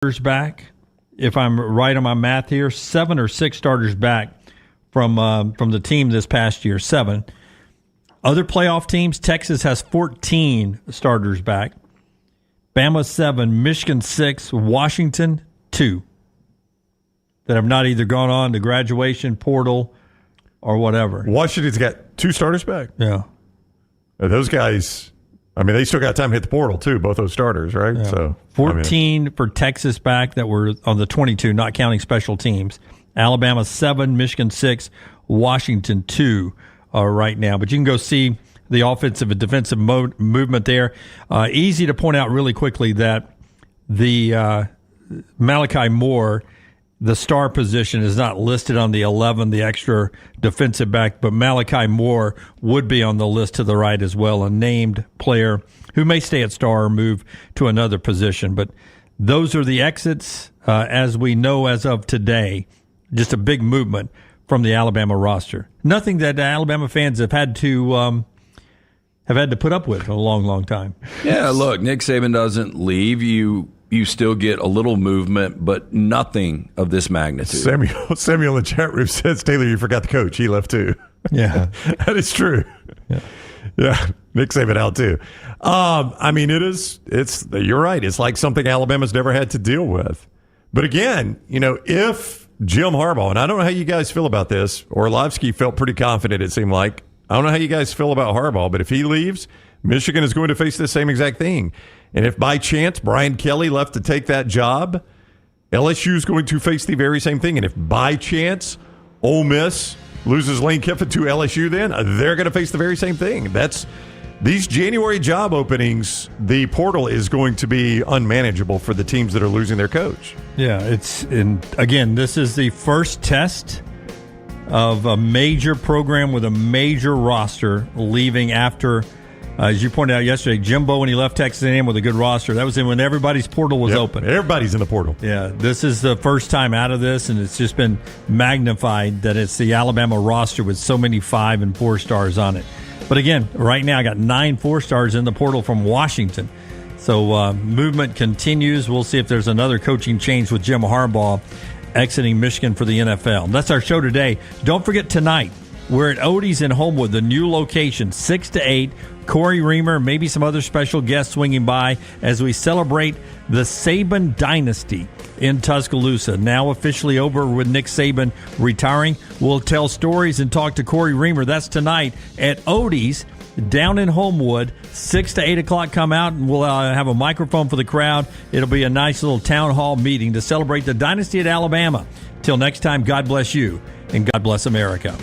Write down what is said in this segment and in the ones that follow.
back, if I'm right on my math here, 7 or 6 starters back from the team this past year, 7. Other playoff teams, Texas has 14 starters back. Bama 7, Michigan 6, Washington 2 that have not either gone on to graduation, portal, or whatever. Washington's got 2 starters back. Yeah. Those guys, I mean, they still got time to hit the portal, too, both those starters, right? Yeah. So 14 for Texas back that were on the 22, not counting special teams. Alabama 7, Michigan 6, Washington 2 right now. But you can go see the offensive and defensive movement there. Easy to point out really quickly that the Malachi Moore, the star position, is not listed on the 11, the extra defensive back, but Malachi Moore would be on the list to the right as well, a named player who may stay at star or move to another position. But those are the exits as we know as of today. Just a big movement from the Alabama roster. Nothing that Alabama fans have had to put up with in a long, long time. Yeah, look, Nick Saban doesn't leave. You still get a little movement, but nothing of this magnitude. Samuel in the chat room says, Taylor, you forgot the coach. He left too. Yeah. That is true. Yeah. Nick Saban out too. I mean, you're right. It's like something Alabama's never had to deal with. But again, if Jim Harbaugh, and I don't know how you guys feel about this, Orlovsky felt pretty confident, it seemed like. I don't know how you guys feel about Harbaugh, but if he leaves, Michigan is going to face the same exact thing. And if by chance Brian Kelly left to take that job, LSU is going to face the very same thing. And if by chance Ole Miss loses Lane Kiffin to LSU, then they're going to face the very same thing. These January job openings, the portal is going to be unmanageable for the teams that are losing their coach. Yeah, again, this is the first test of a major program with a major roster leaving after, as you pointed out yesterday, Jimbo, when he left Texas A&M with a good roster, that was when everybody's portal was open. Everybody's in the portal. Yeah, this is the first time out of this, and it's just been magnified that it's the Alabama roster with so many 5 and 4 stars on it. But again, right now I got 9 4-stars in the portal from Washington. So movement continues. We'll see if there's another coaching change with Jim Harbaugh exiting Michigan for the NFL. That's our show today. Don't forget tonight, we're at Odie's in Homewood, the new location, 6 to 8. Cory, Reamer, maybe some other special guests swinging by as we celebrate the Saban dynasty in Tuscaloosa. Now officially over with Nick Saban retiring. We'll tell stories and talk to Cory Reamer. That's tonight at Odie's down in Homewood, 6 to 8 o'clock. Come out and we'll have a microphone for the crowd. It'll be a nice little town hall meeting to celebrate the dynasty at Alabama. Till next time, God bless you and God bless America.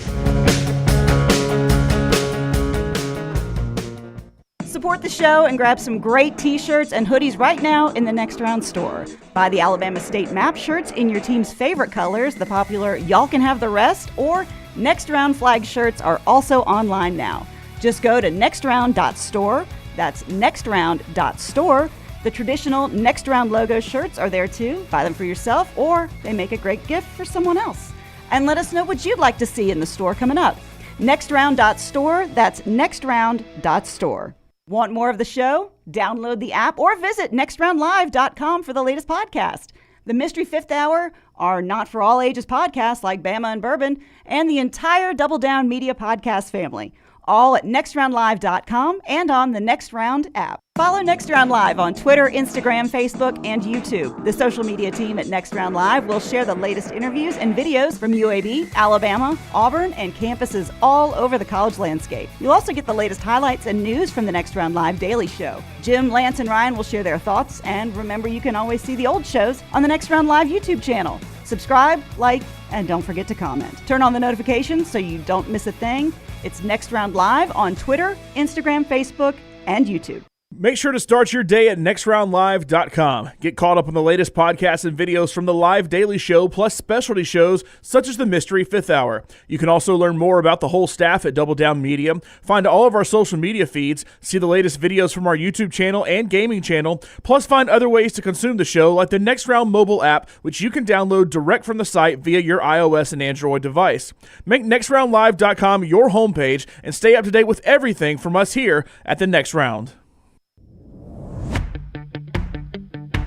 Support the show and grab some great t-shirts and hoodies right now in the Next Round store. Buy the Alabama State map shirts in your team's favorite colors, the popular Y'all Can Have the Rest, or Next Round flag shirts are also online now. Just go to nextround.store. That's nextround.store. The traditional Next Round logo shirts are there too. Buy them for yourself, or they make a great gift for someone else. And let us know what you'd like to see in the store coming up. Nextround.store. That's nextround.store. Want more of the show? Download the app or visit nextroundlive.com for the latest podcast. The Mystery Fifth Hour, our not for all ages podcasts like Bama and Bourbon, and the entire Double Down Media podcast family. All at nextroundlive.com and on the Next Round app. Follow Next Round Live on Twitter, Instagram, Facebook, and YouTube. The social media team at Next Round Live will share the latest interviews and videos from UAB, Alabama, Auburn, and campuses all over the college landscape. You'll also get the latest highlights and news from the Next Round Live Daily Show. Jim, Lance, and Ryan will share their thoughts. And remember, you can always see the old shows on the Next Round Live YouTube channel. Subscribe, like, and don't forget to comment. Turn on the notifications so you don't miss a thing. It's Next Round Live on Twitter, Instagram, Facebook, and YouTube. Make sure to start your day at nextroundlive.com. Get caught up on the latest podcasts and videos from the live daily show, plus specialty shows such as the Mystery Fifth Hour. You can also learn more about the whole staff at Double Down Media, find all of our social media feeds, see the latest videos from our YouTube channel and gaming channel, plus find other ways to consume the show like the Next Round mobile app, which you can download direct from the site via your iOS and Android device. Make nextroundlive.com your homepage and stay up to date with everything from us here at the Next Round.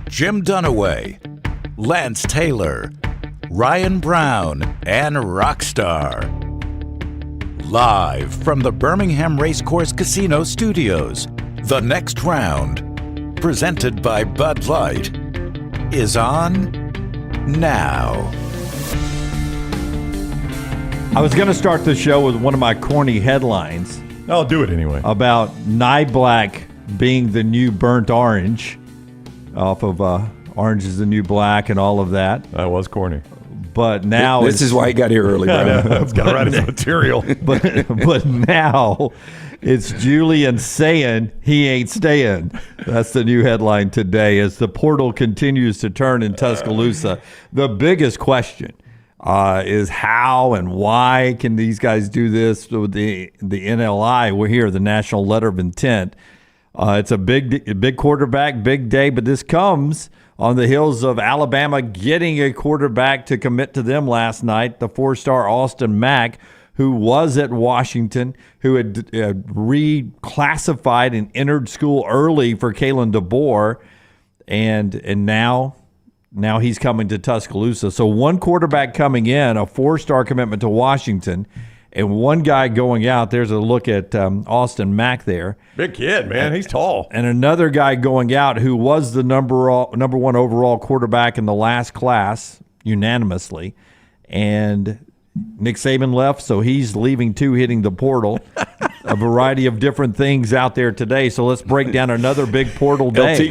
Jim Dunaway, Lance Taylor, Ryan Brown, and Rockstar. Live from the Birmingham Racecourse Casino Studios, the next round, presented by Bud Light, is on now. I was going to start the show with one of my corny headlines I'll do it anyway. about Black being the new burnt orange off of Orange is the New Black and all of that. That was corny. But now This is why he got here early, bro. It's got to write his material. but now it's Julian saying he ain't staying. That's the new headline today as the portal continues to turn in Tuscaloosa. The biggest question is how and why can these guys do this with the NLI? We're here, the National Letter of Intent. It's a big quarterback, big day, but this comes on the heels of Alabama getting a quarterback to commit to them last night, the 4-star Austin Mack, who was at Washington, who had reclassified and entered school early for Kalen DeBoer, and now he's coming to Tuscaloosa. So one quarterback coming in, a 4-star commitment to Washington, and one guy going out. There's a look at Austin Mack there. Big kid, man. He's tall. And another guy going out who was the number one overall quarterback in the last class unanimously. And Nick Saban left, so he's leaving too, hitting the portal. A variety of different things out there today. So let's break down another big portal day.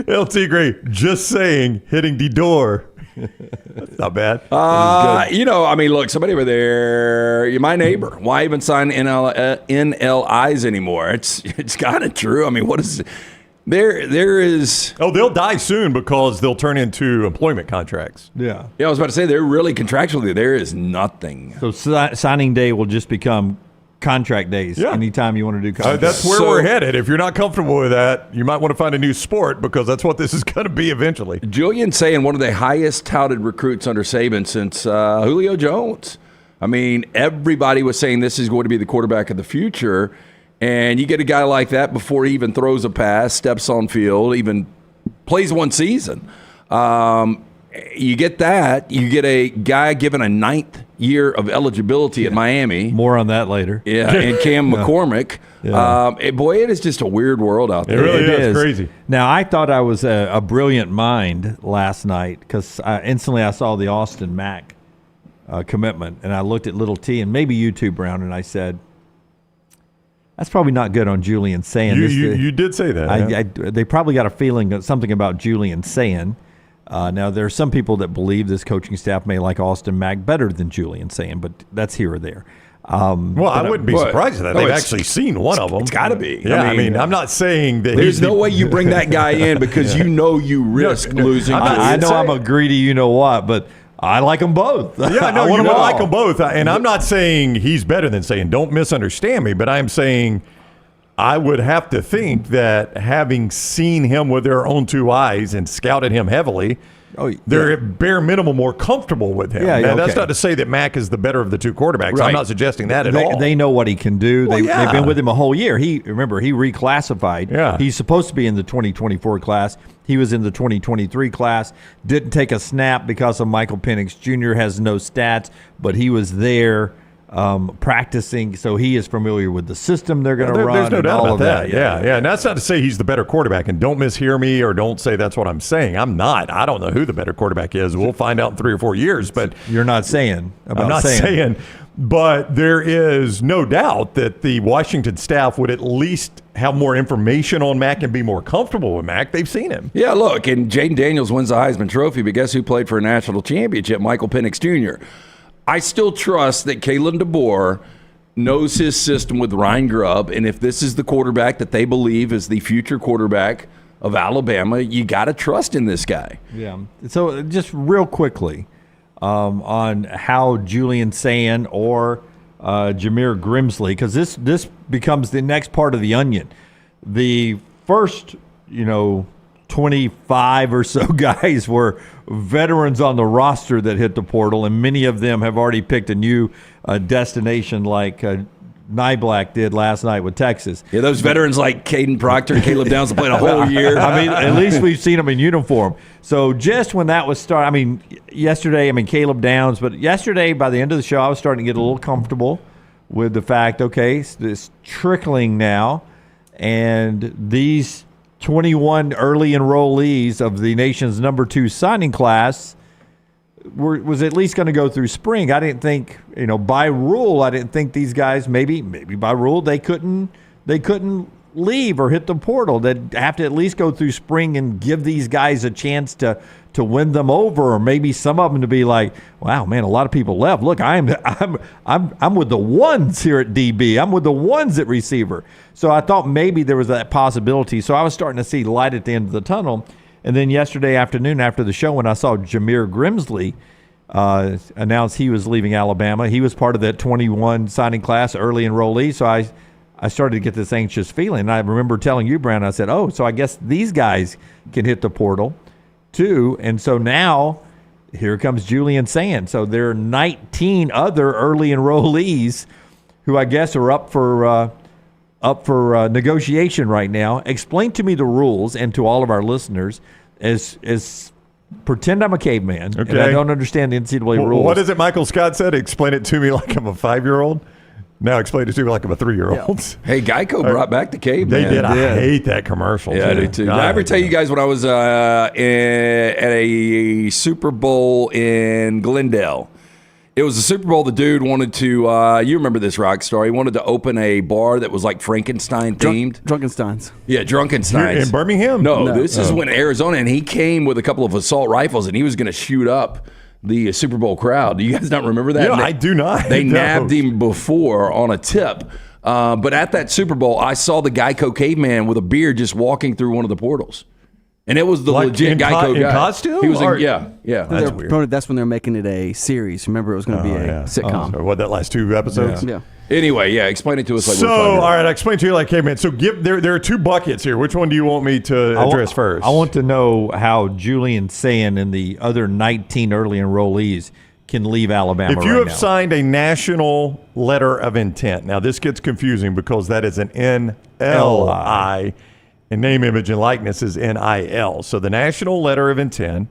LT Gray, just saying, hitting the door. That's not bad. Look, somebody over there, you're my neighbor. Why even sign NLIs anymore? It's kind of true. I mean, what is there is? Oh, they'll die soon because they'll turn into employment contracts. Yeah. Yeah, I was about to say they're really contractually. There is nothing. So signing day will just become contract days. Yeah. Anytime you want to do contract. That's where we're headed. If you're not comfortable with that, you might want to find a new sport because that's what this is going to be eventually. Julian saying one of the highest touted recruits under Saban since Julio Jones. I mean, everybody was saying this is going to be the quarterback of the future, and you get a guy like that before he even throws a pass, steps on field, even plays one season. You get that. You get a guy given a 9th year of eligibility at Miami. More on that later. Yeah, and Cam McCormick. Yeah. It is just a weird world out there. It really is crazy. Now, I thought I was a brilliant mind last night because instantly I saw the Austin Mack commitment, and I looked at Little T, and maybe you too, Brown, and I said, that's probably not good on Julian Saying. You did say that. They probably got a feeling that something about Julian Saying. Now, there are some people that believe this coaching staff may like Austin Mack better than Julian Saying, but that's here or there. I wouldn't be surprised at that. They've actually seen one of them. It's got to be. Yeah, I mean, I'm not saying that there's no way you bring that guy in because you know you risk losing. I know I'm a greedy you-know-what, but I like them both. Yeah, I know you like them both. And I'm not saying he's better than Saying. Don't misunderstand me, but I'm saying I would have to think that having seen him with their own two eyes and scouted him heavily, they're at bare minimum more comfortable with him. Now, that's not to say that Mack is the better of the two quarterbacks. Right. I'm not suggesting that at all. They know what he can do. They've been with him a whole year. He reclassified. Yeah. He's supposed to be in the 2024 class. He was in the 2023 class. Didn't take a snap because of Michael Penix Jr. Has no stats, but he was there practicing, so he is familiar with the system they're going to run. There's no doubt about that. Yeah. And that's not to say he's the better quarterback, and don't mishear me or don't say that's what I'm saying. I'm not. I don't know who the better quarterback is. We'll find out in 3 or 4 years. But you're not saying about I'm not saying. But there is no doubt that the Washington staff would at least have more information on Mack and be more comfortable with Mack. They've seen him. Yeah, look, and Jaden Daniels wins the Heisman Trophy, but guess who played for a national championship? Michael Penix Jr. I still trust that Kalen DeBoer knows his system with Ryan Grubb, and if this is the quarterback that they believe is the future quarterback of Alabama, you got to trust in this guy. Yeah. So just real quickly on how Julian Saying or Jameer Grimsley, because this becomes the next part of the onion. The first, 25 or so guys were veterans on the roster that hit the portal, and many of them have already picked a new destination like Nyblack did last night with Texas. Yeah, those veterans like Caden Proctor and Caleb Downs have played a whole year. I mean, at least we've seen them in uniform. So just when that was starting, I mean, yesterday, Caleb Downs, but yesterday by the end of the show, I was starting to get a little comfortable with the fact, okay, it's trickling now, and these 21 early enrollees of the nation's number 2 signing class was at least going to go through spring. I didn't think, by rule, I didn't think these guys, maybe by rule, they couldn't leave or hit the portal. They'd have to at least go through spring and give these guys a chance to win them over, or maybe some of them to be like, wow, man, a lot of people left. Look, I'm with the ones here at DB. I'm with the ones at receiver. So I thought maybe there was that possibility. So I was starting to see light at the end of the tunnel. And then yesterday afternoon after the show, when I saw Jameer Grimsley announce he was leaving Alabama, he was part of that 21 signing class, early enrollee. So I started to get this anxious feeling. And I remember telling you, Brown, I said, oh, so I guess these guys can hit the portal too. And so now here comes Julian Sand. So there are 19 other early enrollees who I guess are up for negotiation right now. Explain to me the rules, and to all of our listeners, as pretend I'm a caveman and I don't understand the NCAA rules. What is it Michael Scott said? Explain it to me like I'm a 5-year-old. Now explain it to me like I'm a 3-year-old. Yeah. Hey, Geico brought back the caveman. They did. I hate that commercial. Yeah, I do too. Did I ever tell you guys when I was at a Super Bowl in Glendale? It was a Super Bowl. The dude wanted to, you remember this rock star, he wanted to open a bar that was like Frankenstein themed. Drunkenstein's. Yeah, Drunkenstein's. In Birmingham? No, this is when Arizona, and he came with a couple of assault rifles, and he was going to shoot up the Super Bowl crowd. Do you guys not remember that? Yeah, I do not. They nabbed him before on a tip. But at that Super Bowl, I saw the Geico caveman with a beard just walking through one of the portals. And it was the legit Geico guy. In costume? He was yeah. That's weird. That's when they're making it a series. Remember, it was going to be a sitcom. So what, that last 2 episodes? Yeah. Anyway, explain it to us like so, we're 5 years old. all right, I explained to you like caveman. So there are 2 buckets here. Which one do you want me to address first? I want to know how Julian Sand and the other 19 early enrollees can leave Alabama If you have now. signed a national letter of intent, now this gets confusing because that is an NLI, and name, image, and likeness is NIL. So the national letter of intent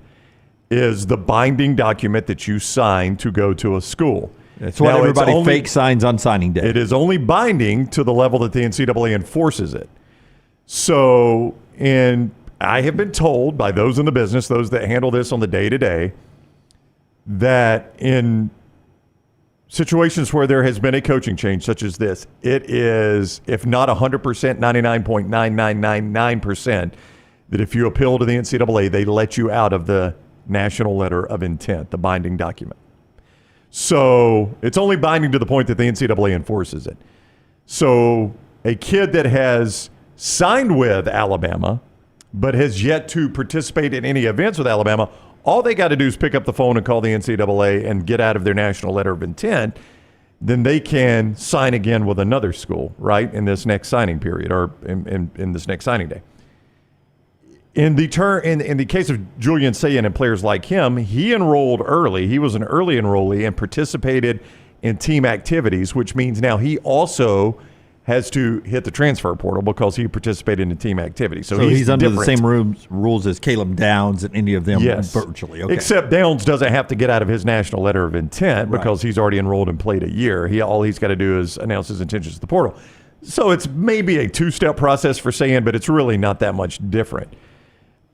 is the binding document that you sign to go to a school. That's what everybody fake signs on signing day. It is only binding to the level that the NCAA enforces it. So, and I have been told by those in the business, those that handle this on the day-to-day, that in situations where there has been a coaching change such as this, it is, if not 100%, 99.9999%, that if you appeal to the NCAA, they let you out of the national letter of intent, the binding document. So it's only binding to the point that the NCAA enforces it. So a kid that has signed with Alabama but has yet to participate in any events with Alabama, all they got to do is pick up the phone and call the NCAA and get out of their national letter of intent. Then they can sign again with another school, right, in this next signing period or in this next signing day. In the case of Julian Sand and players like him, he enrolled early. He was an early enrollee and participated in team activities, which means now he also has to hit the transfer portal because he participated in team activities. So he's under different. the same rules as Caleb Downs and any of them, yes, virtually. Okay. Except Downs doesn't have to get out of his national letter of intent because he's already enrolled and played a year. All he's got to do is announce his intentions to the portal. So it's maybe a 2-step process for Sand, but it's really not that much different.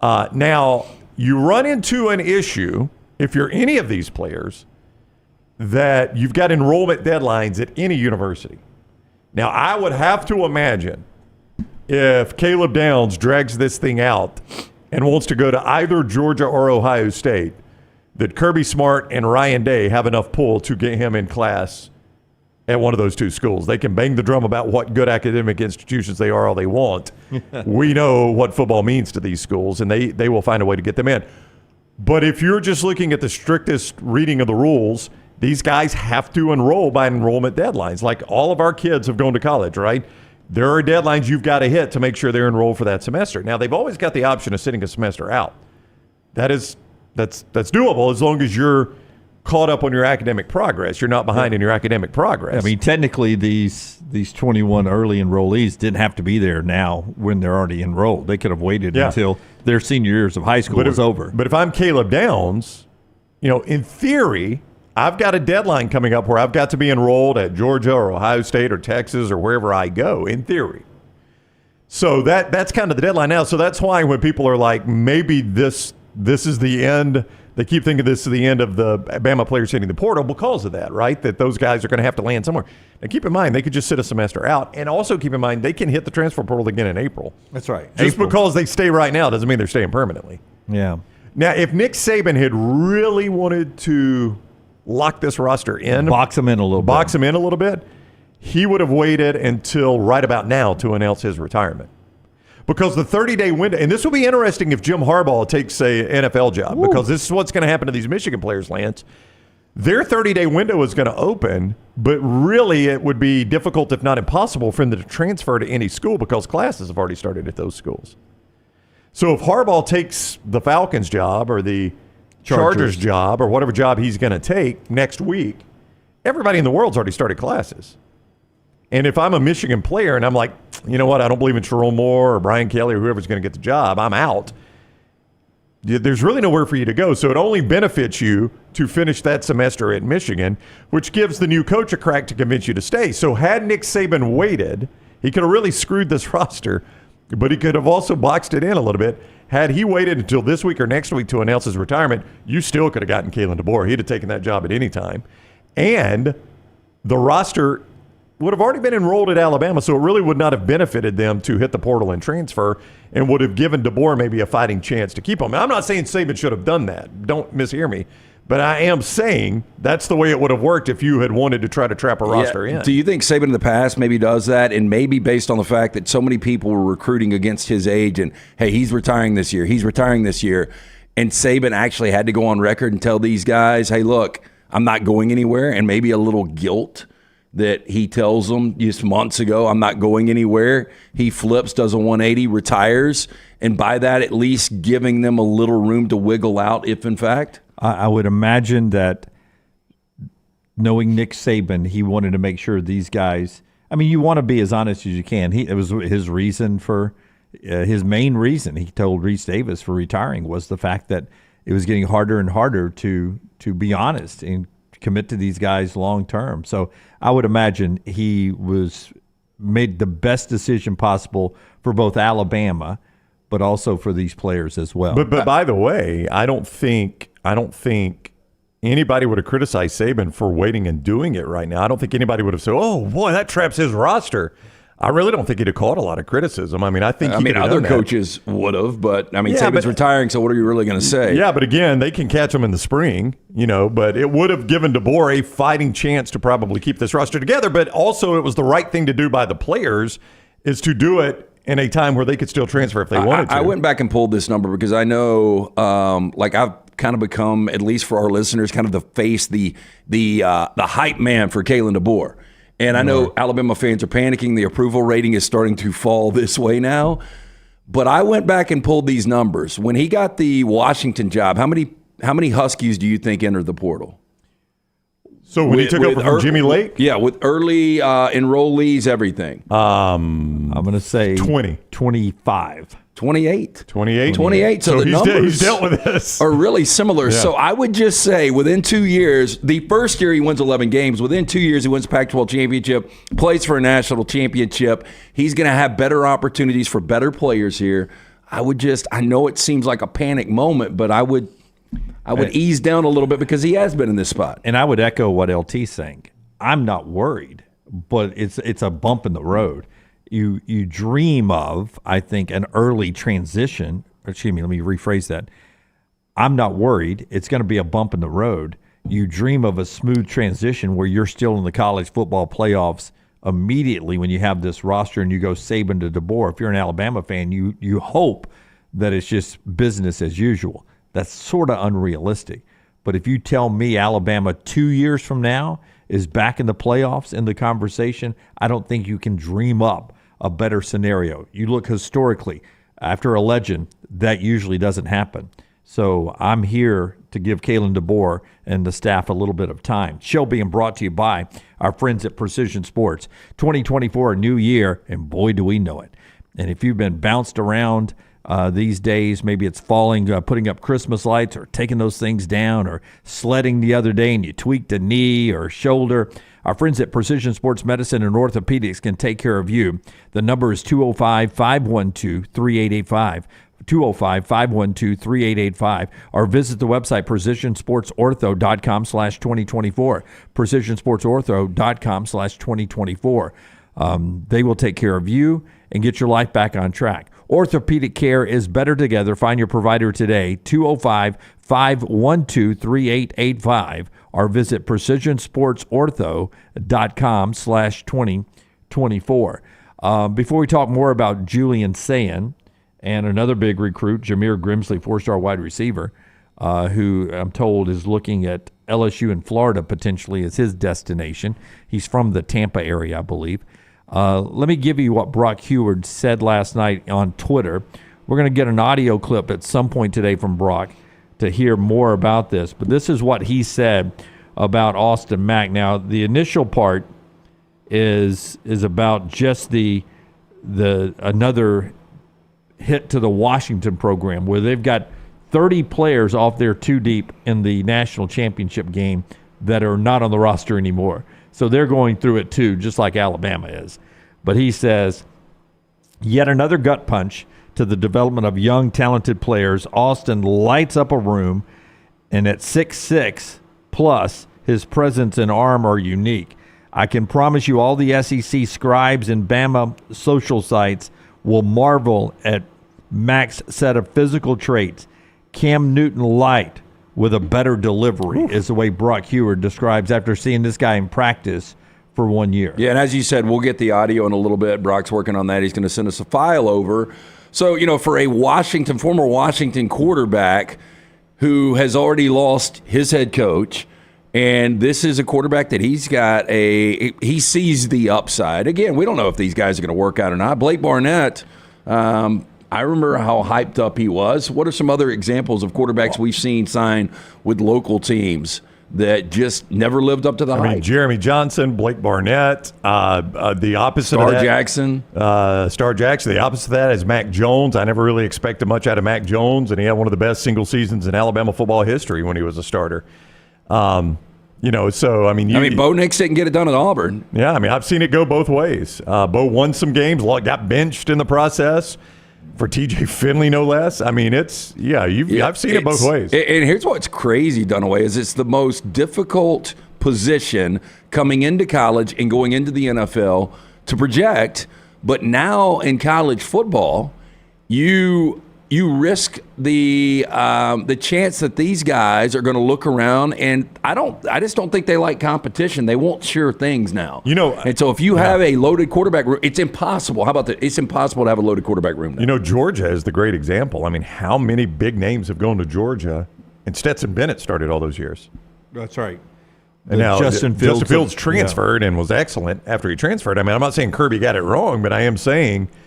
Now, you run into an issue if you're any of these players that you've got enrollment deadlines at any university. Now, I would have to imagine if Caleb Downs drags this thing out and wants to go to either Georgia or Ohio State, that Kirby Smart and Ryan Day have enough pull to get him in class at one of those 2 schools. They can bang the drum about what good academic institutions they are all they want. We know what football means to these schools, and they will find a way to get them in. But if you're just looking at the strictest reading of the rules, these guys have to enroll by enrollment deadlines. Like all of our kids have gone to college, right? There are deadlines you've got to hit to make sure they're enrolled for that semester. Now, they've always got the option of sitting a semester out. That's doable as long as you're caught up on your academic progress. You're not behind in your academic progress. I mean, technically, these 21 early enrollees didn't have to be there now when they're already enrolled. They could have waited until their senior years of high school was over. But if I'm Caleb Downs, in theory, I've got a deadline coming up where I've got to be enrolled at Georgia or Ohio State or Texas or wherever I go, in theory. So that's kind of the deadline now. So that's why when people are like, maybe this is the end, they keep thinking this is the end of the Bama players hitting the portal because of that, right? That those guys are going to have to land somewhere. And keep in mind, they could just sit a semester out. And also keep in mind, they can hit the transfer portal again in April. That's right. Just because they stay right now doesn't mean they're staying permanently. Yeah. Now, if Nick Saban had really wanted to lock this roster in, box him in a little bit, he would have waited until right about now to announce his retirement. Because the 30-day window, and this will be interesting if Jim Harbaugh takes an NFL job, because this is what's going to happen to these Michigan players, Lance. Their 30-day window is going to open, but really it would be difficult, if not impossible, for them to transfer to any school because classes have already started at those schools. So if Harbaugh takes the Falcons job or the Chargers job or whatever job he's going to take next week, everybody in the world's already started classes. And if I'm a Michigan player and I'm like, you know what, I don't believe in Sherrone Moore or Brian Kelly or whoever's going to get the job, I'm out. There's really nowhere for you to go. So it only benefits you to finish that semester at Michigan, which gives the new coach a crack to convince you to stay. So had Nick Saban waited, he could have really screwed this roster, but he could have also boxed it in a little bit. Had he waited until this week or next week to announce his retirement, you still could have gotten Kalen DeBoer. He'd have taken that job at any time. And the roster would have already been enrolled at Alabama, so it really would not have benefited them to hit the portal and transfer and would have given DeBoer maybe a fighting chance to keep him. And I'm not saying Saban should have done that. Don't mishear me. But I am saying that's the way it would have worked if you had wanted to try to trap a roster in. Do you think Saban in the past maybe does that, and maybe based on the fact that so many people were recruiting against his age and, hey, he's retiring this year, and Saban actually had to go on record and tell these guys, hey, look, I'm not going anywhere, and maybe a little guilt that he tells them just months ago, I'm not going anywhere. He flips, does a 180, retires, and by that at least giving them a little room to wiggle out if in fact? I would imagine that knowing Nick Saban, he wanted to make sure these guys, I mean, you want to be as honest as you can. It was his reason for, his main reason he told Reese Davis for retiring was the fact that it was getting harder and harder to be honest and commit to these guys long term. So I would imagine he made the best decision possible for both Alabama, but also for these players as well. But by the way, I don't think anybody would have criticized Saban for waiting and doing it right now. I don't think anybody would have said, "Oh boy, that traps his roster." I really don't think he'd have caught a lot of criticism. I mean, I think other coaches would have, but I mean, Saban's retiring, so what are you really going to say? Yeah, but again, they can catch him in the spring, but it would have given DeBoer a fighting chance to probably keep this roster together, but also it was the right thing to do by the players is to do it in a time where they could still transfer if they wanted to. I went back and pulled this number because I know, I've kind of become, at least for our listeners, kind of the face, the hype man for Kalen DeBoer. And I know Alabama fans are panicking. The approval rating is starting to fall this way now. But I went back and pulled these numbers. When he got the Washington job, how many Huskies do you think entered the portal? So when he took over from Jimmy Lake? Yeah, with early enrollees, everything. I'm going to say 25. 28. 28. So the numbers he's dealt with this. Are really similar. Yeah. So I would just say within 2 years, the first year he wins 11 games. Within 2 years, he wins the Pac-12 championship, plays for a national championship. He's going to have better opportunities for better players here. I know it seems like a panic moment, but I would ease down a little bit because he has been in this spot. And I would echo what LT's saying. I'm not worried, but it's a bump in the road. You dream of, I think, an early transition. Excuse me, let me rephrase that. I'm not worried. It's going to be a bump in the road. You dream of a smooth transition where you're still in the college football playoffs immediately when you have this roster and you go Saban to DeBoer. If you're an Alabama fan, you hope that it's just business as usual. That's sort of unrealistic. But if you tell me Alabama 2 years from now is back in the playoffs in the conversation, I don't think you can dream up a better scenario. You look historically, after a legend, that usually doesn't happen. So I'm here to give Kalen DeBoer and the staff a little bit of time. Show being brought to you by our friends at Precision Sports. 2024, a new year, and boy, do we know it. And if you've been bounced around these days, maybe it's falling, putting up Christmas lights or taking those things down or sledding the other day and you tweaked a knee or shoulder, our friends at Precision Sports Medicine and Orthopedics can take care of you. The number is 205-512-3885. 205-512-3885, or visit the website precisionsportsortho.com/2024, precisionsportsortho.com/2024. They will take care of you and get your life back on track. Orthopedic care is better together. Find your provider today, 205-512-3885, or visit precisionsportsortho.com/2024. Before we talk more about Julian Sayin and another big recruit, Jameer Grimsley, 4-star wide receiver, who I'm told is looking at LSU in Florida potentially as his destination. He's from the Tampa area, I believe. Let me give you what Brock Heward said last night on Twitter. We're going to get an audio clip at some point today from Brock to hear more about this. But this is what he said about Austin Mack. Now, the initial part is about just the another hit to the Washington program where they've got 30 players off their two deep in the national championship game that are not on the roster anymore. So they're going through it too, just like Alabama is. But he says, yet another gut punch to the development of young, talented players. Austin lights up a room, and at 6'6", plus, his presence and arm are unique. I can promise you all the SEC scribes and Bama social sites will marvel at Mack's set of physical traits. Cam Newton light with a better delivery is the way Brock Heward describes after seeing this guy in practice for 1 year. Yeah, and as you said, we'll get the audio in a little bit. Brock's working on that. He's going to send us a file over. So, for a former Washington quarterback who has already lost his head coach, and this is a quarterback that he sees the upside. Again, we don't know if these guys are going to work out or not. Blake Barnett, I remember how hyped up he was. What are some other examples of quarterbacks we've seen sign with local teams that just never lived up to the hype? Jeremy Johnson, Blake Barnett, the opposite Star of that. Jackson. Star Jackson. The opposite of that is Mac Jones. I never really expected much out of Mac Jones, and he had one of the best single seasons in Alabama football history when he was a starter. Bo Nix didn't get it done at Auburn. Yeah, I've seen it go both ways. Bo won some games, got benched in the process for TJ Finley, no less. I've seen it both ways. And here's what's crazy, Dunaway, is it's the most difficult position coming into college and going into the NFL to project. But now in college football, you risk the chance that these guys are going to look around, and I just don't think they like competition. They want sure things now. And so if you have a loaded quarterback room, it's impossible. How about that? It's impossible to have a loaded quarterback room now. Georgia is the great example. How many big names have gone to Georgia, and Stetson Bennett started all those years. That's right. And now Justin Fields transferred and was excellent after he transferred. I'm not saying Kirby got it wrong, but I am saying –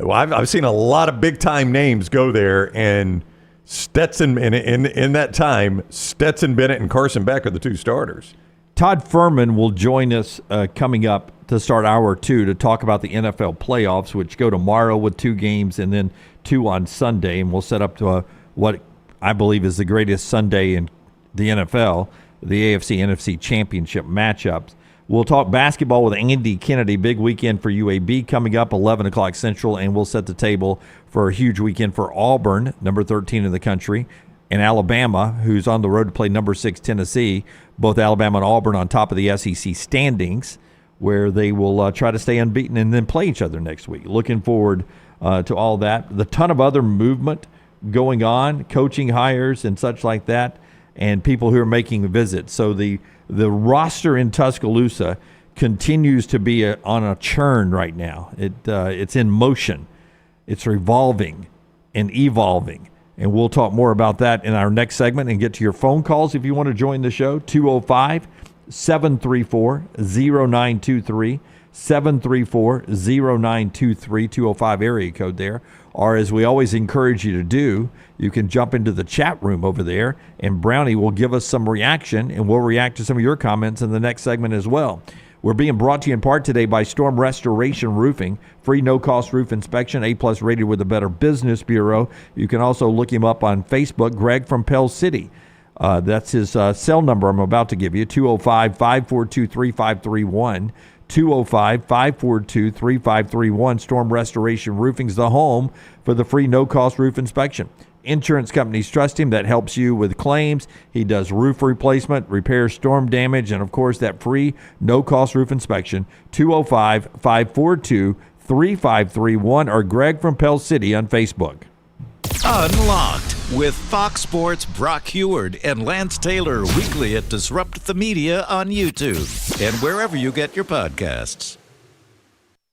I've seen a lot of big-time names go there, and Stetson in that time, Stetson Bennett and Carson Beck are the two starters. Todd Fuhrman will join us coming up to start hour 2 to talk about the NFL playoffs, which go tomorrow with 2 games and then 2 on Sunday, and we'll set up to what I believe is the greatest Sunday in the NFL, the AFC-NFC championship matchups. We'll talk basketball with Andy Kennedy. Big weekend for UAB coming up, 11 o'clock Central, and we'll set the table for a huge weekend for Auburn, number 13 in the country, and Alabama, who's on the road to play number 6 Tennessee. Both Alabama and Auburn on top of the SEC standings, where they will try to stay unbeaten and then play each other next week. Looking forward to all that. The ton of other movement going on, coaching hires and such like that, and people who are making visits. So the roster in Tuscaloosa continues to be on a churn right now. It's in motion. It's revolving and evolving. And we'll talk more about that in our next segment and get to your phone calls if you want to join the show. 205-734-0923. 734-0923, 205 area code there. Or as we always encourage you to do, you can jump into the chat room over there, and Brownie will give us some reaction, and we'll react to some of your comments in the next segment as well. We're being brought to you in part today by Storm Restoration Roofing. Free no-cost roof inspection, A+ rated with the Better Business Bureau. You can also look him up on Facebook, Greg from Pell City. That's his cell number I'm about to give you, 205-542-3531. 205-542-3531. Storm Restoration Roofing is the home for the free no-cost roof inspection. Insurance companies trust him. That helps you with claims. He does roof replacement, repairs storm damage, and, of course, that free no-cost roof inspection. 205-542-3531 or Greg from Pell City on Facebook. Unlocked with Fox Sports' Brock Heward and Lance Taylor weekly at Disrupt the Media on YouTube and wherever you get your podcasts.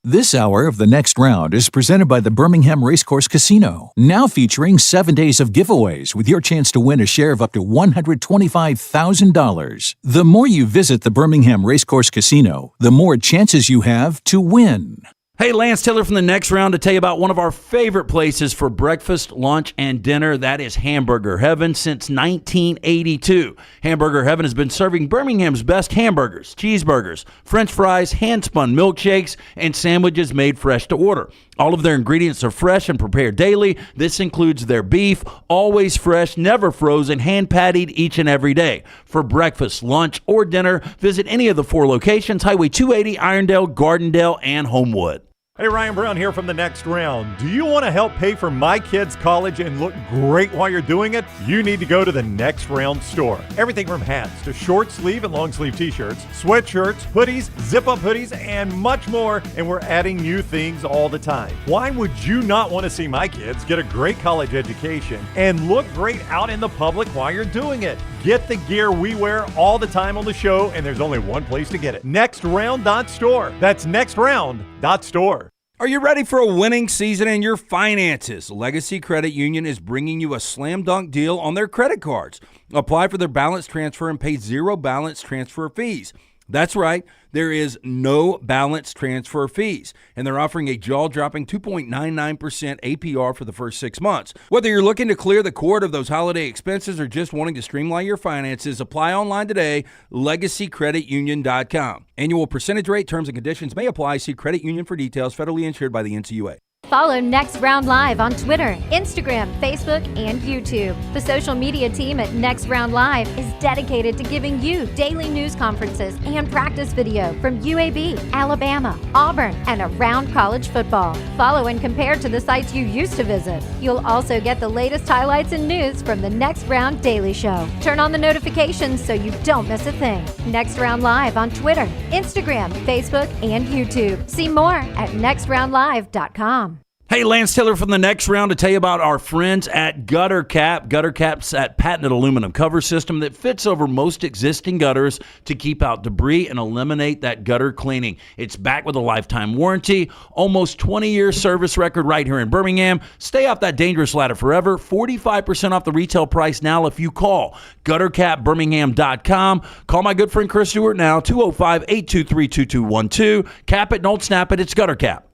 This hour of The Next Round is presented by the Birmingham Racecourse Casino, now featuring 7 days of giveaways with your chance to win a share of up to $125,000. The more you visit the Birmingham Racecourse Casino, the more chances you have to win. Hey, Lance Taylor from The Next Round to tell you about one of our favorite places for breakfast, lunch, and dinner. That is Hamburger Heaven since 1982. Hamburger Heaven has been serving Birmingham's best hamburgers, cheeseburgers, French fries, hand-spun milkshakes, and sandwiches made fresh to order. All of their ingredients are fresh and prepared daily. This includes their beef, always fresh, never frozen, hand-pattied each and every day. For breakfast, lunch, or dinner, visit any of the 4 locations, Highway 280, Irondale, Gardendale, and Homewood. Hey, Ryan Brown here from The Next Round. Do you want to help pay for my kids' college and look great while you're doing it? You need to go to The Next Round store. Everything from hats to short sleeve and long sleeve t-shirts, sweatshirts, hoodies, zip-up hoodies, and much more. And we're adding new things all the time. Why would you not want to see my kids get a great college education and look great out in the public while you're doing it? Get the gear we wear all the time on the show, and there's only one place to get it. nextround.store. That's nextround.store. Are you ready for a winning season in your finances? Legacy Credit Union is bringing you a slam dunk deal on their credit cards. Apply for their balance transfer and pay 0 balance transfer fees. That's right, there is no balance transfer fees, and they're offering a jaw-dropping 2.99% APR for the first 6 months. Whether you're looking to clear the cord of those holiday expenses or just wanting to streamline your finances, apply online today, LegacyCreditUnion.com. Annual percentage rate, terms and conditions may apply. See Credit Union for details. Federally insured by the NCUA. Follow Next Round Live on Twitter, Instagram, Facebook, and YouTube. The social media team at Next Round Live is dedicated to giving you daily news conferences and practice video from UAB, Alabama, Auburn, and around college football. Follow and compare to the sites you used to visit. You'll also get the latest highlights and news from the Next Round Daily Show. Turn on the notifications so you don't miss a thing. Next Round Live on Twitter, Instagram, Facebook, and YouTube. See more at nextroundlive.com. Hey, Lance Taylor from The Next Round to tell you about our friends at Gutter Cap. Gutter Cap's that patented aluminum cover system that fits over most existing gutters to keep out debris and eliminate that gutter cleaning. It's backed with a lifetime warranty, almost 20-year service record right here in Birmingham. Stay off that dangerous ladder forever. 45% off the retail price now if you call guttercapbirmingham.com. Call my good friend Chris Stewart now, 205-823-2212. Cap it, don't snap it. It's Gutter Cap.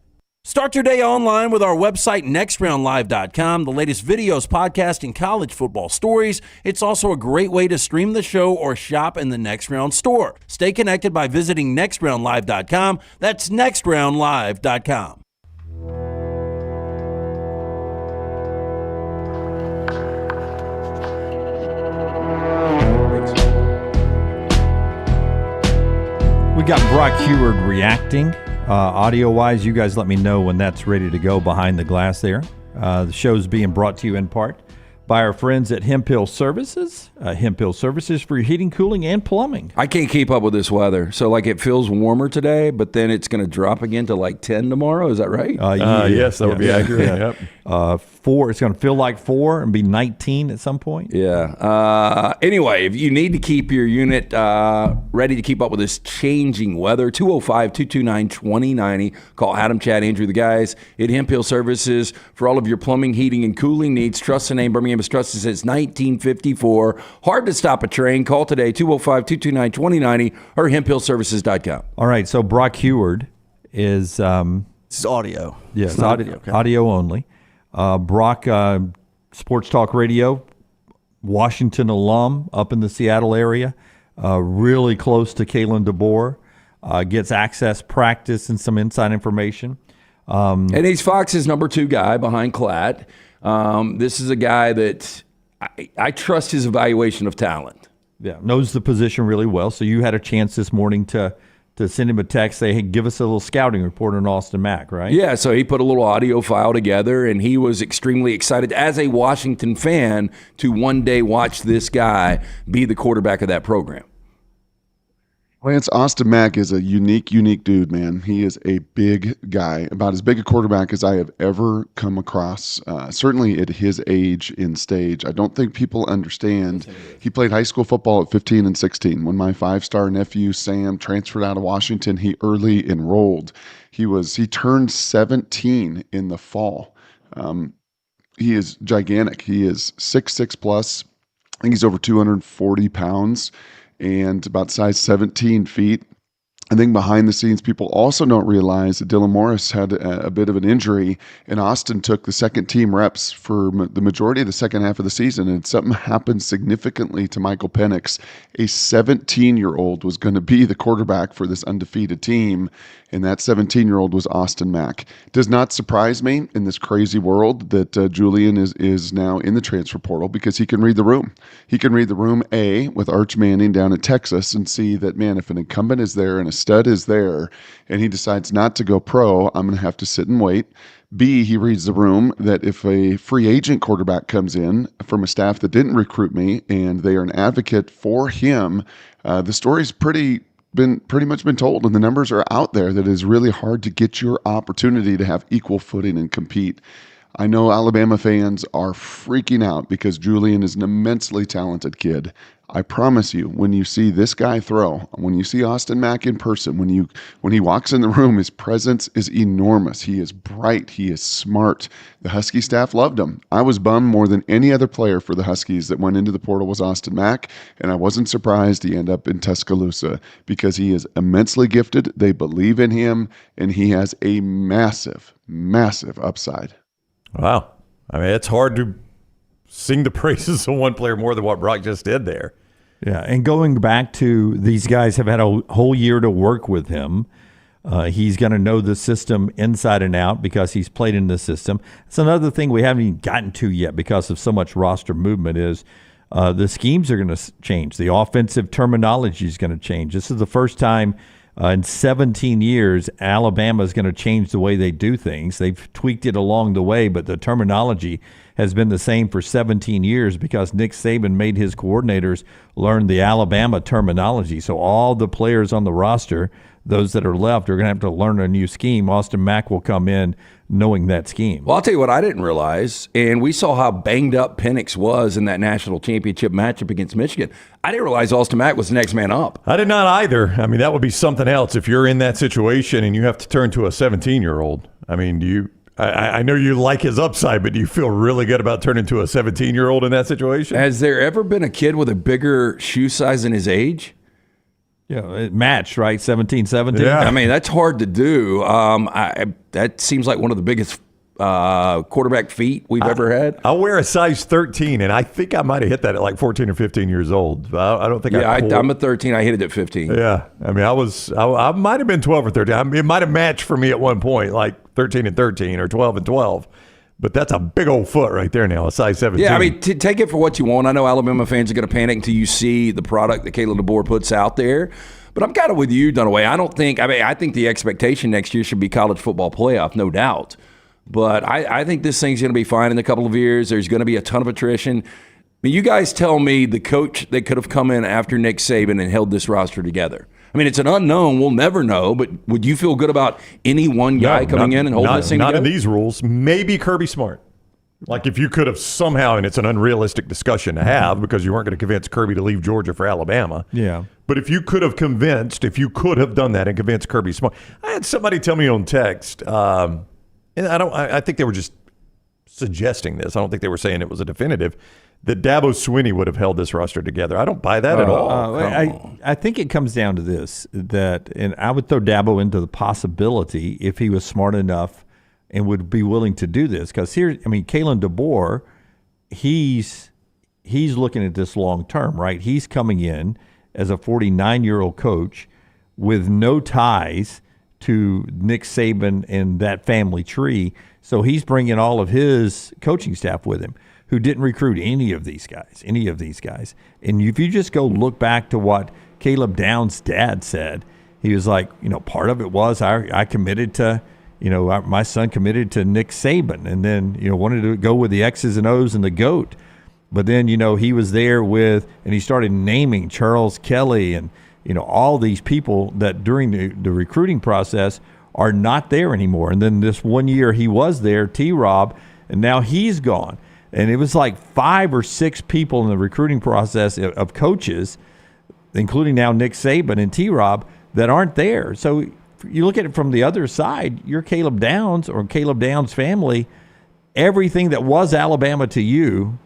Start your day online with our website, nextroundlive.com. The latest videos, podcasts, and college football stories. It's also a great way to stream the show or shop in the Next Round store. Stay connected by visiting nextroundlive.com. That's nextroundlive.com. We got Brock Heward reacting. Audio-wise, you guys let me know when that's ready to go behind the glass there. The show's being brought to you in part by our friends at Hemp Hill Services. Hemp Hill Services for your heating, cooling, and plumbing. I can't keep up with this weather. So, it feels warmer today, but then it's going to drop again to 10 tomorrow. Is that right? Yes, that would be accurate. Yeah. Yep. 4. It's going to feel like 4 and be 19 at some point. Yeah. Anyway, if you need to keep your unit ready to keep up with this changing weather, 205-229-2090. Call Adam, Chad, Andrew, the guys at Hemp Hill Services for all of your plumbing, heating, and cooling needs. Trust the name Birmingham has trusted since 1954. Hard to stop a train. Call today, 205-229-2090 or hemphillservices.com. All right, so Brock Heward is This is audio. yes, It's not audio, video, okay. audio only. Brock, Sports Talk Radio, Washington alum up in the Seattle area, really close to Kalen DeBoer, gets access, practice, and some inside information. And he's Fox's number 2 guy behind Klatt. This is a guy that I trust his evaluation of talent. Yeah, knows the position really well. So you had a chance this morning to send him a text, say, hey, give us a little scouting report on Austin Mack, right? Yeah, so he put a little audio file together, and he was extremely excited as a Washington fan to one day watch this guy be the quarterback of that program. Lance, Austin Mack is a unique dude, man. He is a big guy, about as big a quarterback as I have ever come across, certainly at his age in stage. I don't think people understand. He played high school football at 15 and 16. When my 5-star nephew, Sam, transferred out of Washington, he early enrolled. He turned 17 in the fall. He is gigantic. He is 6'6 plus. I think he's over 240 pounds. And about size 17 feet. I think behind the scenes, people also don't realize that Dylan Morris had a bit of an injury, and Austin took the second team reps for the majority of the second half of the season, and something happened significantly to Michael Penix. A 17-year-old was going to be the quarterback for this undefeated team, and that 17-year-old was Austin Mack. It does not surprise me in this crazy world that Julian is now in the transfer portal, because he can read the room. He can read the room, A, with Arch Manning down at Texas, and see that, man, if an incumbent is there and a stud is there and he decides not to go pro, I'm going to have to sit and wait. B, he reads the room that if a free agent quarterback comes in from a staff that didn't recruit me and they are an advocate for him, the story's pretty much been told, and the numbers are out there, that it is really hard to get your opportunity to have equal footing and compete. I know Alabama fans are freaking out because Julian is an immensely talented kid. I promise you, when you see this guy throw, when you see Austin Mack in person, when he walks in the room, his presence is enormous. He is bright. He is smart. The Husky staff loved him. I was bummed more than any other player for the Huskies that went into the portal was Austin Mack, and I wasn't surprised he ended up in Tuscaloosa because he is immensely gifted. They believe in him, and he has a massive, massive upside. Wow. I mean, it's hard to sing the praises of one player more than what Brock just did there. Yeah, and going back to these guys have had a whole year to work with him. He's going to know the system inside and out because he's played in the system. It's another thing we haven't even gotten to yet because of so much roster movement is the schemes are going to change. The offensive terminology is going to change. This is the first time in 17 years, Alabama is going to change the way they do things. They've tweaked it along the way, but the terminology has been the same for 17 years because Nick Saban made his coordinators learn the Alabama terminology. So all the players on the roster, those that are left, are going to have to learn a new scheme. Austin Mack will come in knowing that scheme. Well, I'll tell you what I didn't realize, and we saw how banged up Penix was in that national championship matchup against Michigan. I didn't realize Austin Mack was the next man up. I did not either. I mean, that would be something else if you're in that situation and you have to turn to a 17-year-old. I mean, I know you like his upside, but do you feel really good about turning to a 17-year-old in that situation? Has there ever been a kid with a bigger shoe size than his age? Yeah, it matched, right? 17-17. Yeah. I mean, that's hard to do. That seems like one of the biggest quarterback feet we've ever had. I'll wear a size 13, and I think I might have hit that at like 14 or 15 years old. I don't think I'm a 13. I hit it at 15. Yeah. I mean, I might have been 12 or 13. I mean, it might have matched for me at one point, like 13 and 13 or 12 and 12. But that's a big old foot right there now, a size 17. Yeah, I mean, take it for what you want. I know Alabama fans are going to panic until you see the product that Kalen DeBoer puts out there. But I'm kind of with you, Dunaway. I think the expectation next year should be college football playoff, no doubt. But I think this thing's going to be fine in a couple of years. There's going to be a ton of attrition. I mean, you guys tell me the coach that could have come in after Nick Saban and held this roster together. I mean, it's an unknown. We'll never know. But would you feel good about any one guy coming in and holding this thing together? Not in these rules. Maybe Kirby Smart. Like if you could have somehow, and it's an unrealistic discussion to have because you weren't going to convince Kirby to leave Georgia for Alabama. Yeah. But if you could have done that and convinced Kirby Smart. I had somebody tell me on text, and I think they were just suggesting this. I don't think they were saying it was a definitive, that Dabo Swinney would have held this roster together. I don't buy that at all. I think it comes down to this, and I would throw Dabo into the possibility if he was smart enough and would be willing to do this. Because Kalen DeBoer, he's looking at this long term, right? He's coming in as a 49-year-old coach with no ties to Nick Saban and that family tree. So he's bringing all of his coaching staff with him, who didn't recruit any of these guys. And if you just go look back to what Caleb Downs' dad said, he was like, part of it was I committed to, my son committed to Nick Saban, and then, wanted to go with the X's and O's and the GOAT. But then, he was there and he started naming Charles Kelly and, all these people that during the recruiting process are not there anymore. And then this 1 year he was there, T-Rob, and now he's gone. And it was like 5 or 6 people in the recruiting process of coaches, including now Nick Saban and T-Rob, that aren't there. So you look at it from the other side, you're Caleb Downs or Caleb Downs' family, everything that was Alabama to you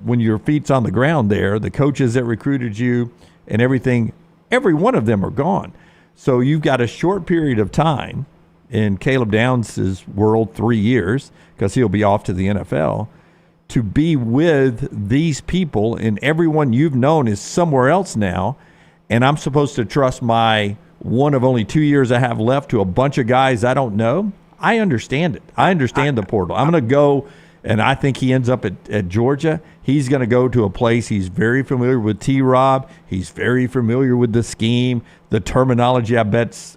when your feet's on the ground there, the coaches that recruited you and everything, every one of them are gone. So you've got a short period of time in Caleb Downs' world, 3 years, because he'll be off to the NFL, to be with these people, and everyone you've known is somewhere else now, and I'm supposed to trust my one of only 2 years I have left to a bunch of guys I don't know? I understand it. I understand the portal. I'm going to go, and I think he ends up at Georgia. He's going to go to a place he's very familiar with T-Rob. He's very familiar with the scheme, the terminology, I bet's,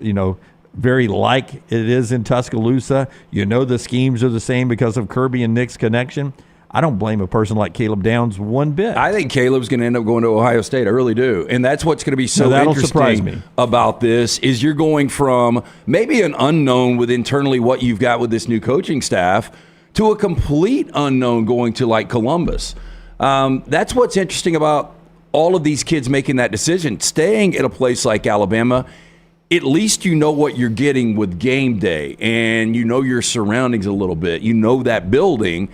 very like it is in Tuscaloosa. The schemes are the same because of Kirby and Nick's connection. I don't blame a person like Caleb Downs one bit. I think Caleb's going to end up going to Ohio State. I really do. And that's what's going to be so interesting about this is you're going from maybe an unknown with internally what you've got with this new coaching staff to a complete unknown going to like Columbus. That's what's interesting about all of these kids making that decision. Staying at a place like Alabama, at least you know what you're getting with game day and you know your surroundings a little bit. You know that building.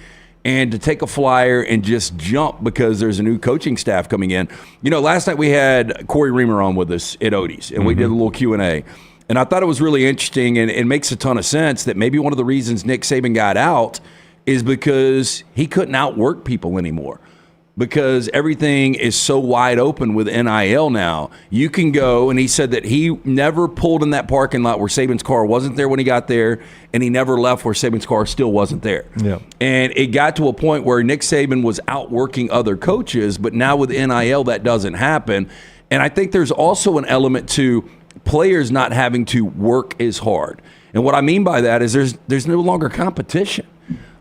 And to take a flyer and just jump because there's a new coaching staff coming in. Last night we had Cory Reamer on with us at Odie's, and we did a little Q&A. And I thought it was really interesting, and it makes a ton of sense that maybe one of the reasons Nick Saban got out is because he couldn't outwork people anymore. Because everything is so wide open with NIL now. You can go, and he said that he never pulled in that parking lot where Saban's car wasn't there when he got there, and he never left where Saban's car still wasn't there. Yeah. And it got to a point where Nick Saban was outworking other coaches, but now with NIL that doesn't happen. And I think there's also an element to players not having to work as hard. And what I mean by that is there's no longer competition.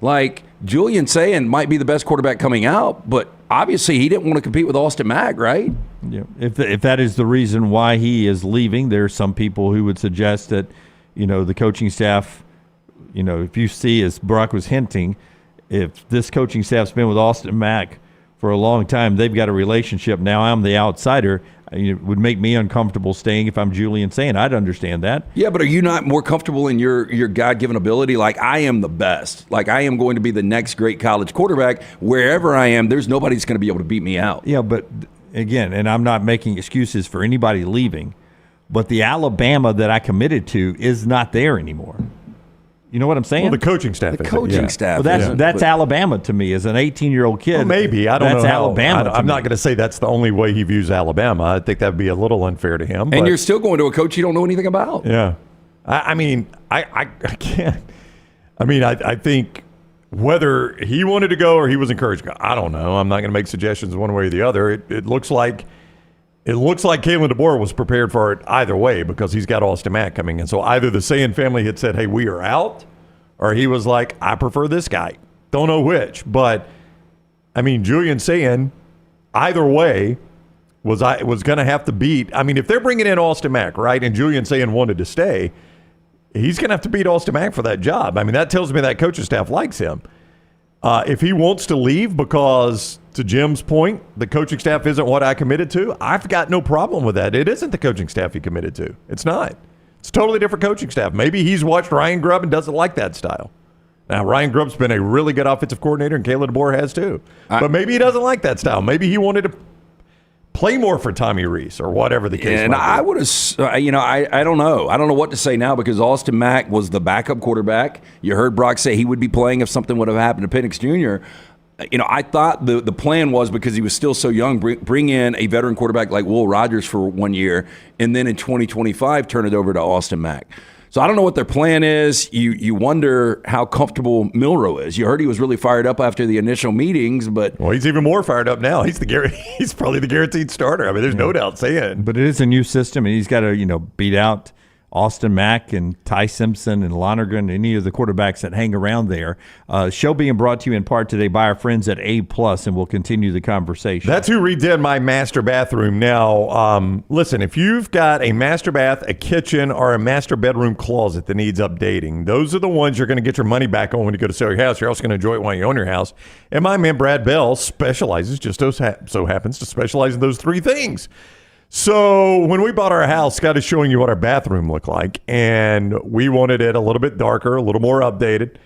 Like Julian Sayin might be the best quarterback coming out, but obviously he didn't want to compete with Austin Mack, right? Yeah. If that is the reason why he is leaving, there are some people who would suggest that, the coaching staff, if you see, as Brock was hinting, if this coaching staff's been with Austin Mack for a long time, they've got a relationship. Now I'm the outsider. It would make me uncomfortable staying if I'm Julian Sayin. I'd understand that. Yeah, but are you not more comfortable in your God-given ability? Like, I am the best. Like, I am going to be the next great college quarterback. Wherever I am, there's nobody that's going to be able to beat me out. Yeah, but again, and I'm not making excuses for anybody leaving, but the Alabama that I committed to is not there anymore. You know what I'm saying? Well, the coaching staff. The coaching staff. Well, that's Alabama to me as an 18-year-old kid. Well, maybe. I don't know. That's Alabama. I'm not going to say that's the only way he views Alabama. I think that would be a little unfair to him. And you're still going to a coach you don't know anything about. Yeah. I can't. I think whether he wanted to go or he was encouraged, I don't know. I'm not going to make suggestions one way or the other. It looks like Kalen DeBoer was prepared for it either way because he's got Austin Mack coming in. So either the Sayin family had said, hey, we are out, or he was like, I prefer this guy. Don't know which. But, Julian Sayin, either way, was going to have to beat. If they're bringing in Austin Mack, right, and Julian Sayin wanted to stay, he's going to have to beat Austin Mack for that job. That tells me that coaching staff likes him. If he wants to leave because, to Jim's point, the coaching staff isn't what I committed to, I've got no problem with that. It isn't the coaching staff he committed to. It's not. It's a totally different coaching staff. Maybe he's watched Ryan Grubb and doesn't like that style. Now, Ryan Grubb's been a really good offensive coordinator, and Kalen DeBoer has too. But maybe he doesn't like that style. Maybe he wanted to play more for Tommy Rees or whatever the case might be. I would have, I don't know. I don't know what to say now because Austin Mack was the backup quarterback. You heard Brock say he would be playing if something would have happened to Penix Jr. I thought the plan was because he was still so young, bring in a veteran quarterback like Will Rogers for 1 year, and then in 2025 turn it over to Austin Mack. So I don't know what their plan is. You wonder how comfortable Milroe is. You heard he was really fired up after the initial meetings, but he's even more fired up now. He's probably the guaranteed starter. I mean, there's no doubt saying. But it is a new system, and he's got to beat out Austin Mack and Ty Simpson and Lonergan, any of the quarterbacks that hang around there. Show being brought to you in part today by our friends at A+, and we'll continue the conversation. That's who redid my master bathroom. Now, listen, if you've got a master bath, a kitchen, or a master bedroom closet that needs updating, those are the ones you're going to get your money back on when you go to sell your house. You're also going to enjoy it while you own your house. And my man Brad Bell specializes, so happens to specialize in those three things. So when we bought our house, Scott is showing you what our bathroom looked like, and we wanted it a little bit darker, a little more updated.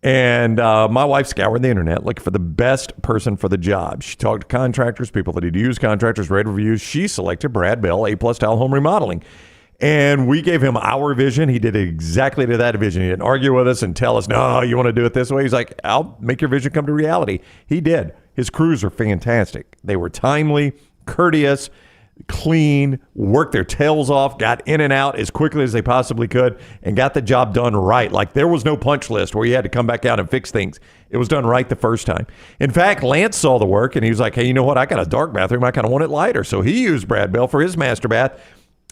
And my wife scoured the internet looking for the best person for the job. She talked to contractors, people that had used contractors, read reviews. She selected Brad Bell, A+ Tile Home Remodeling. And we gave him our vision. He did exactly to that vision. He didn't argue with us and tell us, no, you want to do it this way. He's like, I'll make your vision come to reality. He did. His crews are fantastic. They were timely, courteous, clean, worked their tails off, got in and out as quickly as they possibly could, and got the job done right. Like, there was no punch list where you had to come back out and fix things. It was done right the first time. In fact, Lance saw the work, and he was like, hey, you know what? I got a dark bathroom. I kind of want it lighter. So he used Brad Bell for his master bath.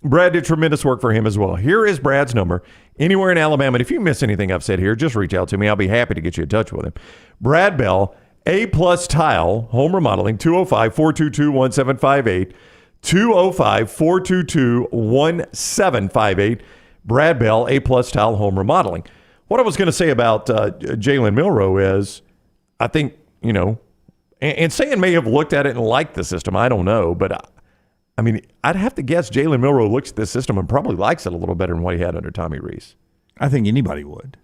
Brad did tremendous work for him as well. Here is Brad's number. Anywhere in Alabama, and if you miss anything I've said here, just reach out to me. I'll be happy to get you in touch with him. Brad Bell, A+ Tile Home Remodeling, 205-422-1758. 205-422-1758. Brad Bell, A+ Tile Home Remodeling. What I was going to say about Jalen Milroe is, I think, and Saban may have looked at it and liked the system. I don't know. But, I mean, I'd have to guess Jalen Milroe looks at this system and probably likes it a little better than what he had under Tommy Rees. I think anybody would.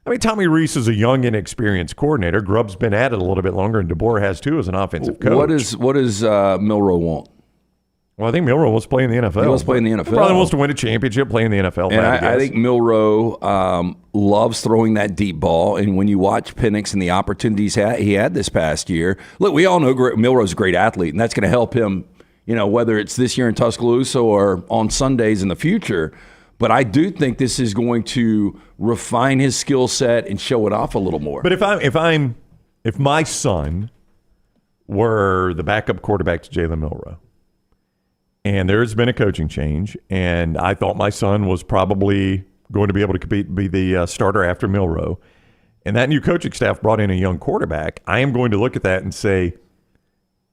I mean, Tommy Rees is a young, inexperienced coordinator. Grubb's been at it a little bit longer, and DeBoer has too as an offensive coach. What does Milroe want? Well, I think Milroe wants to play in the NFL. He wants to play in the NFL. He probably wants to win a championship, play in the NFL. And I think Milroe loves throwing that deep ball. And when you watch Penix and the opportunities he had this past year, look, we all know Milroe's a great athlete, and that's going to help him, whether it's this year in Tuscaloosa or on Sundays in the future. But I do think this is going to refine his skill set and show it off a little more. But if my son were the backup quarterback to Jalen Milroe, and there's been a coaching change, and I thought my son was probably going to be able to be the starter after Milroe, and that new coaching staff brought in a young quarterback, I am going to look at that and say,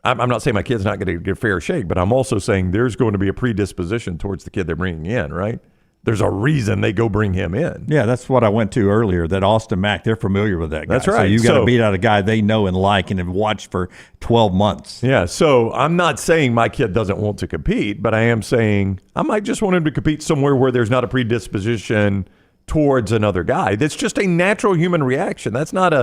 I'm not saying my kid's not going to get a fair shake, but I'm also saying there's going to be a predisposition towards the kid they're bringing in, right? There's a reason they go bring him in. Yeah, that's what I went to earlier, that Austin Mack, they're familiar with that guy. That's right. So you got to beat out a guy they know and like and have watched for 12 months. Yeah, so I'm not saying my kid doesn't want to compete, but I am saying I might just want him to compete somewhere where there's not a predisposition towards another guy. That's just a natural human reaction. That's not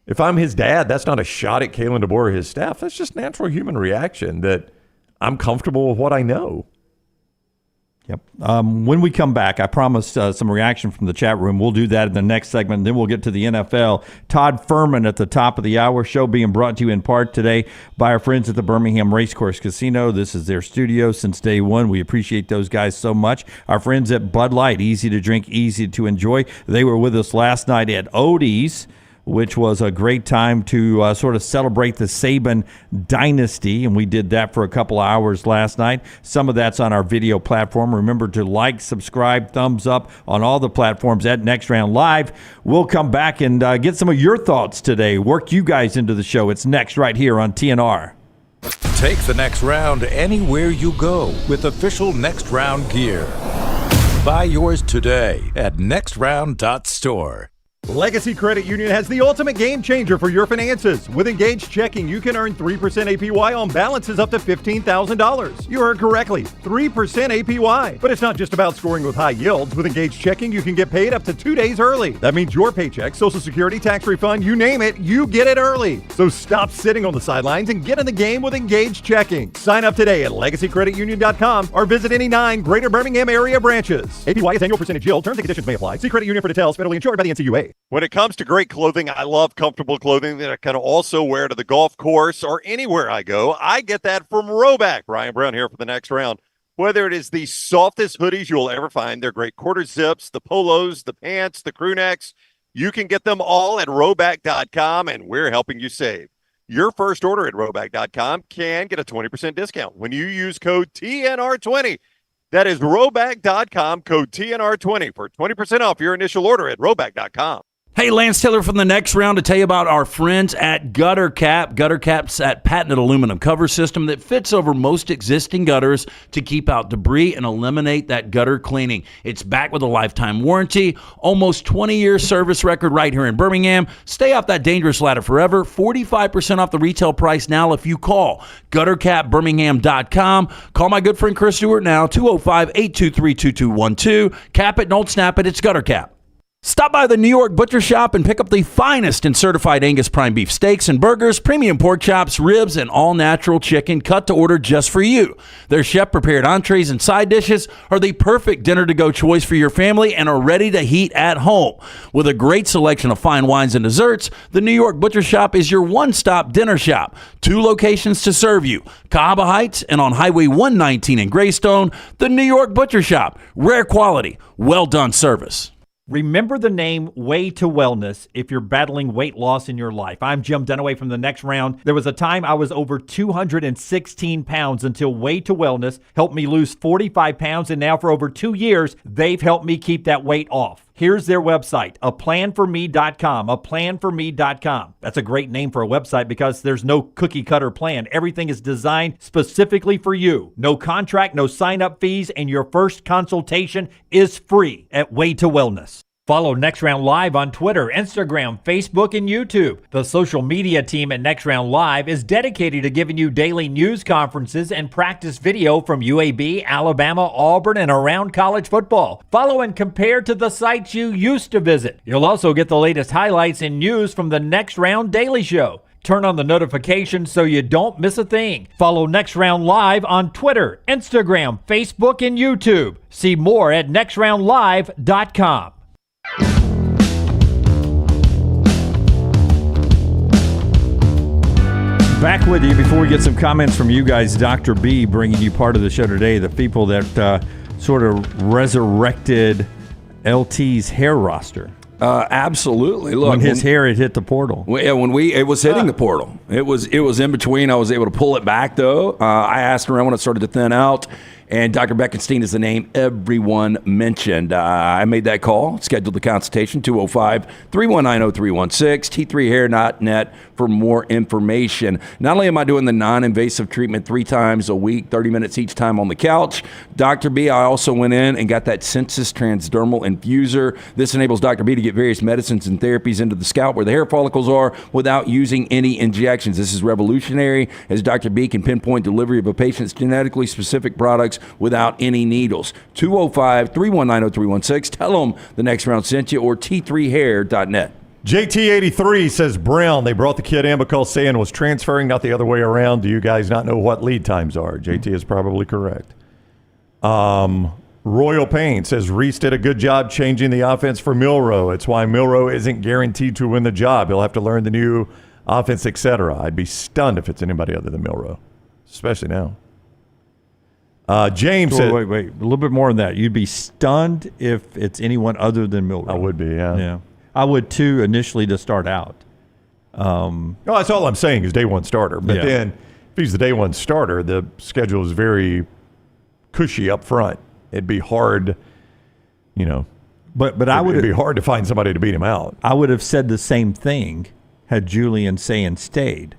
if I'm his dad, that's not a shot at Kalen DeBoer or his staff. That's just natural human reaction that I'm comfortable with what I know. Yep. When we come back, I promised some reaction from the chat room. We'll do that in the next segment. Then we'll get to the NFL. Todd Fuhrman at the top of the hour. Show being brought to you in part today by our friends at the Birmingham Racecourse Casino. This is their studio since day one. We appreciate those guys so much. Our friends at Bud Light, easy to drink, easy to enjoy. They were with us last night at Odie's, which was a great time to sort of celebrate the Saban dynasty, and we did that for a couple of hours last night. Some of that's on our video platform. Remember to like, subscribe, thumbs up on all the platforms at Next Round Live. We'll come back and get some of your thoughts today. Work you guys into the show. It's next right here on TNR. Take the next round anywhere you go with official Next Round gear. Buy yours today at nextround.store. Legacy Credit Union has the ultimate game changer for your finances. With Engaged Checking, you can earn 3% APY on balances up to $15,000. You heard correctly, 3% APY. But it's not just about scoring with high yields. With Engaged Checking, you can get paid up to 2 days early. That means your paycheck, Social Security, tax refund, you name it, you get it early. So stop sitting on the sidelines and get in the game with Engaged Checking. Sign up today at legacycreditunion.com or visit any 9 Greater Birmingham area branches. APY is annual percentage yield. Terms and conditions may apply. See Credit Union for details. Federally insured by the NCUA. When it comes to great clothing, I love comfortable clothing that I can also wear to the golf course or anywhere I go. I get that from Roback. Brian Brown here for the next round. Whether it is the softest hoodies you'll ever find, they're great quarter zips, the polos, the pants, the crew necks, you can get them all at Roback.com, and we're helping you save. Your first order at Roback.com can get a 20% discount when you use code TNR20. That is Roback.com, code TNR20 for 20% off your initial order at Roback.com. Hey, Lance Taylor from the next round to tell you about our friends at Gutter Cap. Gutter Cap's that patented aluminum cover system that fits over most existing gutters to keep out debris and eliminate that gutter cleaning. It's backed with a lifetime warranty, almost 20-year service record right here in Birmingham. Stay off that dangerous ladder forever. 45% off the retail price now if you call guttercapbirmingham.com. Call my good friend Chris Stewart now, 205-823-2212. Cap it, don't snap it. It's Gutter Cap. Stop by the New York Butcher Shop and pick up the finest in certified Angus prime beef steaks and burgers, premium pork chops, ribs, and all-natural chicken cut to order just for you. Their chef-prepared entrees and side dishes are the perfect dinner-to-go choice for your family and are ready to heat at home. With a great selection of fine wines and desserts, the New York Butcher Shop is your one-stop dinner shop. 2 locations to serve you, Cahaba Heights and on Highway 119 in Greystone. The New York Butcher Shop. Rare quality, well-done service. Remember the name Way to Wellness if you're battling weight loss in your life. I'm Jim Dunaway from the next round. There was a time I was over 216 pounds until Way to Wellness helped me lose 45 pounds, and now for over 2 years, they've helped me keep that weight off. Here's their website, aplanforme.com, aplanforme.com. That's a great name for a website because there's no cookie cutter plan. Everything is designed specifically for you. No contract, no sign-up fees, and your first consultation is free at Way to Wellness. Follow Next Round Live on Twitter, Instagram, Facebook, and YouTube. The social media team at Next Round Live is dedicated to giving you daily news conferences and practice video from UAB, Alabama, Auburn, and around college football. Follow and compare to the sites you used to visit. You'll also get the latest highlights and news from the Next Round Daily Show. Turn on the notifications so you don't miss a thing. Follow Next Round Live on Twitter, Instagram, Facebook, and YouTube. See more at nextroundlive.com. Back with you before we get some comments from you guys. Dr. B bringing you part of the show today, the people that sort of resurrected LT's hair roster. Absolutely. Look, when his hair had hit the portal. It was hitting the portal. It was in between. I was able to pull it back though. I asked around when it started to thin out. And Dr. Beckenstein is the name everyone mentioned. I made that call, scheduled the consultation, 205-319-0316, T3hair.net for more information. Not only am I doing the non-invasive treatment 3 times a week, 30 minutes each time on the couch, Dr. B, I also went in and got that Sensus transdermal infuser. This enables Dr. B to get various medicines and therapies into the scalp where the hair follicles are without using any injections. This is revolutionary as Dr. B can pinpoint delivery of a patient's genetically specific products without any needles. 205-319-0316. Tell them the next round sent you, or T3hair.net. JT83 says, Brown, they brought the kid in because Saban was transferring, not the other way around. Do you guys not know what lead times are? JT is probably correct. Royal Payne says, Reese did a good job changing the offense for Milroe. It's why Milroe isn't guaranteed to win the job. He'll have to learn the new offense, etc. I'd be stunned if it's anybody other than Milroe, especially now. James said, wait, a little bit more on that. You'd be stunned if it's anyone other than Milroe. I would be, yeah. I would too initially to start out. No, that's all I'm saying is day one starter. But then if he's the day one starter, the schedule is very cushy up front. It'd be hard, But it'd be hard to find somebody to beat him out. I would have said the same thing had Julian Sayin stayed,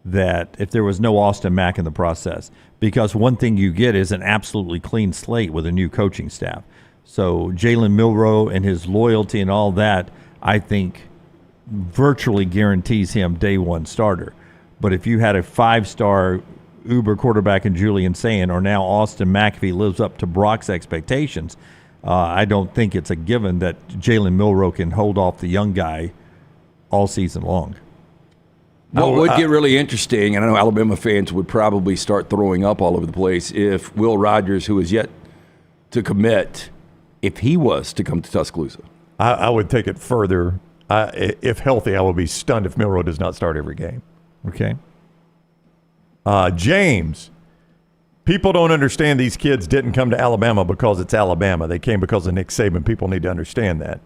that if there was no Austin Mack in the process. Because one thing you get is an absolutely clean slate with a new coaching staff. So Jalen Milroe and his loyalty and all that, I think virtually guarantees him day one starter. But if you had a 5-star uber quarterback in Julian Sayin, or now Austin Mack, if he lives up to Brock's expectations, I don't think it's a given that Jalen Milroe can hold off the young guy all season long. What would get really interesting, and I know Alabama fans would probably start throwing up all over the place, if Will Rogers, who is yet to commit, if he was to come to Tuscaloosa. I would take it further. If healthy, I will be stunned if Milroe does not start every game. Okay. James, people don't understand these kids didn't come to Alabama because it's Alabama. They came because of Nick Saban. People need to understand that.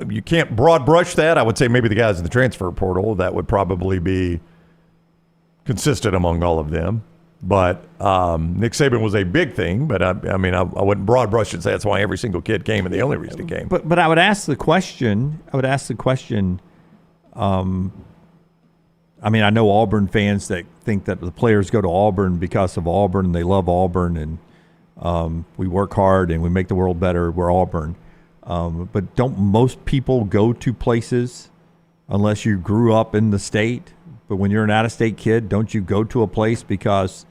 You can't broad brush that. I would say maybe the guys in the transfer portal, that would probably be consistent among all of them. But Nick Saban was a big thing, but I wouldn't broad brush and say that's why every single kid came and the only reason he came. But I would ask the question. I know Auburn fans that think that the players go to Auburn because of Auburn and they love Auburn and we work hard and we make the world better. We're Auburn. But don't most people go to places unless you grew up in the state? But when you're an out-of-state kid, don't you go to a place because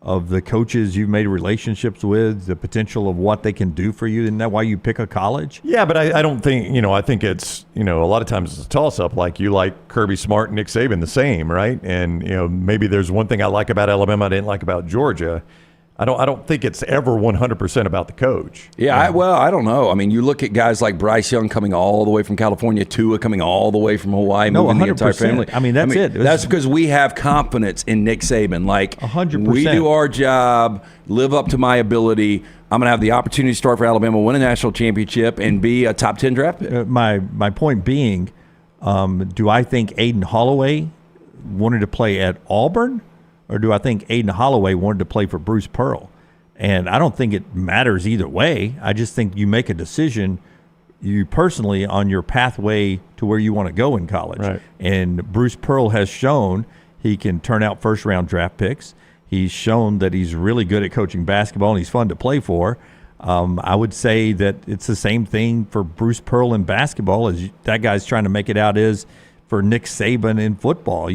of the coaches you've made relationships with, the potential of what they can do for you? Isn't that why you pick a college? Yeah, but I don't think, I think it's, a lot of times it's a toss-up. Like you like Kirby Smart and Nick Saban the same, right? And, maybe there's one thing I like about Alabama I didn't like about Georgia. I don't think it's ever 100% about the coach. Yeah, I don't know. I mean, you look at guys like Bryce Young coming all the way from California, Tua coming all the way from Hawaii, moving the entire family. That's it. That's because we have confidence in Nick Saban. Like, 100%. We do our job, live up to my ability. I'm going to have the opportunity to start for Alabama, win a national championship, and be a top 10 draft pick. My point being, do I think Aiden Holloway wanted to play at Auburn? Or do I think Aiden Holloway wanted to play for Bruce Pearl? And I don't think it matters either way. I just think you make a decision, you personally, on your pathway to where you want to go in college. Right. And Bruce Pearl has shown he can turn out first-round draft picks. He's shown that he's really good at coaching basketball, and he's fun to play for. I would say that it's the same thing for Bruce Pearl in basketball as that guy's trying to make it out is for Nick Saban in football.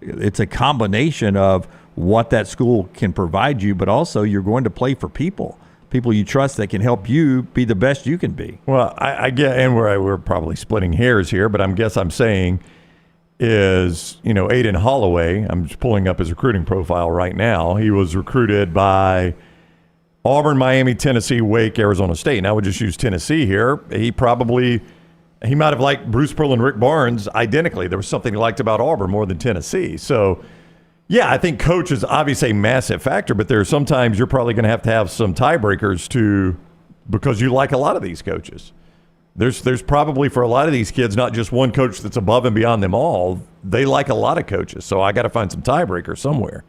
It's a combination of what that school can provide you, but also you're going to play for people you trust that can help you be the best you can be. Well, I get, and we're probably splitting hairs here, but I'm saying is, Aiden Holloway, I'm just pulling up his recruiting profile right now. He was recruited by Auburn, Miami, Tennessee, Wake, Arizona State. And I would just use Tennessee here. He might have liked Bruce Pearl and Rick Barnes identically. There was something he liked about Auburn more than Tennessee. So, yeah, I think coach is obviously a massive factor, but there's sometimes you're probably going to have some tiebreakers because you like a lot of these coaches. There's probably for a lot of these kids not just one coach that's above and beyond them all. They like a lot of coaches, so I got to find some tiebreakers somewhere.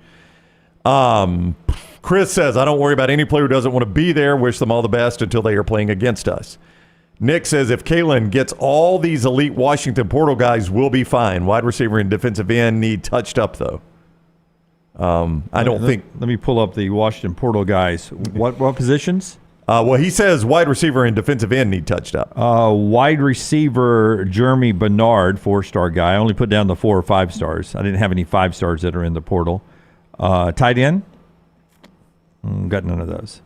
Chris says, I don't worry about any player who doesn't want to be there. Wish them all the best until they are playing against us. Nick says, if Kalen gets all these elite Washington portal guys, we'll be fine. Wide receiver and defensive end need touched up, though. Let me pull up the Washington portal guys. What positions? Well, he says wide receiver and defensive end need touched up. Wide receiver, Jeremy Bernard, 4-star guy. I only put down the 4 or 5 stars. I didn't have any 5 stars that are in the portal. Tight end? Got none of those.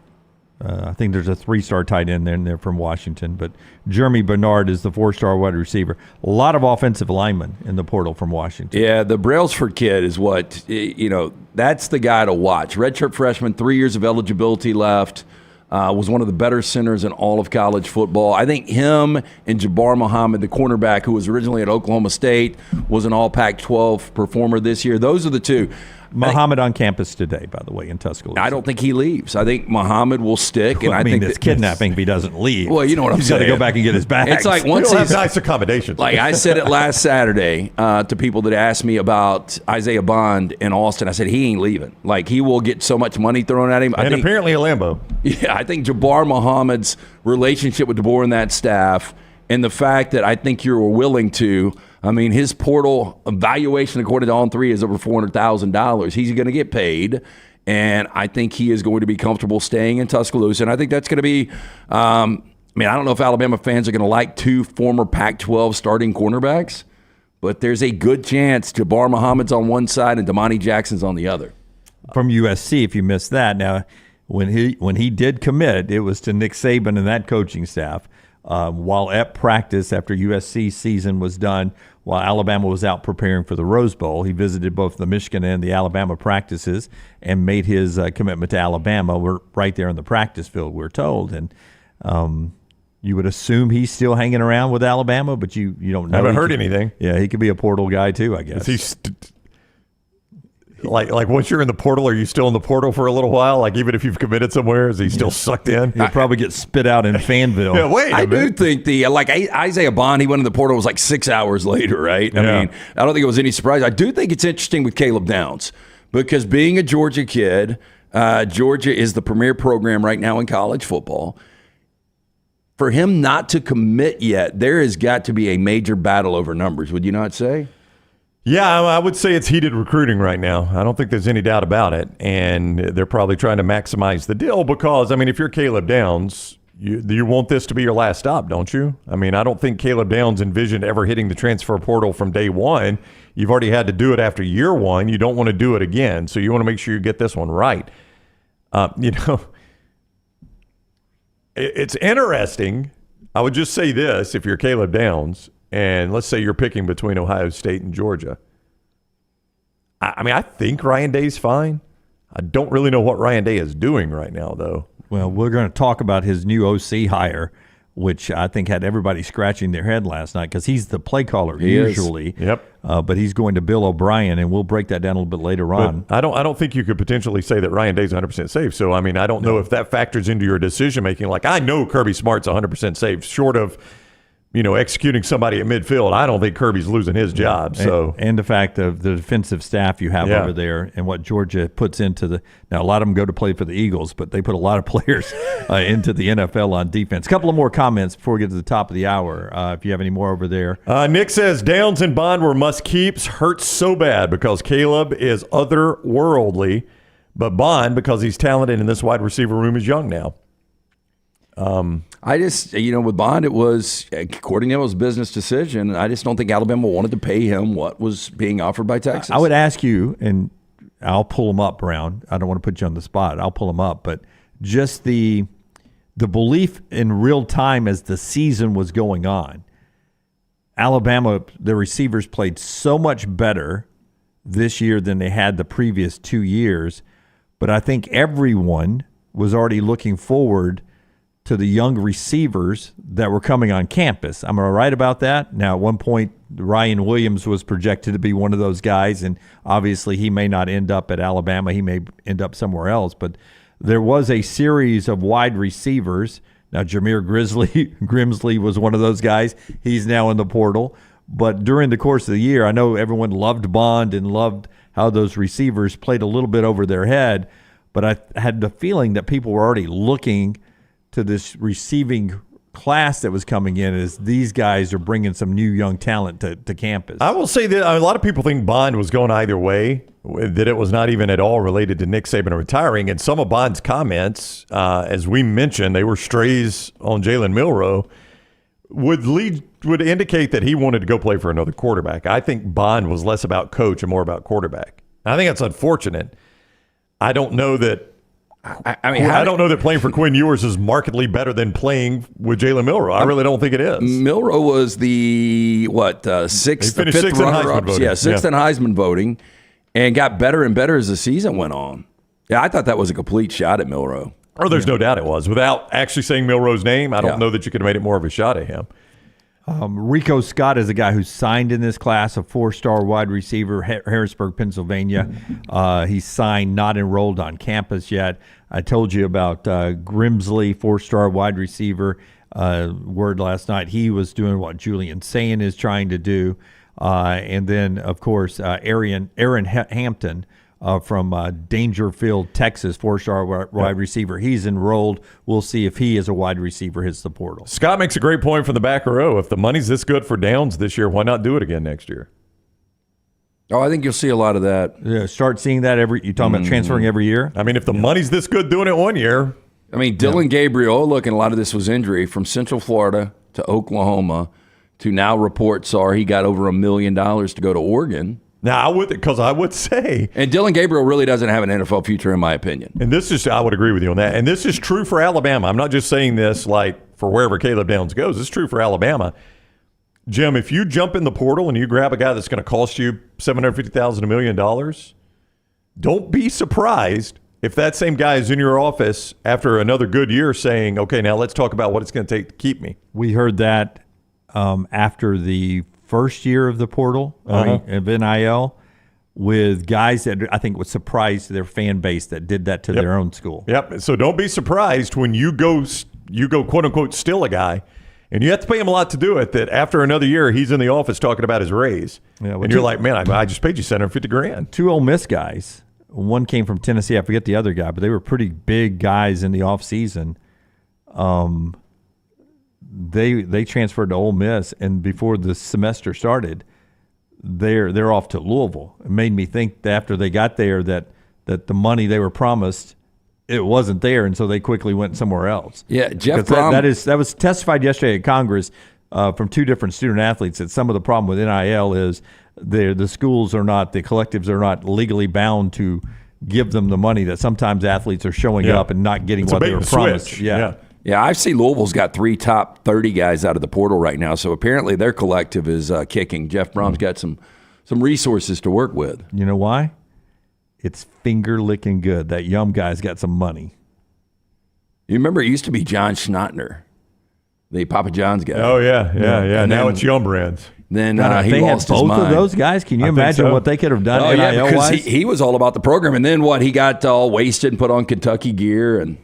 I think there's a 3-star tight end there from Washington, but Jeremy Bernard is the 4-star wide receiver. A lot of offensive linemen in the portal from Washington. Yeah, the Brailsford kid is what, that's the guy to watch. Redshirt freshman, 3 years of eligibility left, was one of the better centers in all of college football. I think him and Jabbar Muhammad, the cornerback who was originally at Oklahoma State, was an all Pac-12 performer this year. Those are the two. Muhammad on campus today, by the way, in Tuscaloosa. I don't think he leaves. I think Muhammad will stick. And I think it's kidnapping if he doesn't leave. Well, you know what I'm saying. He's got to go back and get his bags. It's like once he'll have nice accommodations. Like I said it last Saturday to people that asked me about Isaiah Bond in Austin. I said he ain't leaving. Like he will get so much money thrown at him. Apparently a Lambo. Yeah, I think Jabbar Muhammad's relationship with DeBoer and that staff, and the fact that I think you're willing to. I mean, his portal valuation, according to On3, is over $400,000. He's going to get paid, and I think he is going to be comfortable staying in Tuscaloosa. And I think that's going to be I mean, I don't know if Alabama fans are going to like 2 former Pac-12 starting cornerbacks, but there's a good chance Jabbar Muhammad's on one side and Damani Jackson's on the other. From USC, if you missed that. Now, when he did commit, it was to Nick Saban and that coaching staff. While at practice after USC season was done, while Alabama was out preparing for the Rose Bowl, he visited both the Michigan and the Alabama practices and made his commitment to Alabama. We're right there in the practice field, we're told. And you would assume he's still hanging around with Alabama, but you don't know. I haven't heard anything. Yeah, he could be a portal guy too, I guess. Is he like once you're in the portal, are you still in the portal for a little while? Like even if you've committed somewhere, is he still sucked in? He'll probably get spit out in Fanville. Yeah, wait. I do think Isaiah Bond, he went in the portal, was like 6 hours later, right? I mean, I don't think it was any surprise. I do think it's interesting with Caleb Downs because being a Georgia kid, Georgia is the premier program right now in college football. For him not to commit yet, there has got to be a major battle over numbers, would you not say? Yeah, I would say it's heated recruiting right now. I don't think there's any doubt about it. And they're probably trying to maximize the deal because, I mean, if you're Caleb Downs, you want this to be your last stop, don't you? I mean, I don't think Caleb Downs envisioned ever hitting the transfer portal from day one. You've already had to do it after year one. You don't want to do it again. So you want to make sure you get this one right. It's interesting. I would just say this, if you're Caleb Downs, and let's say you're picking between Ohio State and Georgia. I mean, I think Ryan Day's fine. I don't really know what Ryan Day is doing right now, though. Well, we're going to talk about his new OC hire, which I think had everybody scratching their head last night because he's the play caller usually. Yep. But he's going to Bill O'Brien, and we'll break that down a little bit later on. I don't think you could potentially say that Ryan Day's 100% safe. So, I mean, I don't know if that factors into your decision-making. Like, I know Kirby Smart's 100% safe, short of executing somebody at midfield. I don't think Kirby's losing his job. So, and the fact of the defensive staff you have over there and what Georgia puts into now a lot of them go to play for the Eagles, but they put a lot of players into the NFL on defense. A couple of more comments before we get to the top of the hour. If you have any more over there. Nick says Downs and Bond were must keeps. Hurts so bad because Caleb is otherworldly, but Bond because he's talented and this wide receiver room is young now. I just, with Bond, it was, according to him, it was a business decision. I just don't think Alabama wanted to pay him what was being offered by Texas. I would ask you, and I'll pull him up, Brown. I don't want to put you on the spot. I'll pull him up. But just the belief in real time as the season was going on, Alabama, the receivers played so much better this year than they had the previous 2 years. But I think everyone was already looking forward to the young receivers that were coming on campus. Am I right about that? Now, at one point, Ryan Williams was projected to be one of those guys, and obviously he may not end up at Alabama. He may end up somewhere else. But there was a series of wide receivers. Now, Jameer Grimsley was one of those guys. He's now in the portal. But during the course of the year, I know everyone loved Bond and loved how those receivers played a little bit over their head. But I had the feeling that people were already looking to this receiving class that was coming in as these guys are bringing some new young talent to campus. I will say that a lot of people think Bond was going either way, that it was not even at all related to Nick Saban retiring. And some of Bond's comments, as we mentioned, they were strays on Jalen Milroe, would indicate that he wanted to go play for another quarterback. I think Bond was less about coach and more about quarterback. I think that's unfortunate. I don't know that I don't know that playing for Quinn Ewers is markedly better than playing with Jalen Milroe. I really don't think it is. Milroe was the sixth, fifth in Heisman voting. Yeah, sixth in Heisman voting, and got better and better as the season went on. Yeah, I thought that was a complete shot at Milroe. Oh, there's no doubt it was. Without actually saying Milroe's name, I don't know that you could have made it more of a shot at him. Rico Scott is a guy who signed in this class, a 4-star wide receiver, Harrisburg, Pennsylvania. He's signed, not enrolled on campus yet. I told you about Grimsley, 4-star wide receiver. Word last night, he was doing what Julian Sayin is trying to do. And then, of course, Aaron Hampton from Dangerfield, Texas, 4-star wide receiver. He's enrolled. We'll see if he is a wide receiver hits the portal. Scott makes a great point from the back row. If the money's this good for Downs this year, why not do it again next year? Oh, I think you'll see a lot of that. Yeah, start seeing that you're talking about transferring every year? I mean, if the money's this good doing it one year, I mean, Dylan Gabriel, look, and a lot of this was injury from Central Florida to Oklahoma to now reports are he got over $1 million to go to Oregon. Now, I would say. And Dylan Gabriel really doesn't have an NFL future, in my opinion. And I would agree with you on that. And this is true for Alabama. I'm not just saying this like for wherever Caleb Downs goes. It's true for Alabama. Jim, if you jump in the portal and you grab a guy that's going to cost you $750,000, $1 million, don't be surprised if that same guy is in your office after another good year saying, okay, now let's talk about what it's going to take to keep me. We heard that after the first year of the portal, of NIL, with guys that I think would surprise their fan base that did that to their own school. Yep. So don't be surprised when you go quote unquote steal a guy, and you have to pay him a lot to do it. That after another year, he's in the office talking about his raise, and you're like, man, I just paid you $750,000. 2 Ole Miss guys. One came from Tennessee. I forget the other guy, but they were pretty big guys in the off season. They transferred to Ole Miss, and before the semester started, they're off to Louisville. It made me think that after they got there that the money they were promised, it wasn't there, and so they quickly went somewhere else. Yeah, Jeff Brom. That was testified yesterday at Congress from 2 different student athletes that some of the problem with NIL is the schools the collectives are not legally bound to give them the money, that sometimes athletes are showing up and not getting what they were promised. Yeah, I see Louisville's got 3 top 30 guys out of the portal right now, so apparently their collective is kicking. Jeff Brom's got some resources to work with. You know why? It's finger-licking good. That Yum guy's got some money. You remember it used to be John Schnattner, the Papa John's guy. Oh, yeah. Now it's Yum Brands. Then he they lost had both his mind. of those guys. Can you imagine what they could have done? Oh yeah, because NIL-wise? he was all about the program, and then he got all wasted and put on Kentucky gear and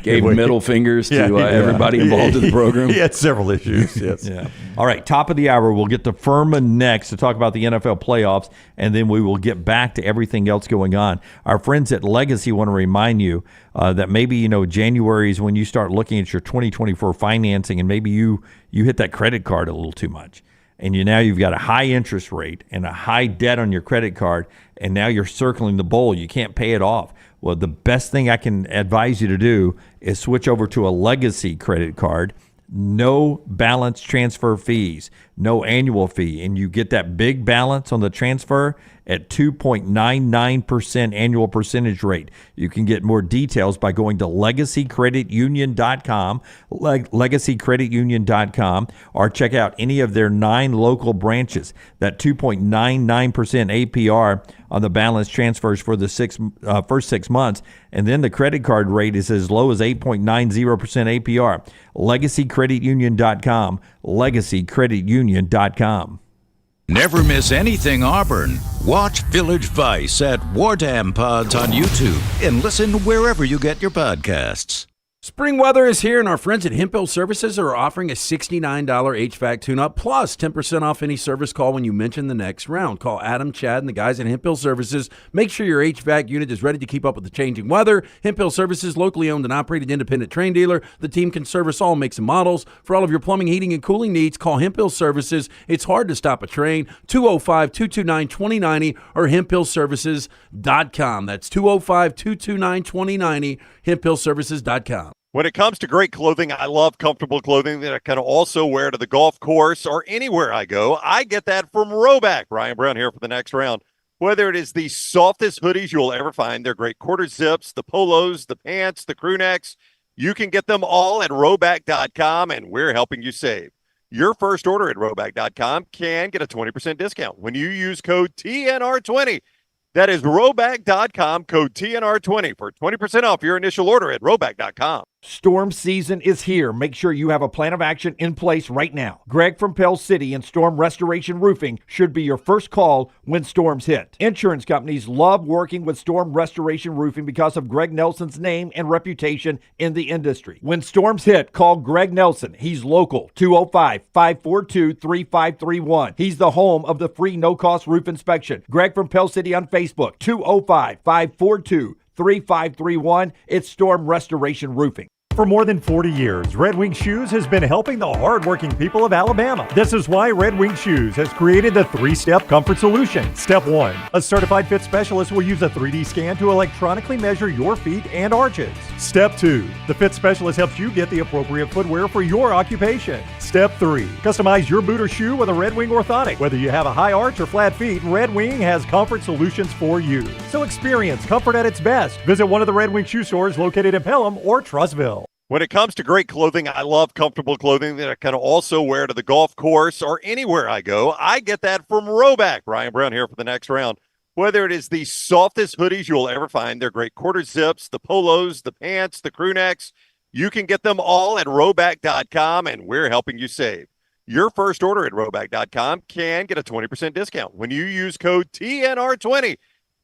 gave middle fingers to everybody involved in the program. He had several issues. Yes. Yeah. All right, top of the hour. We'll get to Fuhrman next to talk about the NFL playoffs, and then we will get back to everything else going on. Our friends at Legacy want to remind you that maybe January is when you start looking at your 2024 financing, and maybe you hit that credit card a little too much. And you've got a high interest rate and a high debt on your credit card, and now you're circling the bowl. You can't pay it off. Well, the best thing I can advise you to do is switch over to a Legacy credit card. No balance transfer fees, no annual fee, and you get that big balance on the transfer at 2.99% annual percentage rate. You can get more details by going to legacycreditunion.com, legacycreditunion.com, or check out any of their 9 local branches. That 2.99% APR on the balance transfers for the first 6 months, and then the credit card rate is as low as 8.90% APR. Legacycreditunion.com, legacycreditunion.com. Never miss anything Auburn. Watch Village Vice at Wardam Pods on YouTube and listen wherever you get your podcasts. Spring weather is here, and our friends at Hemphill Services are offering a $69 HVAC tune-up plus 10% off any service call when you mention the next round. Call Adam, Chad, and the guys at Hemphill Services. Make sure your HVAC unit is ready to keep up with the changing weather. Hemphill Services, locally owned and operated independent train dealer. The team can service all makes and models. For all of your plumbing, heating, and cooling needs, call Hemphill Services. It's hard to stop a train. 205-229-2090 or hemphillservices.com. That's 205-229-2090, hemphillservices.com. When it comes to great clothing, I love comfortable clothing that I can also wear to the golf course or anywhere I go. I get that from Roback. Ryan Brown here for the next round. Whether it is the softest hoodies you'll ever find, they're great quarter zips, the polos, the pants, the crew necks, you can get them all at Roback.com, and we're helping you save. Your first order at Roback.com can get a 20% discount when you use code TNR20. That is Roback.com, code TNR20 for 20% off your initial order at Roback.com. Storm season is here. Make sure you have a plan of action in place right now. Greg from Pell City and Storm Restoration Roofing should be your first call when storms hit. Insurance companies love working with Storm Restoration Roofing because of Greg Nelson's name and reputation in the industry. When storms hit, call Greg Nelson. He's local, 205-542-3531. He's the home of the free no-cost roof inspection. Greg from Pell City on Facebook, 205-542-3531. It's Storm Restoration Roofing. For more than 40 years, Red Wing Shoes has been helping the hardworking people of Alabama. This is why Red Wing Shoes has created the 3-step comfort solution. Step 1, a certified fit specialist will use a 3D scan to electronically measure your feet and arches. Step 2, the fit specialist helps you get the appropriate footwear for your occupation. Step 3, customize your boot or shoe with a Red Wing orthotic. Whether you have a high arch or flat feet, Red Wing has comfort solutions for you. So experience comfort at its best. Visit one of the Red Wing shoe stores located in Pelham or Trussville. When it comes to great clothing, I love comfortable clothing that I can also wear to the golf course or anywhere I go. I get that from Roback. Ryan Brown here for the next round. Whether it is the softest hoodies you'll ever find, they're great quarter zips, the polos, the pants, the crew necks, you can get them all at Roback.com, and we're helping you save. Your first order at Roback.com can get a 20% discount when you use code TNR20.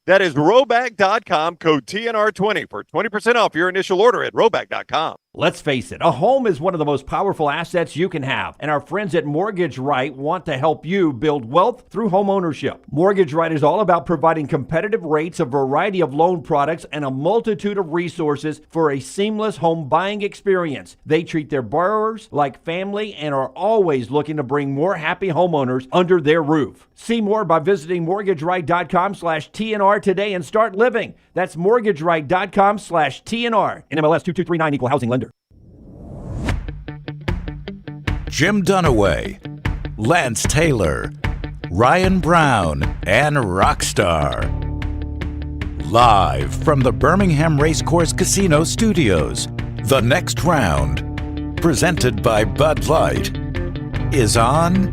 That is Roback.com, code TNR20 for 20% off your initial order at Roback.com. Let's face it, a home is one of the most powerful assets you can have, and our friends at Mortgage Right want to help you build wealth through home ownership. Mortgage Right is all about providing competitive rates, a variety of loan products, and a multitude of resources for a seamless home buying experience. They treat their borrowers like family and are always looking to bring more happy homeowners under their roof. See more by visiting mortgageright.com/TNR today and start living. That's mortgageright.com/TNR. NMLS 2239, equal housing lender. Jim Dunaway, Lance Taylor, Ryan Brown, and Rockstar. Live from the Birmingham Racecourse Casino Studios, the next round, presented by Bud Light, is on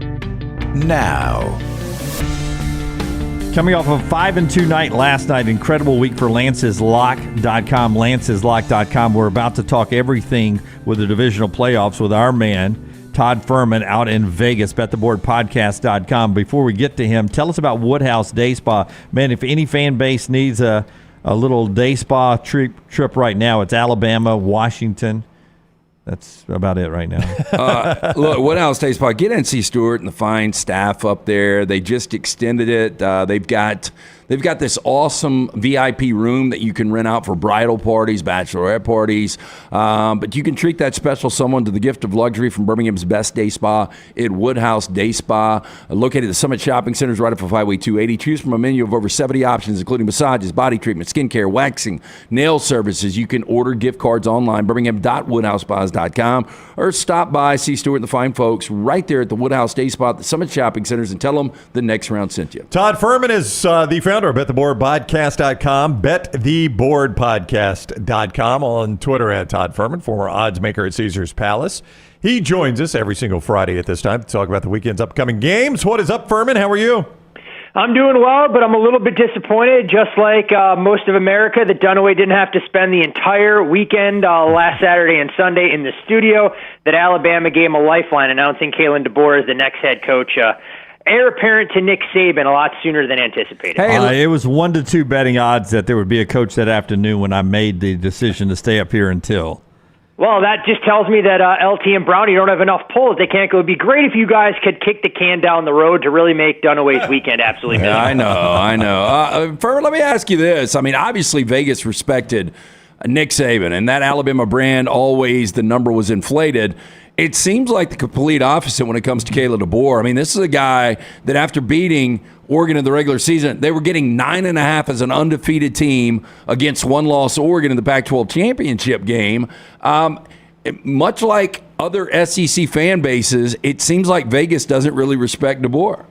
now. Coming off of 5-2 night last night, incredible week for Lance'sLock.com. Lance'sLock.com. We're about to talk everything with the divisional playoffs with our man, Todd Fuhrman, out in Vegas, BetTheBoardPodcast.com. Before we get to him, tell us about Woodhouse Day Spa. Man, if any fan base needs a little day spa trip right now, it's Alabama, Washington. That's about it right now. Look, Woodhouse Day Spa, get NC Stewart and the fine staff up there. They just extended it. They've got this awesome VIP room that you can rent out for bridal parties, bachelorette parties. But you can treat that special someone to the gift of luxury from Birmingham's best day spa at Woodhouse Day Spa, located at the Summit Shopping Centers right off of Highway 280. Choose from a menu of over 70 options, including massages, body treatment, skincare, waxing, nail services. You can order gift cards online, birmingham.woodhousespas.com, or stop by, see Stewart and the fine folks right there at the Woodhouse Day Spa at the Summit Shopping Centers and tell them the next round sent you. Todd Fuhrman is the founder of BetTheBoardPodcast.com, BetTheBoardPodcast.com, on Twitter at Todd Fuhrman, former odds maker at Caesars Palace. He joins us every single Friday at this time to talk about the weekend's upcoming games. What is up, Fuhrman? How are you? I'm doing well, but I'm a little bit disappointed, just like most of America, that Dunaway didn't have to spend the entire weekend last Saturday and Sunday in the studio, that Alabama gave him a lifeline announcing Kalen DeBoer as the next head coach. Heir apparent to Nick Saban a lot sooner than anticipated. It was 1-2 betting odds that there would be a coach that afternoon when I made the decision to stay up here until. Well, that just tells me that LT and Brownie don't have enough polls. They can't go. It'd be great if you guys could kick the can down the road to really make Dunaway's weekend absolutely miserable. I know. Fuhrman, let me ask you this. I mean, obviously Vegas respected Nick Saban, and that Alabama brand, always the number was inflated. It seems like the complete opposite when it comes to Kalen DeBoer. I mean, this is a guy that after beating Oregon in the regular season, they were getting 9.5 as an undefeated team against one-loss Oregon in the Pac-12 championship game. Much like other SEC fan bases, it seems like Vegas doesn't really respect DeBoer.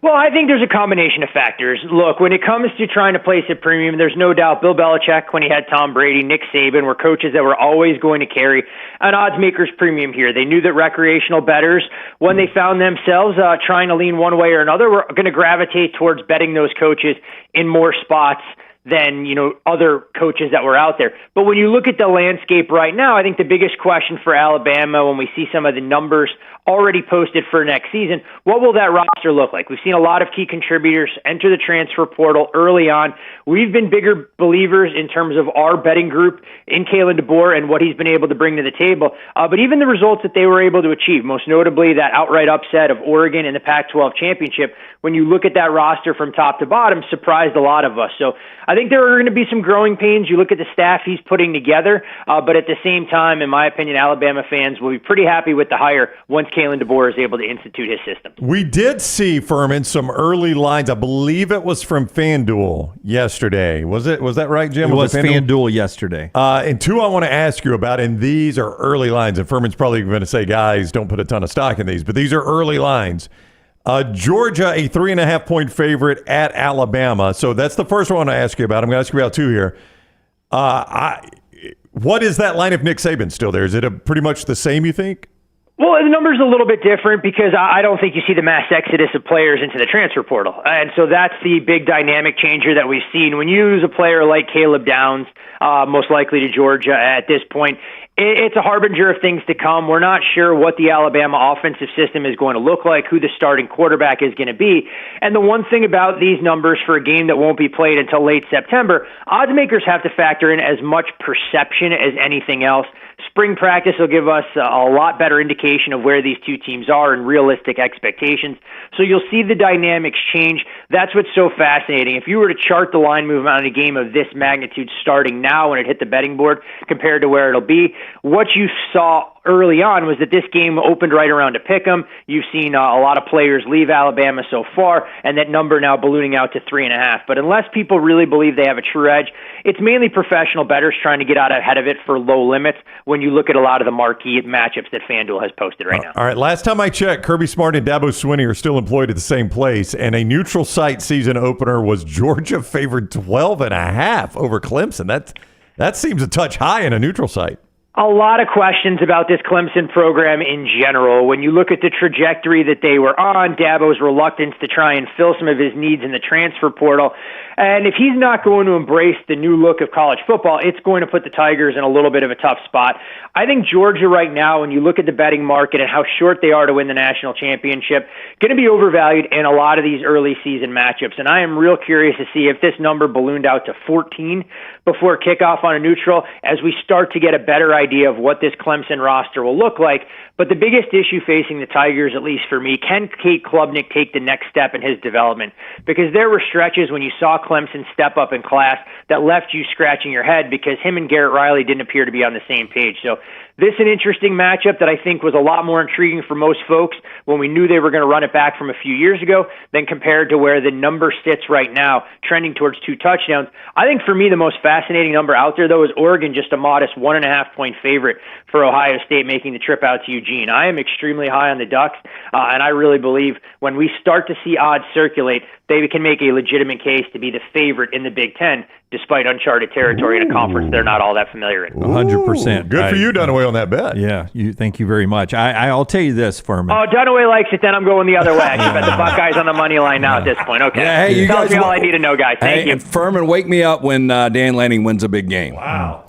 Well, I think there's a combination of factors. Look, when it comes to trying to place a premium, there's no doubt Bill Belichick, when he had Tom Brady, Nick Saban, were coaches that were always going to carry an odds maker's premium here. They knew that recreational bettors, when they found themselves trying to lean one way or another, were going to gravitate towards betting those coaches in more spots than, other coaches that were out there. But when you look at the landscape right now, I think the biggest question for Alabama, when we see some of the numbers already posted for next season, what will that roster look like? We've seen a lot of key contributors enter the transfer portal early on. We've been bigger believers in terms of our betting group in Kalen DeBoer and what he's been able to bring to the table. But even the results that they were able to achieve, most notably that outright upset of Oregon in the Pac-12 championship, when you look at that roster from top to bottom, surprised a lot of us. So I think there are going to be some growing pains. You look at the staff he's putting together, but at the same time, in my opinion, Alabama fans will be pretty happy with the hire once Kalen DeBoer is able to institute his system. We did see, Fuhrman, some early lines. I believe it was from FanDuel yesterday. Was that right, Jim? It was FanDuel yesterday. And two I want to ask you about, and these are early lines. And Fuhrman's probably going to say, guys, don't put a ton of stock in these, but these are early lines. Georgia, a 3.5-point favorite at Alabama. So that's the first one I want to ask you about. I'm going to ask you about two here. What is that line if Nick Saban's still there? Is it pretty much the same, you think? Well, the number's a little bit different because I don't think you see the mass exodus of players into the transfer portal. And so that's the big dynamic changer that we've seen. When you lose a player like Caleb Downs, most likely to Georgia at this point, it's a harbinger of things to come. We're not sure what the Alabama offensive system is going to look like, who the starting quarterback is going to be. And the one thing about these numbers for a game that won't be played until late September, odds makers have to factor in as much perception as anything else. Spring practice will give us a lot better indication of where these two teams are and realistic expectations. So you'll see the dynamics change. That's what's so fascinating. If you were to chart the line movement on a game of this magnitude starting now when it hit the betting board compared to where it'll be, what you saw early on was that this game opened right around a pick'em. You've seen a lot of players leave Alabama so far, and that number now ballooning out to 3.5. But unless people really believe they have a true edge, it's mainly professional bettors trying to get out ahead of it for low limits when you look at a lot of the marquee matchups that FanDuel has posted right now. All right, last time I checked, Kirby Smart and Dabo Swinney are still employed at the same place, and a neutral site season opener was Georgia favored 12.5 over Clemson. That seems a touch high in a neutral site. A lot of questions about this Clemson program in general. When you look at the trajectory that they were on, Dabo's reluctance to try and fill some of his needs in the transfer portal, and if he's not going to embrace the new look of college football, it's going to put the Tigers in a little bit of a tough spot. I think Georgia right now, when you look at the betting market and how short they are to win the national championship, going to be overvalued in a lot of these early season matchups. And I am real curious to see if this number ballooned out to 14 before kickoff on a neutral as we start to get a better idea of what this Clemson roster will look like. But the biggest issue facing the Tigers, at least for me, can Kate Klubnik take the next step in his development? Because there were stretches when you saw Clemson step up in class that left you scratching your head because him and Garrett Riley didn't appear to be on the same page. So this is an interesting matchup that I think was a lot more intriguing for most folks when we knew they were going to run it back from a few years ago than compared to where the number sits right now, trending towards 2 touchdowns. I think for me the most fascinating number out there, though, is Oregon just a modest 1.5-point favorite for Ohio State making the trip out to Eugene. I am extremely high on the Ducks, and I really believe when we start to see odds circulate, they can make a legitimate case to be the favorite in the Big Ten, despite uncharted territory in a conference they're not all that familiar in. 100%. Good for you, Dunaway, on that bet. Yeah, thank you very much. I'll tell you this, Fuhrman. Oh, Dunaway likes it, then I'm going the other way. I just bet the Buckeyes on the money line now at this point. Okay. Yeah, hey, you Tells guys, me all I need to know, guys. Thank you. And Fuhrman, wake me up when Dan Lanning wins a big game. Wow.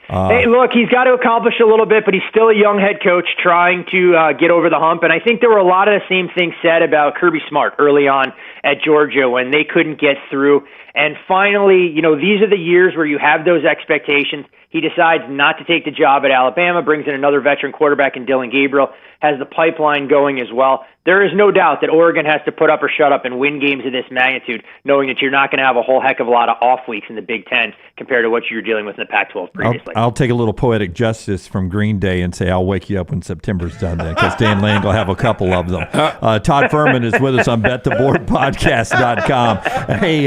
Hey, look, he's got to accomplish a little bit, but he's still a young head coach trying to get over the hump. And I think there were a lot of the same things said about Kirby Smart early on at Georgia when they couldn't get through. And finally, these are the years where you have those expectations. He decides not to take the job at Alabama, brings in another veteran quarterback in Dylan Gabriel, has the pipeline going as well. There is no doubt that Oregon has to put up or shut up and win games of this magnitude, knowing that you're not going to have a whole heck of a lot of off weeks in the Big Ten compared to what you were dealing with in the Pac-12 previously. I'll take a little poetic justice from Green Day and say I'll wake you up when September's done then, because Dan Lanning will have a couple of them. Todd Fuhrman is with us on BetTheBoardPodcast.com. Hey, you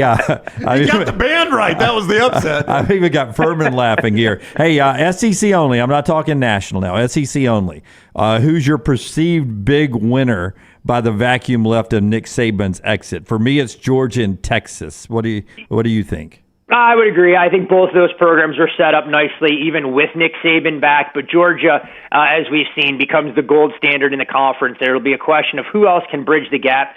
got the band right. That was the upset. I've even got Fuhrman laughing here. Hey, SEC only. I'm not talking national now. SEC only. Who's your perceived big winner by the vacuum left of Nick Saban's exit? For me, it's Georgia and Texas. What do you think? I would agree. I think both of those programs are set up nicely, even with Nick Saban back. But Georgia, as we've seen, becomes the gold standard in the conference. There will be a question of who else can bridge the gap.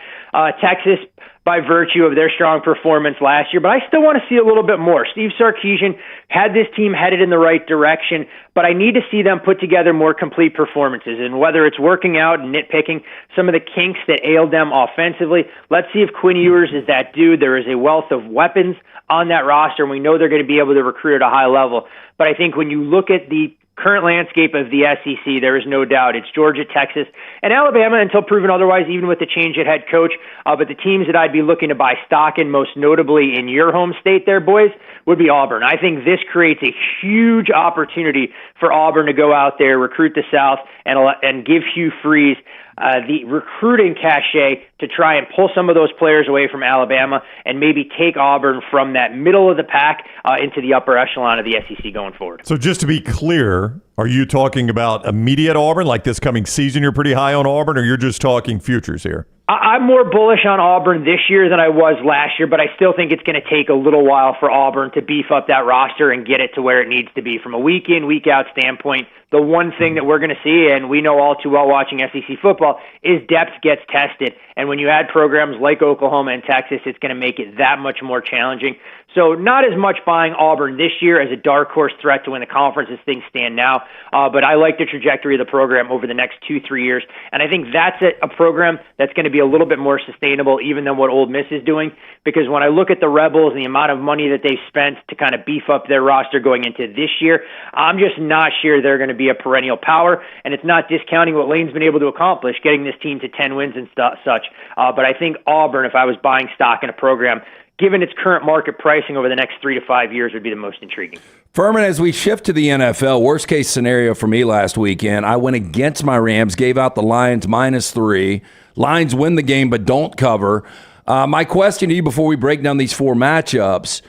Texas, by virtue of their strong performance last year, but I still want to see a little bit more. Steve Sarkisian had this team headed in the right direction, but I need to see them put together more complete performances. And whether it's working out and nitpicking some of the kinks that ailed them offensively, let's see if Quinn Ewers is that dude. There is a wealth of weapons on that roster, and we know they're going to be able to recruit at a high level. But I think when you look at the current landscape of the SEC, there is no doubt it's Georgia, Texas, and Alabama until proven otherwise, even with the change at head coach. But the teams that I'd be looking to buy stock in, most notably in your home state there, boys, would be Auburn. I think this creates a huge opportunity for Auburn to go out there, recruit the South, and give Hugh Freeze the recruiting cachet to try and pull some of those players away from Alabama and maybe take Auburn from that middle of the pack into the upper echelon of the SEC going forward. So just to be clear, are you talking about immediate Auburn, like this coming season you're pretty high on Auburn, or you're just talking futures here? I'm more bullish on Auburn this year than I was last year, but I still think it's going to take a little while for Auburn to beef up that roster and get it to where it needs to be. From a week-in, week-out standpoint, the one thing that we're going to see, and we know all too well watching SEC football, is depth gets tested. And when you add programs like Oklahoma and Texas, it's going to make it that much more challenging. So not as much buying Auburn this year as a dark horse threat to win the conference as things stand now, but I like the trajectory of the program over the next 2-3 years, and I think that's a program that's going to be a little bit more sustainable even than what Ole Miss is doing, because when I look at the Rebels and the amount of money that they've spent to kind of beef up their roster going into this year, I'm just not sure they're going to be a perennial power, and it's not discounting what Lane's been able to accomplish, getting this team to 10 wins and such, but I think Auburn, if I was buying stock in a program, given its current market pricing over the next 3 to 5 years, would be the most intriguing. Fuhrman, as we shift to the NFL, worst case scenario for me last weekend, I went against my Rams, gave out the Lions -3. Lions win the game but don't cover. My question to you before we break down these 4 matchups,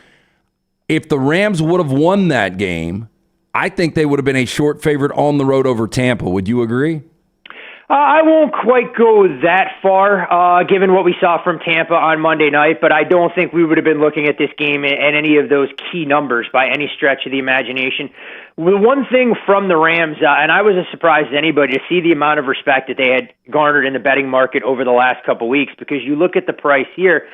if the Rams would have won that game, I think they would have been a short favorite on the road over Tampa. Would you agree? I won't quite go that far, given what we saw from Tampa on Monday night, but I don't think we would have been looking at this game at any of those key numbers by any stretch of the imagination. The one thing from the Rams, and I was as surprised as anybody to see the amount of respect that they had garnered in the betting market over the last couple weeks, because you look at the price here,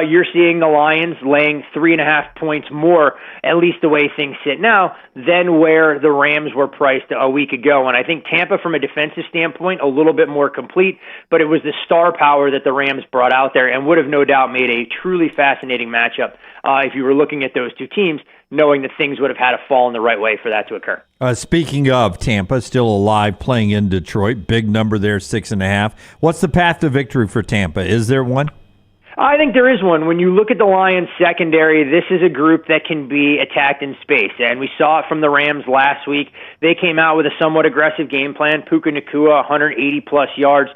you're seeing the Lions laying 3.5 points more, at least the way things sit now, than where the Rams were priced a week ago. And I think Tampa, from a defensive standpoint, a little bit more complete, but it was the star power that the Rams brought out there and would have no doubt made a truly fascinating matchup if you were looking at those two teams, knowing that things would have had to fall in the right way for that to occur. Speaking of Tampa, still alive, playing in Detroit, big number there, 6.5. What's the path to victory for Tampa? Is there one? I think there is one. When you look at the Lions secondary, this is a group that can be attacked in space, and we saw it from the Rams last week. They came out with a somewhat aggressive game plan. Puka Nacua, 180-plus yards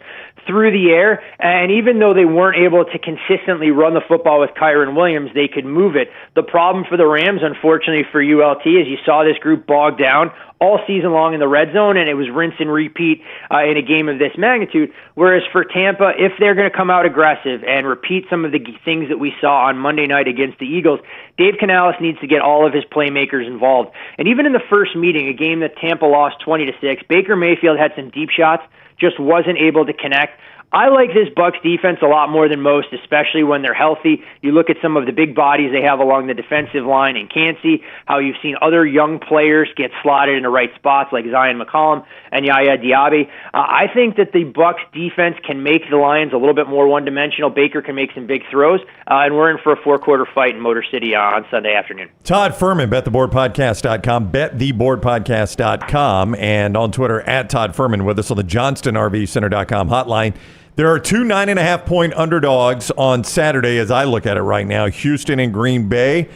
through the air, and even though they weren't able to consistently run the football with Kyron Williams, they could move it. The problem for the Rams, unfortunately for ULT, is you saw this group bogged down all season long in the red zone, and it was rinse and repeat in a game of this magnitude. Whereas for Tampa, if they're going to come out aggressive and repeat some of the things that we saw on Monday night against the Eagles, Dave Canales needs to get all of his playmakers involved. And even in the first meeting, a game that Tampa lost 20-6, Baker Mayfield had some deep shots, just wasn't able to connect. I like this Bucs defense a lot more than most, especially when they're healthy. You look at some of the big bodies they have along the defensive line and Kancey, how you've seen other young players get slotted into right spots like Zion McCollum and Yaya Diaby. I think that the Bucs defense can make the Lions a little bit more one-dimensional. Baker can make some big throws, and we're in for a 4-quarter fight in Motor City on Sunday afternoon. Todd Fuhrman, bettheboardpodcast.com, bettheboardpodcast.com, and on Twitter at Todd Fuhrman with us on the JohnstonRVCenter.com hotline. There are 2 9.5-point underdogs on Saturday as I look at it right now, Houston and Green Bay.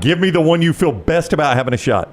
Give me the one you feel best about having a shot.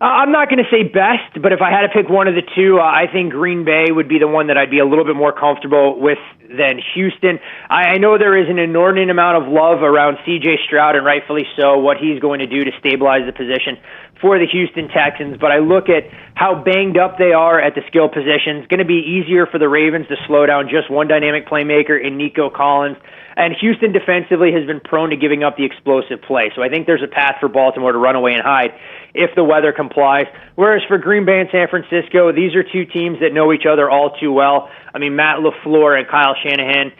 I'm not going to say best, but if I had to pick one of the two, I think Green Bay would be the one that I'd be a little bit more comfortable with than Houston. I know there is an inordinate amount of love around C.J. Stroud, and rightfully so, what he's going to do to stabilize the position for the Houston Texans, but I look at how banged up they are at the skill positions. It's going to be easier for the Ravens to slow down just one dynamic playmaker in Nico Collins, and Houston defensively has been prone to giving up the explosive play. So I think there's a path for Baltimore to run away and hide if the weather complies. Whereas for Green Bay and San Francisco, these are two teams that know each other all too well. I mean, Matt LaFleur and Kyle Shanahan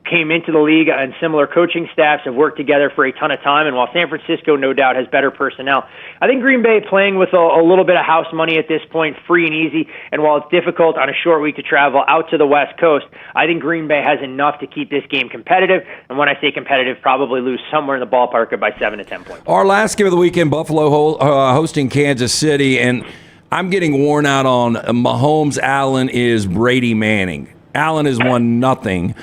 came into the league and similar coaching staffs have worked together for a ton of time. And while San Francisco, no doubt, has better personnel, I think Green Bay playing with a little bit of house money at this point, free and easy. And while it's difficult on a short week to travel out to the West Coast, I think Green Bay has enough to keep this game competitive. And when I say competitive, probably lose somewhere in the ballpark of by 7 to 10 points. Our last game of the weekend, Buffalo hosting Kansas City. And I'm getting worn out on Mahomes. Allen is Brady Manning. Allen has won nothing.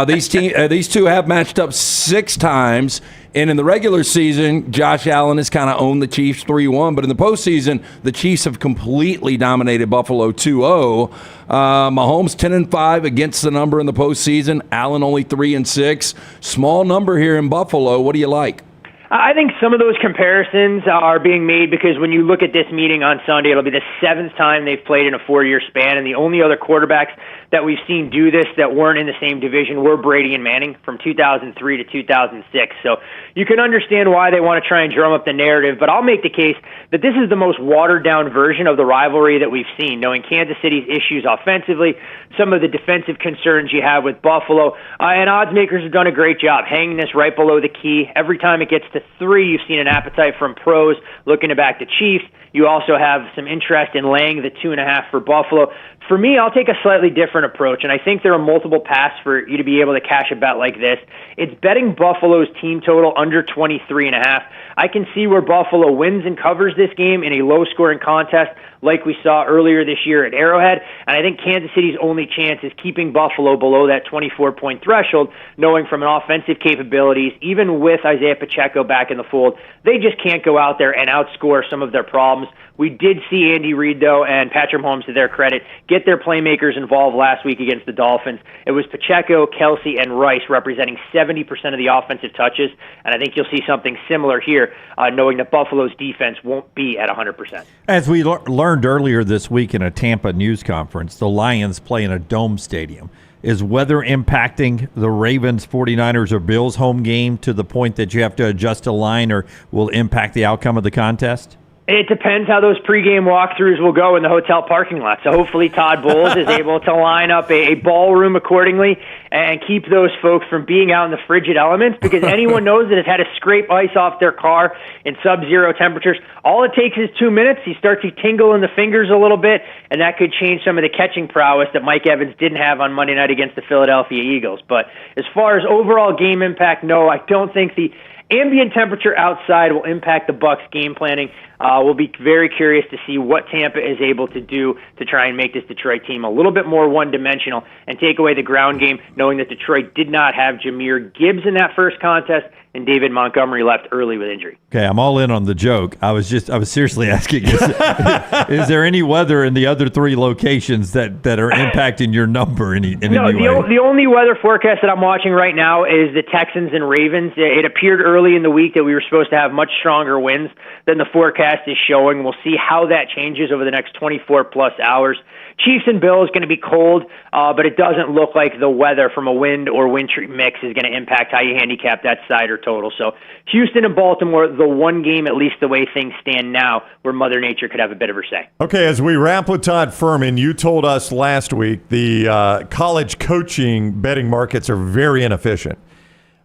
These two have matched up 6 times. And in the regular season, Josh Allen has kind of owned the Chiefs 3-1. But in the postseason, the Chiefs have completely dominated Buffalo 2-0. Mahomes 10-5 against the number in the postseason. Allen only 3-6. Small number here in Buffalo. What do you like? I think some of those comparisons are being made because when you look at this meeting on Sunday, it'll be the 7th time they've played in a 4-year span, and the only other quarterbacks that we've seen do this that weren't in the same division were Brady and Manning from 2003 to 2006. So you can understand why they want to try and drum up the narrative, but I'll make the case that this is the most watered-down version of the rivalry that we've seen, knowing Kansas City's issues offensively, some of the defensive concerns you have with Buffalo, and odds makers have done a great job hanging this right below the key. Every time it gets to 3, you've seen an appetite from pros looking to back the Chiefs. You also have some interest in laying the 2.5 for Buffalo. For me, I'll take a slightly different approach, and I think there are multiple paths for you to be able to cash a bet like this. It's betting Buffalo's team total under 23.5. I can see where Buffalo wins and covers this game in a low-scoring contest like we saw earlier this year at Arrowhead, and I think Kansas City's only chance is keeping Buffalo below that 24-point threshold, knowing from an offensive capabilities, even with Isaiah Pacheco back in the fold, they just can't go out there and outscore some of their problems. We did see Andy Reid, though, and Patrick Mahomes, to their credit, get their playmakers involved last week against the Dolphins. It was Pacheco, Kelsey, and Rice representing 70% of the offensive touches, and I think you'll see something similar here, knowing that Buffalo's defense won't be at 100%. As we learned earlier this week in a Tampa news conference, the Lions play in a dome stadium. Is weather impacting the Ravens, 49ers, or Bills home game to the point that you have to adjust a line or will impact the outcome of the contest? It depends how those pregame walkthroughs will go in the hotel parking lot. So hopefully Todd Bowles is able to line up a ballroom accordingly and keep those folks from being out in the frigid elements, because anyone knows that has had to scrape ice off their car in sub-zero temperatures. All it takes is 2 minutes. You start to tingle in the fingers a little bit, and that could change some of the catching prowess that Mike Evans didn't have on Monday night against the Philadelphia Eagles. But as far as overall game impact, no, I don't think the ambient temperature outside will impact the Bucs' game planning. We'll be very curious to see what Tampa is able to do to try and make this Detroit team a little bit more one-dimensional and take away the ground game, knowing that Detroit did not have Jahmyr Gibbs in that first contest, and David Montgomery left early with injury. Okay, I'm all in on the joke. I was seriously asking, is there any weather in the other 3 locations that are impacting your number in any way? The only weather forecast that I'm watching right now is the Texans and Ravens. It appeared early in the week that we were supposed to have much stronger winds than the forecast is showing. We'll see how that changes over the next 24-plus hours. Chiefs and Bills is going to be cold, but it doesn't look like the weather from a wind or wintry mix is going to impact how you handicap that side or total. So Houston and Baltimore, the one game, at least the way things stand now, where Mother Nature could have a bit of her say. Okay, as we wrap with Todd Fuhrman, you told us last week the college coaching betting markets are very inefficient.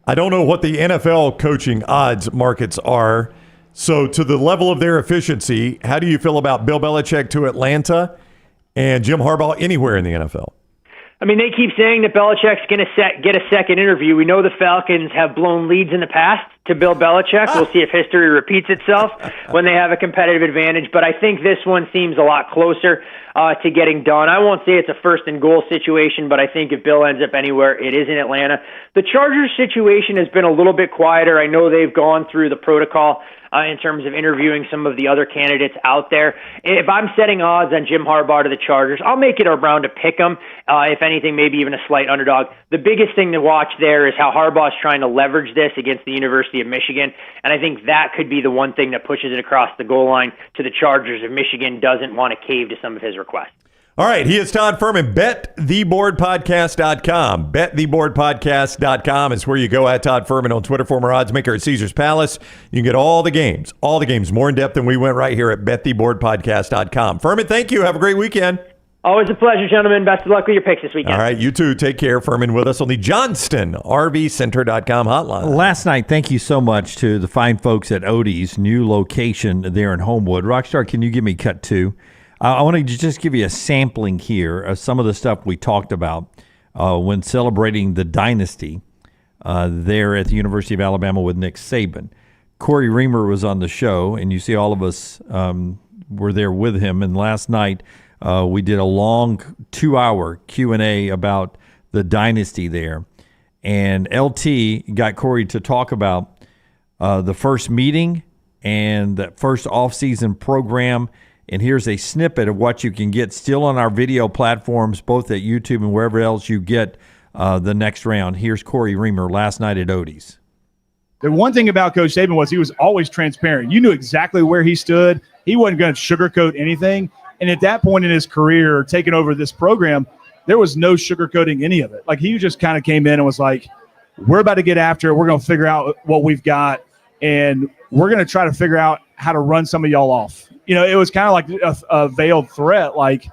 I don't know what the NFL coaching odds markets are. So to the level of their efficiency, how do you feel about Bill Belichick to Atlanta and Jim Harbaugh anywhere in the NFL? I mean, they keep saying that Belichick's going to get a second interview. We know the Falcons have blown leads in the past to Bill Belichick. We'll see if history repeats itself when they have a competitive advantage. But I think this one seems a lot closer to getting done. I won't say it's a first and goal situation, but I think if Bill ends up anywhere, it is in Atlanta. The Chargers situation has been a little bit quieter. I know they've gone through the protocol in terms of interviewing some of the other candidates out there. If I'm setting odds on Jim Harbaugh to the Chargers, I'll make it around to pick them. If anything, maybe even a slight underdog. The biggest thing to watch there is how Harbaugh's trying to leverage this against the University of Michigan, and I think that could be the one thing that pushes it across the goal line to the Chargers if Michigan doesn't want to cave to some of his requests. All right, he is Todd Fuhrman. BetTheBoardPodcast.com. BetTheBoardPodcast.com is where you go at Todd Fuhrman on Twitter, former odds maker at Caesars Palace. You can get all the games more in depth than we went right here at BetTheBoardPodcast.com. Fuhrman, thank you. Have a great weekend. Always a pleasure, gentlemen. Best of luck with your picks this weekend. All right, you too. Take care. Fuhrman with us on the JohnstonRVCenter.com hotline. Last night, thank you so much to the fine folks at Odie's new location there in Homewood. Rockstar, can you give me cut 2? I want to just give you a sampling here of some of the stuff we talked about when celebrating the dynasty there at the University of Alabama with Nick Saban. Cory Reamer was on the show, and you see all of us were there with him. And last night we did a long 2-hour Q&A about the dynasty there. And LT got Cory to talk about the first meeting and that first off-season program. And here's a snippet of what you can get still on our video platforms, both at YouTube and wherever else you get the next round. Here's Cory Reamer last night at Odie's. The one thing about Coach Saban was he was always transparent. You knew exactly where he stood. He wasn't going to sugarcoat anything. And at that point in his career, taking over this program, there was no sugarcoating any of it. Like, he just kind of came in and was like, we're about to get after it. We're going to figure out what we've got, and we're going to try to figure out how to run some of y'all off. You know, it was kind of like a veiled threat. Like,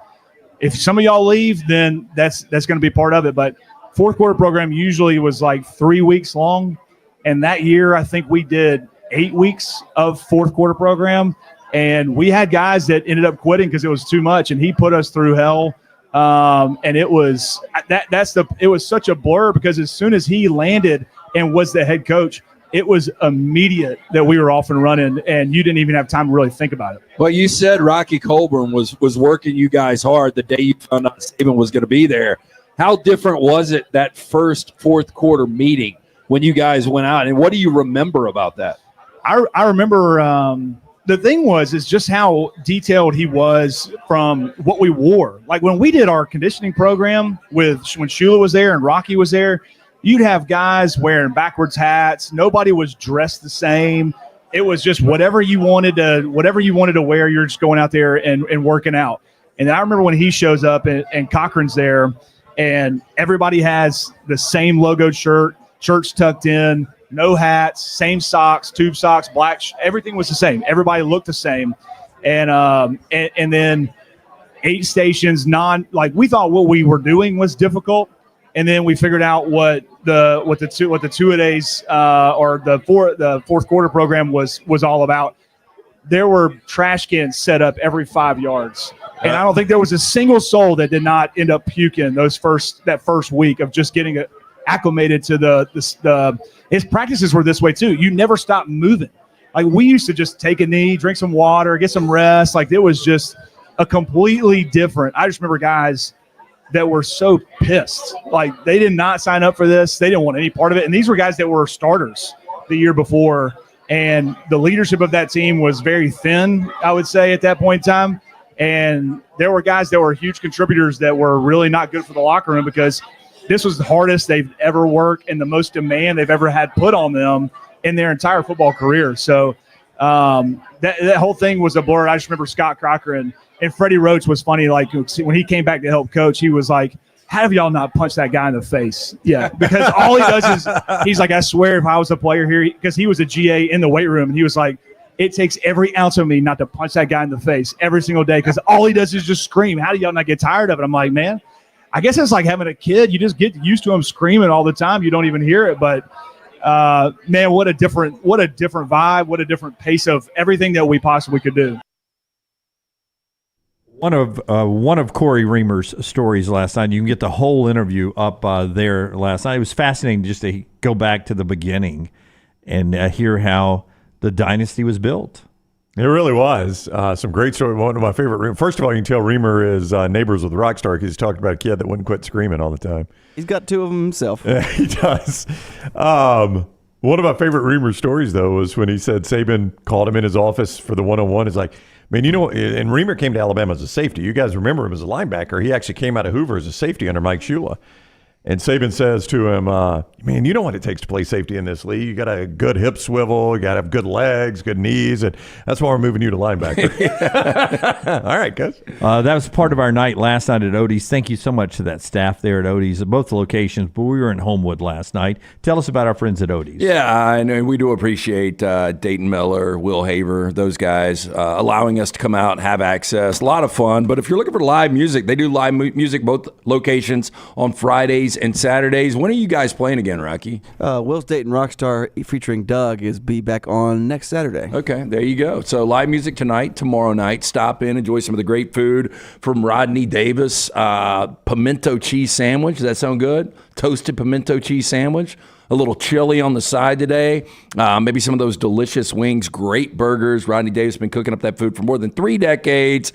if some of y'all leave, then that's going to be part of it. But fourth quarter program usually was like 3 weeks long. And that year, I think we did 8 weeks of fourth quarter program. And we had guys that ended up quitting because it was too much. And he put us through hell. And it was it was such a blur, because as soon as he landed and was the head coach, it was immediate that we were off and running, and you didn't even have time to really think about it. Well, you said Rocky Colburn was working you guys hard the day you found out Saban was going to be there. How different was it that first fourth quarter meeting when you guys went out, and what do you remember about that? I remember the thing is just how detailed he was from what we wore. Like, when we did our conditioning program when Shula was there and Rocky was there, you'd have guys wearing backwards hats. Nobody was dressed the same. It was just whatever you wanted to wear. You're just going out there and working out. And I remember when he shows up and Cochran's there, and everybody has the same logoed shirts tucked in, no hats, same socks, tube socks, black. Everything was the same. Everybody looked the same. And then 8 stations, we thought what we were doing was difficult. And then we figured out what the two-a-days or the fourth quarter program was all about. There were trash cans set up every 5 yards, and I don't think there was a single soul that did not end up puking that first week of just getting acclimated to his practices were this way too. You never stopped moving. Like, we used to just take a knee, drink some water, get some rest. Like, it was just a completely different. I just remember guys that were so pissed. Like, they did not sign up for this. They didn't want any part of it. And these were guys that were starters the year before. And the leadership of that team was very thin, I would say, at that point in time. And there were guys that were huge contributors that were really not good for the locker room, because this was the hardest they've ever worked and the most demand they've ever had put on them in their entire football career. So that whole thing was a blur. I just remember Scott Crocker and Freddie Roach was funny. Like, when he came back to help coach, he was like, how have y'all not punched that guy in the face? Yeah, because all he does is he's like, I swear if I was a player here, because he was a GA in the weight room, and he was like, it takes every ounce of me not to punch that guy in the face every single day, because all he does is just scream. How do y'all not get tired of it? I'm like, man, I guess it's like having a kid. You just get used to him screaming all the time. You don't even hear it. But, man, what a different vibe, what a different pace of everything that we possibly could do. One of Cory Reamer's stories last night, you can get the whole interview up there last night. It was fascinating just to go back to the beginning and hear how the dynasty was built. It really was. Some great story. One of my favorite. First of all, you can tell Reamer is neighbors with Rockstar, because he's talked about a kid that wouldn't quit screaming all the time. He's got 2 of them himself. Yeah, he does. One of my favorite Reamer stories, though, was when he said Saban called him in his office for the one-on-one. He's like, man, and Reamer came to Alabama as a safety. You guys remember him as a linebacker. He actually came out of Hoover as a safety under Mike Shula. And Saban says to him, man, you know what it takes to play safety in this league. You got a good hip swivel. You got to have good legs, good knees. And that's why we're moving you to linebacker. All right, guys. That was part of our night last night at Odie's. Thank you so much to that staff there at Odie's at both locations. But we were in Homewood last night. Tell us about our friends at Odie's. Yeah, I know we do appreciate Dayton Miller, Will Haver, those guys allowing us to come out and have access. A lot of fun. But if you're looking for live music, they do live music both locations on Fridays and Saturdays. When are you guys playing again, Rocky? Will's Dayton Rockstar featuring Doug is be back on next Saturday. Okay, there you go. So live music tonight, tomorrow night. Stop in, enjoy some of the great food from Rodney Davis. Pimento cheese sandwich. Does that sound good? Toasted pimento cheese sandwich. a little chili on the side today. Maybe some of those delicious wings, great burgers. Rodney Davis has been cooking up that food for more than 3 decades.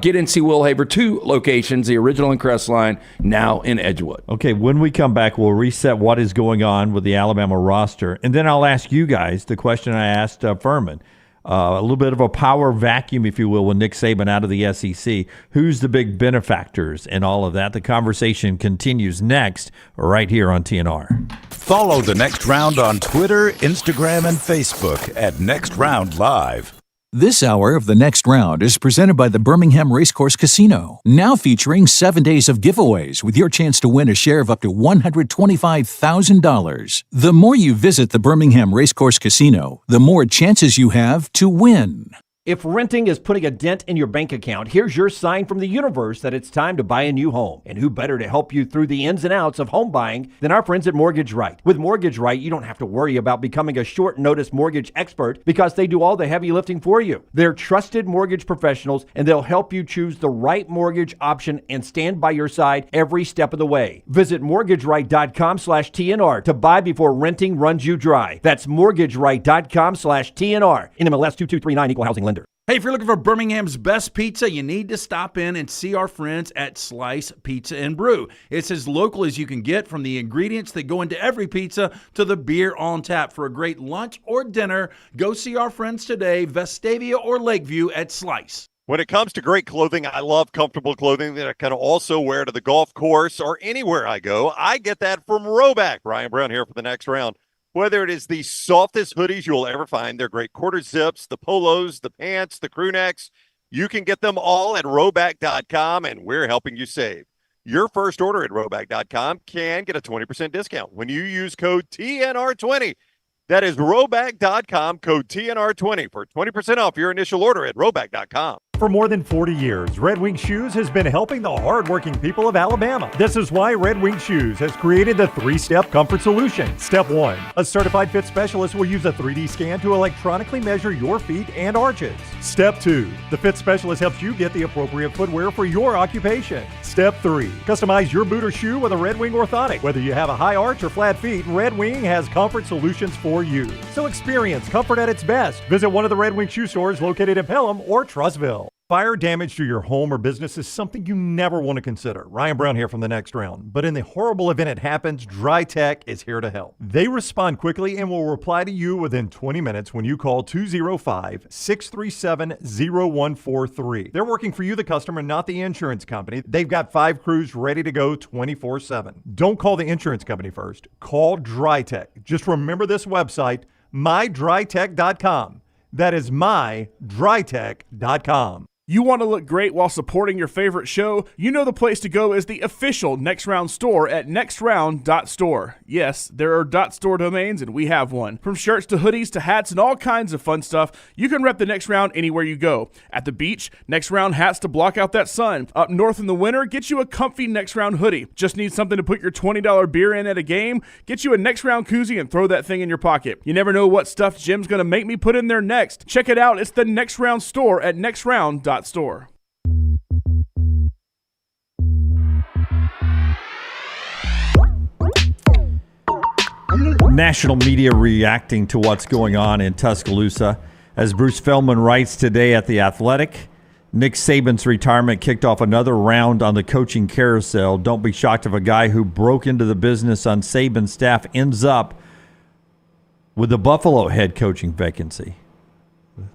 Get in, see Will Haver, 2 locations, the original in Crestline, now in Edgewood. Okay, when we come back, we'll reset what is going on with the Alabama roster, and then I'll ask you guys the question I asked Fuhrman. A little bit of a power vacuum, if you will, with Nick Saban out of the SEC. Who's the big benefactors and all of that? The conversation continues next, right here on TNR. Follow The Next Round on Twitter, Instagram, and Facebook at Next Round Live. This hour of The Next Round is presented by the Birmingham Racecourse Casino, now featuring 7 days of giveaways with your chance to win a share of up to $125,000. The more you visit the Birmingham Racecourse Casino, the more chances you have to win. If renting is putting a dent in your bank account, here's your sign from the universe that it's time to buy a new home. And who better to help you through the ins and outs of home buying than our friends at Mortgage Right. With Mortgage Right, you don't have to worry about becoming a short notice mortgage expert because they do all the heavy lifting for you. They're trusted mortgage professionals and they'll help you choose the right mortgage option and stand by your side every step of the way. Visit mortgageright.com/TNR to buy before renting runs you dry. That's mortgageright.com/TNR. NMLS 2239, Equal Housing Lender. Hey, if you're looking for Birmingham's best pizza, you need to stop in and see our friends at Slice Pizza and Brew. It's as local as you can get, from the ingredients that go into every pizza to the beer on tap. For a great lunch or dinner, go see our friends today, Vestavia or Lakeview at Slice. When it comes to great clothing, I love comfortable clothing that I can also wear to the golf course or anywhere I go. I get that from Roback. Ryan Brown here for the next round. Whether it is the softest hoodies you'll ever find, they're great quarter zips, the polos, the pants, the crew necks, you can get them all at Roback.com, and we're helping you save. Your first order at Roback.com can get a 20% discount when you use code TNR20. That is Roback.com, code TNR20 for 20% off your initial order at Roback.com. For more than 40 years, Red Wing Shoes has been helping the hardworking people of Alabama. This is why Red Wing Shoes has created the 3-step comfort solution. Step 1, a certified fit specialist will use a 3D scan to electronically measure your feet and arches. Step 2, the fit specialist helps you get the appropriate footwear for your occupation. Step 3, customize your boot or shoe with a Red Wing orthotic. Whether you have a high arch or flat feet, Red Wing has comfort solutions for you. So experience comfort at its best. Visit one of the Red Wing shoe stores located in Pelham or Trussville. Fire damage to your home or business is something you never want to consider. Ryan Brown here from the next round. But in the horrible event it happens, Dry Tech is here to help. They respond quickly and will reply to you within 20 minutes when you call 205-637-0143. They're working for you, the customer, not the insurance company. They've got 5 crews ready to go 24/7. Don't call the insurance company first. Call Dry Tech. Just remember this website, mydrytech.com. That is mydrytech.com. You want to look great while supporting your favorite show? You know the place to go is the official Next Round store at nextround.store. Yes, there are .store domains, and we have one. From shirts to hoodies to hats and all kinds of fun stuff, you can rep the Next Round anywhere you go. At the beach, Next Round hats to block out that sun. Up north in the winter, get you a comfy Next Round hoodie. Just need something to put your $20 beer in at a game? Get you a Next Round koozie and throw that thing in your pocket. You never know what stuff Jim's going to make me put in there next. Check it out. It's the Next Round store at nextround.store. National media reacting to what's going on in Tuscaloosa. As Bruce Feldman writes today at The Athletic, Nick Saban's retirement kicked off another round on the coaching carousel. Don't be shocked if a guy who broke into the business on Saban's staff ends up with the Buffalo head coaching vacancy.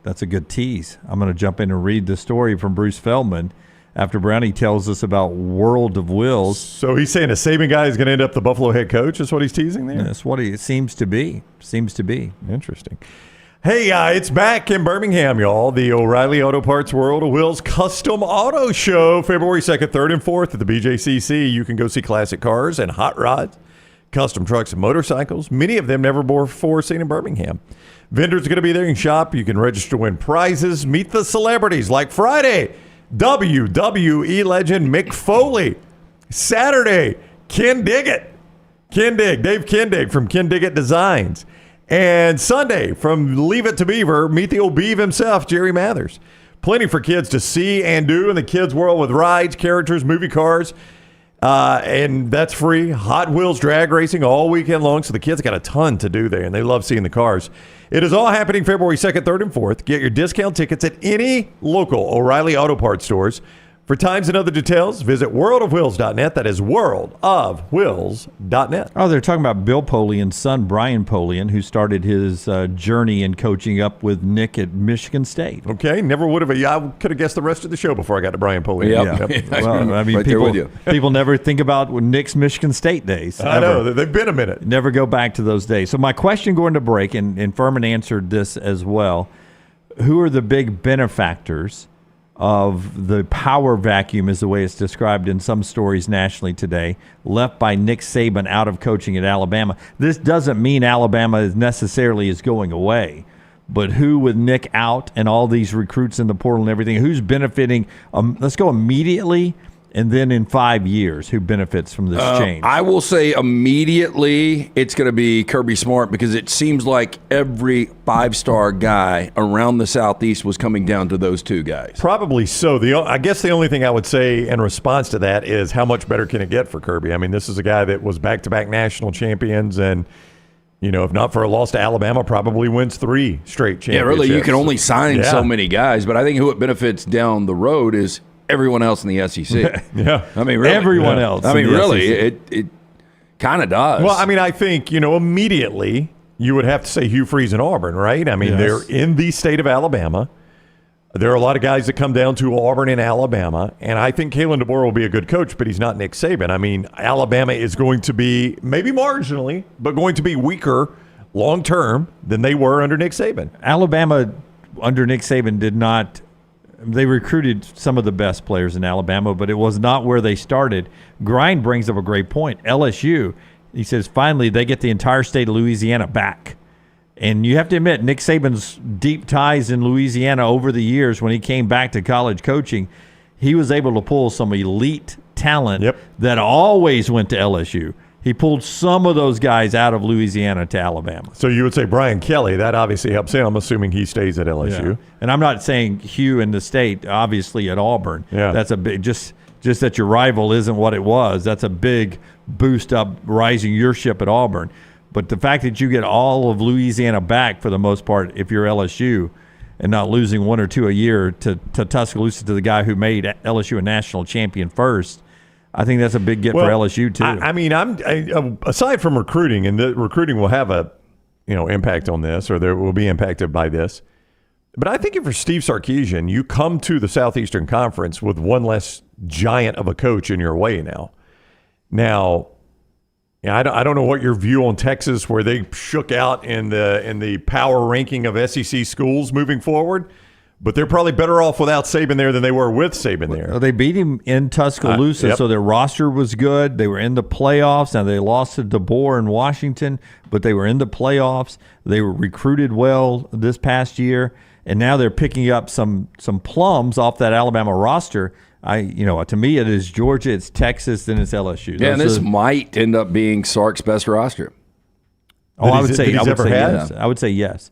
That's a good tease. I'm going to jump in and read the story from Bruce Feldman after Brownie tells us about World of Wills. So he's saying a Saban guy is going to end up the Buffalo head coach? That's what he's teasing there? That's what it seems to be. Interesting. Hey, it's back in Birmingham, y'all. The O'Reilly Auto Parts World of Wills Custom Auto Show, February 2nd, 3rd, and 4th at the BJCC. You can go see classic cars and hot rods, custom trucks and motorcycles, many of them never before seen in Birmingham. Vendors are going to be there. You can shop. You can register to win prizes. Meet the celebrities like Friday, WWE legend Mick Foley. Saturday, Ken Diggett. Dave Kendig from Ken Diggett Designs. And Sunday, from Leave It to Beaver, meet the old Beav himself, Jerry Mathers. Plenty for kids to see and do in the kids' world with rides, characters, movie cars. And that's free. Hot Wheels drag racing all weekend long. So the kids got a ton to do there, and they love seeing the cars. It is all happening February 2nd, 3rd, and 4th. Get your discount tickets at any local O'Reilly Auto Parts stores. For times and other details, visit worldofwheels.net. That is worldofwheels.net. Oh, they're talking about Bill Polian's son, Brian Polian, who started his journey in coaching up with Nick at Michigan State. Okay, never would have. I could have guessed the rest of the show before I got to Brian Polian. Yep. Well, I mean, Right there with you. people never think about Nick's Michigan State days. I know. They've been a minute. Never go back to those days. So my question going to break, and Fuhrman answered this as well, who are the big benefactors of the power vacuum, is the way it's described in some stories nationally today, left by Nick Saban out of coaching at Alabama? This doesn't mean Alabama is necessarily is going away, but who, with Nick out and all these recruits in the portal and everything, who's benefiting? Let's go immediately, and then in 5 years, who benefits from this change? I will say immediately it's going to be Kirby Smart, because it seems like every five-star guy around the Southeast was coming down to those two guys. Probably so. I guess the only thing I would say in response to that is how much better can it get for Kirby? I mean, this is a guy that was back-to-back national champions, and if not for a loss to Alabama, probably wins 3 straight championships. Yeah, really, you can only sign so many guys, but I think who it benefits down the road is everyone else in the SEC. Yeah. I mean, really. Everyone else. I mean, in the really, SEC. it kind of does. Well, I mean, I think, immediately you would have to say Hugh Freeze and Auburn, right? I mean, they're in the state of Alabama. There are a lot of guys that come down to Auburn and Alabama, and I think Kalen DeBoer will be a good coach, but he's not Nick Saban. I mean, Alabama is going to be, maybe marginally, but going to be weaker long-term than they were under Nick Saban. Alabama under Nick Saban did not – they recruited some of the best players in Alabama, but it was not where they started. Grind brings up a great point. LSU, he says, finally they get the entire state of Louisiana back. And you have to admit, Nick Saban's deep ties in Louisiana over the years when he came back to college coaching, he was able to pull some elite talent that always went to LSU. He pulled some of those guys out of Louisiana to Alabama. So you would say Brian Kelly, that obviously helps him. I'm assuming he stays at LSU. Yeah. And I'm not saying Hugh in the state, obviously at Auburn. Yeah. That's a big, just that your rival isn't what it was. That's a big boost up rising your ship at Auburn. But the fact that you get all of Louisiana back for the most part, if you're LSU, and not losing 1 or 2 a year to Tuscaloosa, to the guy who made LSU a national champion first, I think that's a big get for LSU too. I mean, aside from recruiting, and the recruiting will have a impact on this, or there will be impacted by this. But I think if you're Steve Sarkisian, you come to the Southeastern Conference with one less giant of a coach in your way now. Now, I don't know what your view on Texas, where they shook out in the power ranking of SEC schools moving forward. But they're probably better off without Saban there than they were with Saban there. Well, they beat him in Tuscaloosa, so their roster was good. They were in the playoffs. Now, they lost to DeBoer in Washington, but they were in the playoffs. They were recruited well this past year, and now they're picking up some plums off that Alabama roster. To me, it is Georgia, it's Texas, then it's LSU. Yeah, and this might end up being Sark's best roster. Oh, I would say yes. I would say yes.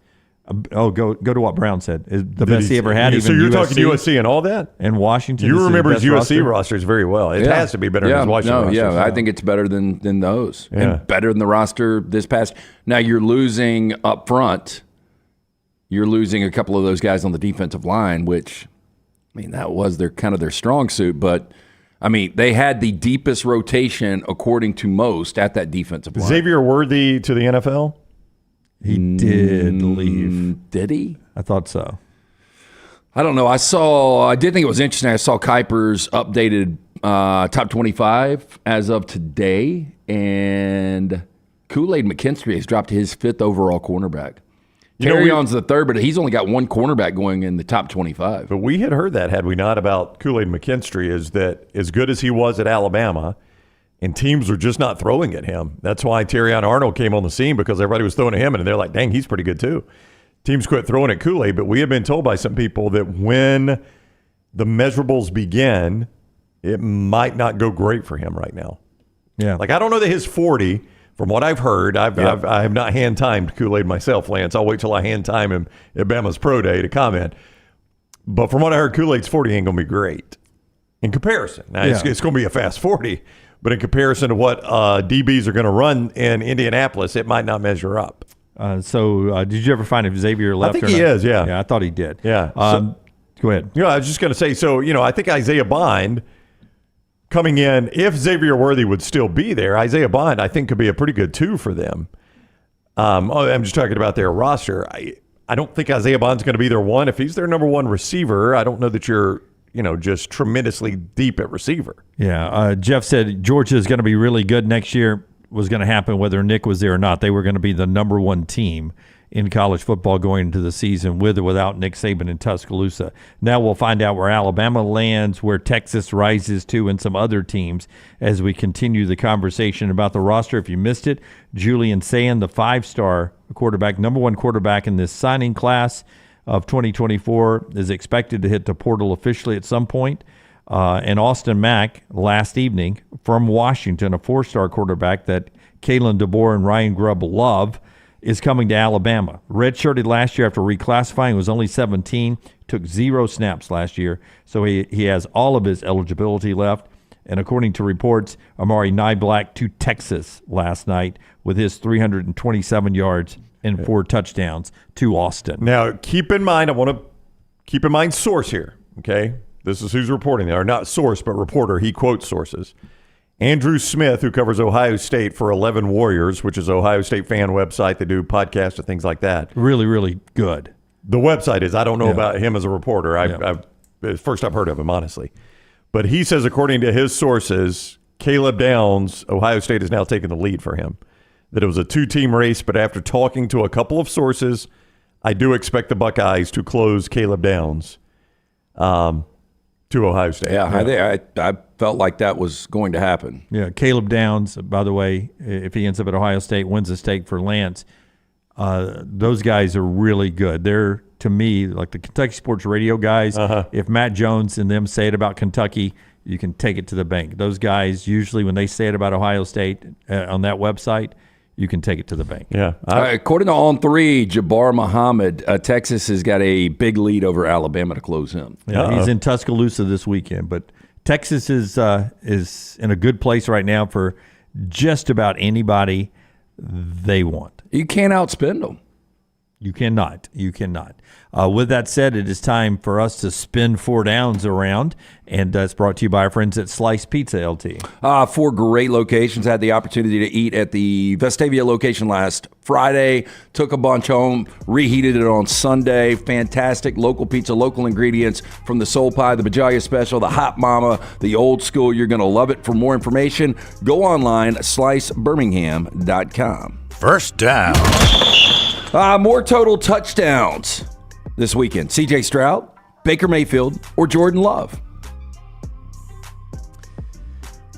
Go to what Brown said. Is the best he ever had. So even you're USC, talking USC and all that? And Washington. You remember his USC rosters very well. It has to be better than his Washington rosters. Yeah, I think it's better than those. Yeah. And better than the roster this past. Now you're losing up front. You're losing a couple of those guys on the defensive line, which, I mean, that was their strong suit. But, I mean, they had the deepest rotation, according to most, at that defensive line. Xavier Worthy to the NFL? He did leave. Did he? I thought so. I don't know. I did think it was interesting. I saw Kuiper's updated top 25 as of today, and Kool-Aid McKinstry has dropped to his 5th overall cornerback. Terrion's the 3rd, but he's only got one cornerback going in the top 25. But we had heard that, had we not, about Kool-Aid McKinstry, is that as good as he was at Alabama, and teams were just not throwing at him. That's why Terrion Arnold came on the scene, because everybody was throwing at him, and they're like, dang, he's pretty good too. Teams quit throwing at Kool-Aid, but we have been told by some people that when the measurables begin, it might not go great for him right now. Yeah. Like, I don't know that his 40, from what I've heard, I have not hand-timed Kool-Aid myself, Lance. I'll wait till I hand-time him at Bama's Pro Day to comment. But from what I heard, Kool-Aid's 40 ain't going to be great in comparison. Now, it's going to be a fast 40, but in comparison to what DBs are going to run in Indianapolis, it might not measure up. Did you ever find if Xavier left? I think he is, yeah. Yeah, I thought he did. Yeah. Go ahead. Yeah, I was just going to say, I think Isaiah Bond coming in, if Xavier Worthy would still be there, Isaiah Bond, I think, could be a pretty good 2 for them. I'm just talking about their roster. I don't think Isaiah Bond's going to be their 1. If he's their number 1 receiver, I don't know that you're, just tremendously deep at receiver. Yeah. Jeff said Georgia is going to be really good next year. Was going to happen whether Nick was there or not. They were going to be the number 1 team in college football going into the season with or without Nick Saban in Tuscaloosa. Now we'll find out where Alabama lands, where Texas rises to, and some other teams as we continue the conversation about the roster. If you missed it, Julian Sayin, the 5-star quarterback, number 1 quarterback in this signing class of 2024, is expected to hit the portal officially at some point. And Austin Mack last evening from Washington, a 4-star quarterback that Kalen DeBoer and Ryan Grubb love, is coming to Alabama. Redshirted last year after reclassifying, was only 17, took 0 snaps last year, so he has all of his eligibility left. And according to reports, Amari Niblack to Texas last night with his 327 yards and 4 touchdowns to Austin. Now, keep in mind, I want to keep in mind source here, okay? This is who's reporting there. Not source, but reporter. He quotes sources. Andrew Smith, who covers Ohio State for 11 Warriors, which is an Ohio State fan website. They do podcasts and things like that. Really, really good. The website is. I don't know about him as a reporter. First I've heard of him, honestly. But he says, according to his sources, Caleb Downs, Ohio State has now taken the lead for him. That it was a 2-team race, but after talking to a couple of sources, I do expect the Buckeyes to close Caleb Downs to Ohio State. Yeah, I felt like that was going to happen. Yeah, Caleb Downs, by the way, if he ends up at Ohio State, wins the state for Lance, those guys are really good. They're, to me, like the Kentucky Sports Radio guys. If Matt Jones and them say it about Kentucky, you can take it to the bank. Those guys, usually when they say it about Ohio State on that website, you can take it to the bank. Yeah. According to On 3, Jabbar Muhammad, Texas has got a big lead over Alabama to close him. Yeah, he's in Tuscaloosa this weekend, but Texas is in a good place right now for just about anybody they want. You can't outspend them. You cannot. With that said, it is time for us to spin 4 downs around, and that's brought to you by our friends at Slice Pizza LT. 4 great locations. I had the opportunity to eat at the Vestavia location last Friday. Took a bunch home, reheated it on Sunday. Fantastic local pizza, local ingredients from the soul pie, the Bajalia special, the hot mama, the old school. You're going to love it. For more information, go online, slicebirmingham.com. First down. More total touchdowns this weekend. C.J. Stroud, Baker Mayfield, or Jordan Love?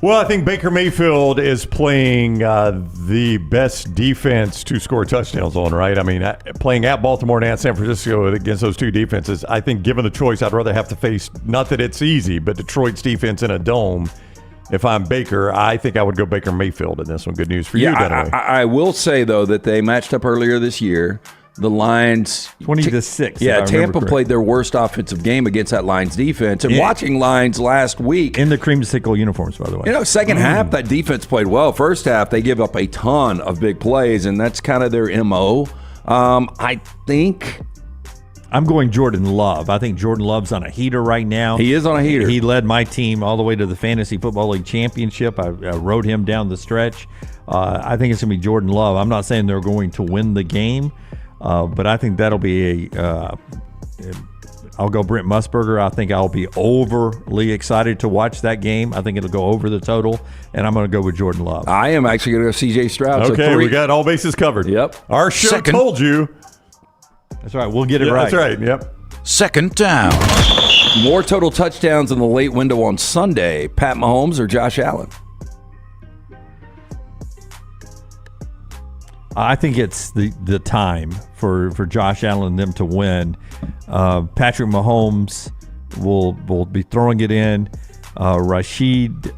Well, I think Baker Mayfield is playing the best defense to score touchdowns on, right? I mean, playing at Baltimore and at San Francisco against those 2 defenses, I think given the choice, I'd rather have to face, not that it's easy, but Detroit's defense in a dome. If I'm Baker, I think I would go Baker Mayfield in this one. Good news for you, Dunaway. I will say, though, that they matched up earlier this year. The Lions 20-6. Yeah, Tampa played their worst offensive game against that Lions defense. And watching Lions last week in the creamsicle uniforms, by the way. Second half that defense played well. First half they give up a ton of big plays, and that's kind of their MO. I think I'm going Jordan Love. I think Jordan Love's on a heater right now. He is on a heater. He led my team all the way to the Fantasy Football League Championship. I rode him down the stretch. I think it's going to be Jordan Love. I'm not saying they're going to win the game, but I think that'll be I'll go Brent Musburger. I think I'll be overly excited to watch that game. I think it'll go over the total, and I'm going to go with Jordan Love. I am actually going to go C.J. Stroud. Okay, we got all bases covered. Yep. Our show told you. That's right. We'll get it right. That's right. Yep. Second down. More total touchdowns in the late window on Sunday. Pat Mahomes or Josh Allen? I think it's the time for Josh Allen and them to win. Patrick Mahomes will be throwing it in. Rashid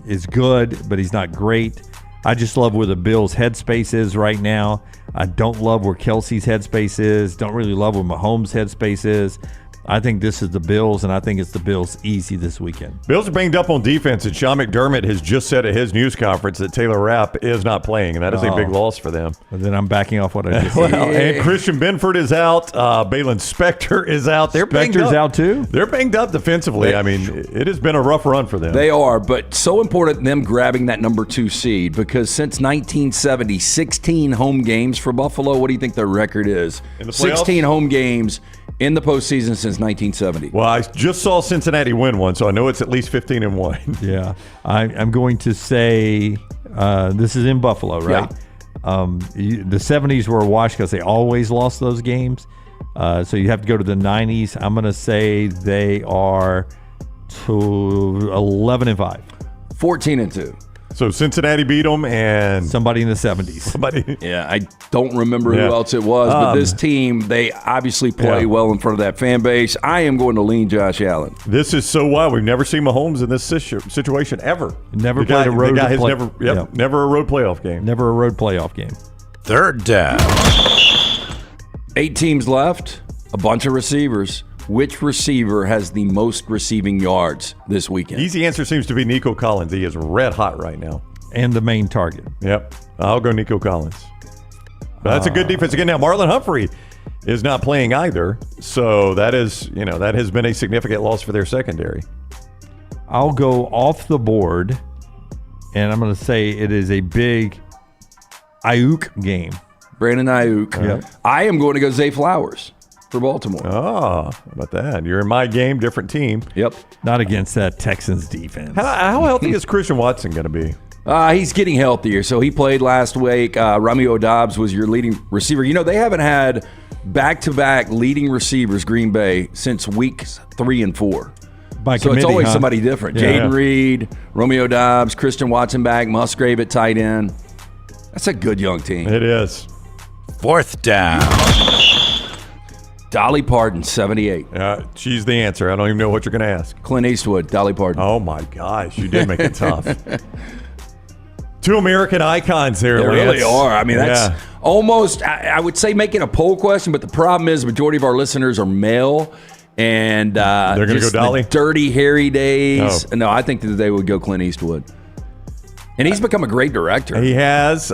is good, but he's not great. I just love where the Bills' headspace is right now. I don't love where Kelsey's headspace is. Don't really love where Mahomes' headspace is. I think this is the Bills, and I think it's the Bills easy this weekend. Bills are banged up on defense, and Sean McDermott has just said at his news conference that Taylor Rapp is not playing, and that is a big loss for them. And then I'm backing off what I just said. And Christian Benford is out. Balin Spector is out. Spector's out too? They're banged up defensively. I mean, it has been a rough run for them. They are, but so important them grabbing that number 2 seed because since 1970, 16 home games for Buffalo. What do you think their record is? In the playoffs? 16 home games in the postseason since 1970. Well, I just saw Cincinnati win one, so I know it's at least 15-1. Yeah. I'm going to say this is in Buffalo, right? Yeah. The 70s were a wash because they always lost those games. So you have to go to the 90s. I'm going to say they are 11-5. 14-2. So Cincinnati beat them, and somebody in the 70s. Yeah, I don't remember who else it was, but this team, they obviously play well in front of that fan base. I am going to lean Josh Allen. This is so wild. We've never seen Mahomes in this situation ever. Never played a road never a road playoff game. Never a road playoff game. Third down. 8 teams left, a bunch of receivers. Which receiver has the most receiving yards this weekend? Easy answer seems to be Nico Collins. He is red hot right now. And the main target. Yep. I'll go Nico Collins. But that's a good defense. Again, now Marlon Humphrey is not playing either. So that is, that has been a significant loss for their secondary. I'll go off the board, and I'm going to say it is a big Ayuk game. Brandon Ayuk. Yep. I am going to go Zay Flowers for Baltimore. Oh, how about that? You're in my game, different team. Yep. Not against that Texans defense. How healthy is Christian Watson going to be? He's getting healthier. So he played last week. Romeo Doubs was your leading receiver. They haven't had back-to-back leading receivers, Green Bay, since weeks 3 and 4. So it's always somebody different. Yeah. Jaden Reed, Romeo Doubs, Christian Watson back, Musgrave at tight end. That's a good young team. It is. Fourth down. Dolly Parton, 78. She's the answer. I don't even know what you're going to ask. Clint Eastwood, Dolly Parton. Oh, my gosh. You did make it tough. 2 American icons there, They Lance. really are. I mean, that's almost, I would say, making a poll question, but the problem is the majority of our listeners are male. And they're going to go Dolly? The dirty, hairy days. No, I think that they would go Clint Eastwood. And he's become a great director. He has.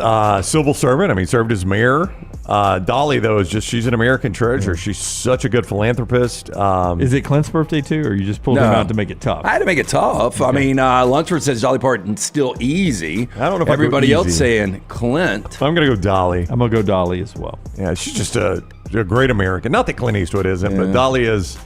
Civil servant. I mean, served as mayor. Dolly, though, is she's an American treasure. She's such a good philanthropist. Is it Clint's birthday, too, or you just pulled him out to make it tough? I had to make it tough. Okay. I mean, Lunsford says Dolly Parton's still easy. I don't know if everybody I go else easy. saying Clint. So I'm going to go Dolly. I'm going to go Dolly as well. Yeah, she's just a great American. Not that Clint Eastwood isn't, but Dolly is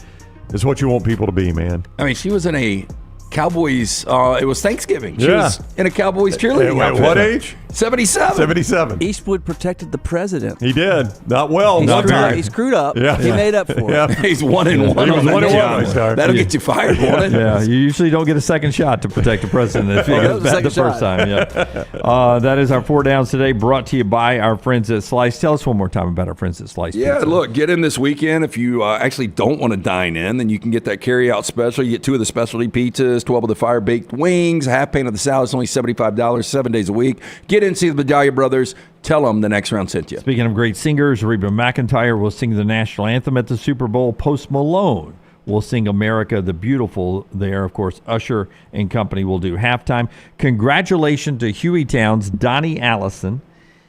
what you want people to be, man. I mean, she was in a Cowboys, it was Thanksgiving. She was in a Cowboys cheerleading At outfit. what age? 77. 77. Eastwood protected the president. He did. Not well. He screwed up. Yeah. He made up for it. He's 1-1 He was on that 1-1 job. last time. That'll get you fired, won't it? Yeah, you usually don't get a second shot to protect the president if you get bad the first time. Yeah. That is our 4 downs today, brought to you by our friends at Slice. Tell us one more time about our friends at Slice. Yeah, Pizza. look, get in this weekend. If you actually don't want to dine in, then you can get that carry-out special. You get 2 of the specialty pizzas, 12 of the fire-baked wings, half pint of the salad. It's only $75, 7 days a week. Get in, see the Medallia Brothers. Tell them the next round sent you. Speaking of great singers, Reba McEntire will sing the national anthem at the Super Bowl. Post Malone will sing America the Beautiful there. Of course, Usher and company will do halftime. Congratulations to Hueytown's Donnie Allison.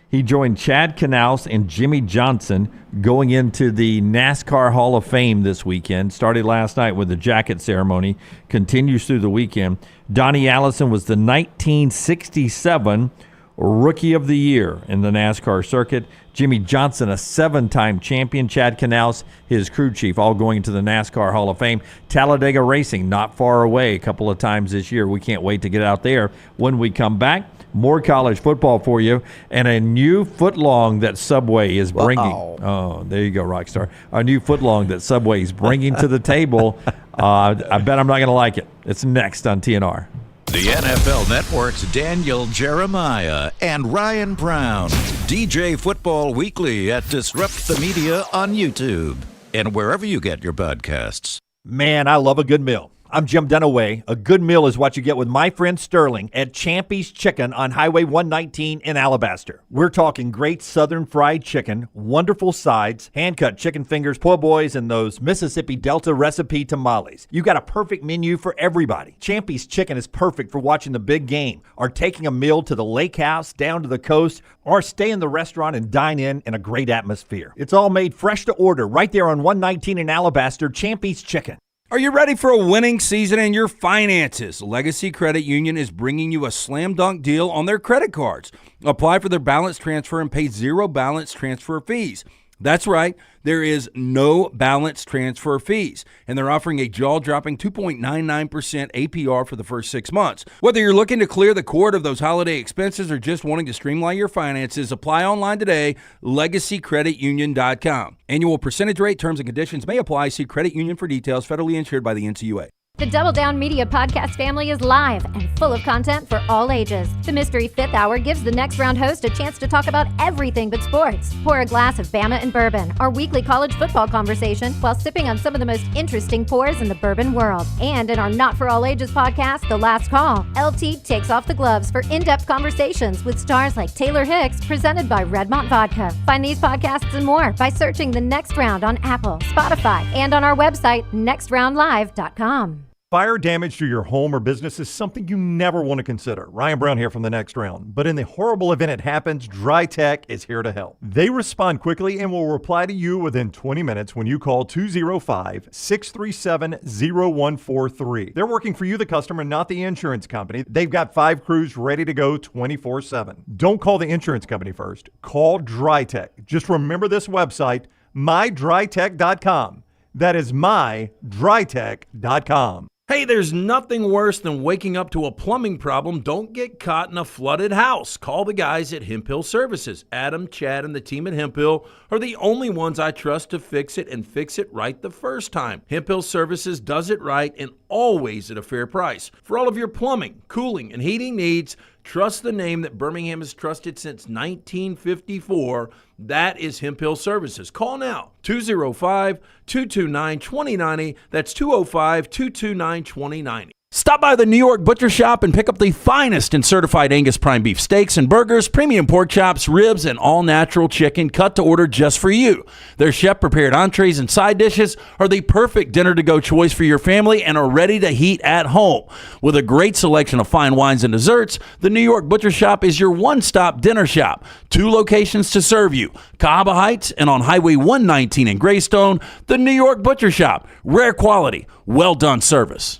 He joined Chad Knaus and Jimmy Johnson going into the NASCAR Hall of Fame this weekend. Started last night with the jacket ceremony, continues through the weekend. Donnie Allison was the 1967 Rookie of the Year in the NASCAR circuit. Jimmy Johnson, a 7-time champion. Chad Knaus, his crew chief, all going to the NASCAR Hall of Fame. Talladega Racing, not far away, a couple of times this year. We can't wait to get out there. When we come back, more college football for you, and a new footlong that Subway is bringing. Oh, there you go, Rockstar. A new footlong that Subway is bringing to the table. I bet I'm not going to like it. It's next on TNR. The NFL Network's Daniel Jeremiah and Ryan Brown. DJ Football Weekly at Disrupt the Media on YouTube and wherever you get your podcasts. Man, I love a good meal. I'm Jim Dunaway. A good meal is what you get with my friend Sterling at Champy's Chicken on Highway 119 in Alabaster. We're talking great southern fried chicken, wonderful sides, hand-cut chicken fingers, po' boys, and those Mississippi Delta recipe tamales. You got a perfect menu for everybody. Champy's Chicken is perfect for watching the big game, or taking a meal to the lake house, down to the coast, or stay in the restaurant and dine in a great atmosphere. It's all made fresh to order right there on 119 in Alabaster, Champy's Chicken. Are you ready for a winning season in your finances? Legacy Credit Union is bringing you a slam dunk deal on their credit cards. Apply for their balance transfer and pay zero balance transfer fees. That's right, there is no balance transfer fees, and they're offering a jaw-dropping 2.99% APR for the first 6 months. Whether you're looking to clear the cord of those holiday expenses or just wanting to streamline your finances, apply online today, LegacyCreditUnion.com. Annual percentage rate, terms and conditions may apply. See Credit Union for details. Federally insured by the NCAA. The Double Down Media podcast family is live and full of content for all ages. The Mystery Fifth Hour gives the Next Round host a chance to talk about everything but sports. Pour a glass of Bama and bourbon, our weekly college football conversation, while sipping on some of the most interesting pours in the bourbon world. And in our Not For All Ages podcast, The Last Call, LT takes off the gloves for in-depth conversations with stars like Taylor Hicks, presented by Redmont Vodka. Find these podcasts and more by searching The Next Round on Apple, Spotify, and on our website, nextroundlive.com. Fire damage to your home or business is something you never want to consider. Ryan Brown here from The Next Round. But in the horrible event it happens, Dry Tech is here to help. They respond quickly and will reply to you within 20 minutes when you call 205-637-0143. They're working for you, the customer, not the insurance company. They've got 5 crews ready to go 24/7. Don't call the insurance company first. Call Dry Tech. Just remember this website, mydrytech.com. That is mydrytech.com. Hey, there's nothing worse than waking up to a plumbing problem. Don't get caught in a flooded house. Call the guys at Hemp Hill Services. Adam, Chad, and the team at Hemp Hill are the only ones I trust to fix it and fix it right the first time. Hemp Hill Services does it right and always at a fair price. For all of your plumbing, cooling, and heating needs, trust the name that Birmingham has trusted since 1954. That is Hemp Hill Services. Call now, 205-229-2090. That's 205-229-2090. Stop by the New York Butcher Shop and pick up the finest in certified Angus prime beef steaks and burgers, premium pork chops, ribs, and all-natural chicken cut to order just for you. Their chef-prepared entrees and side dishes are the perfect dinner-to-go choice for your family and are ready to heat at home. With a great selection of fine wines and desserts, the New York Butcher Shop is your one-stop dinner shop. 2 locations to serve you, Cahaba Heights and on Highway 119 in Greystone. The New York Butcher Shop. Rare quality, well-done service.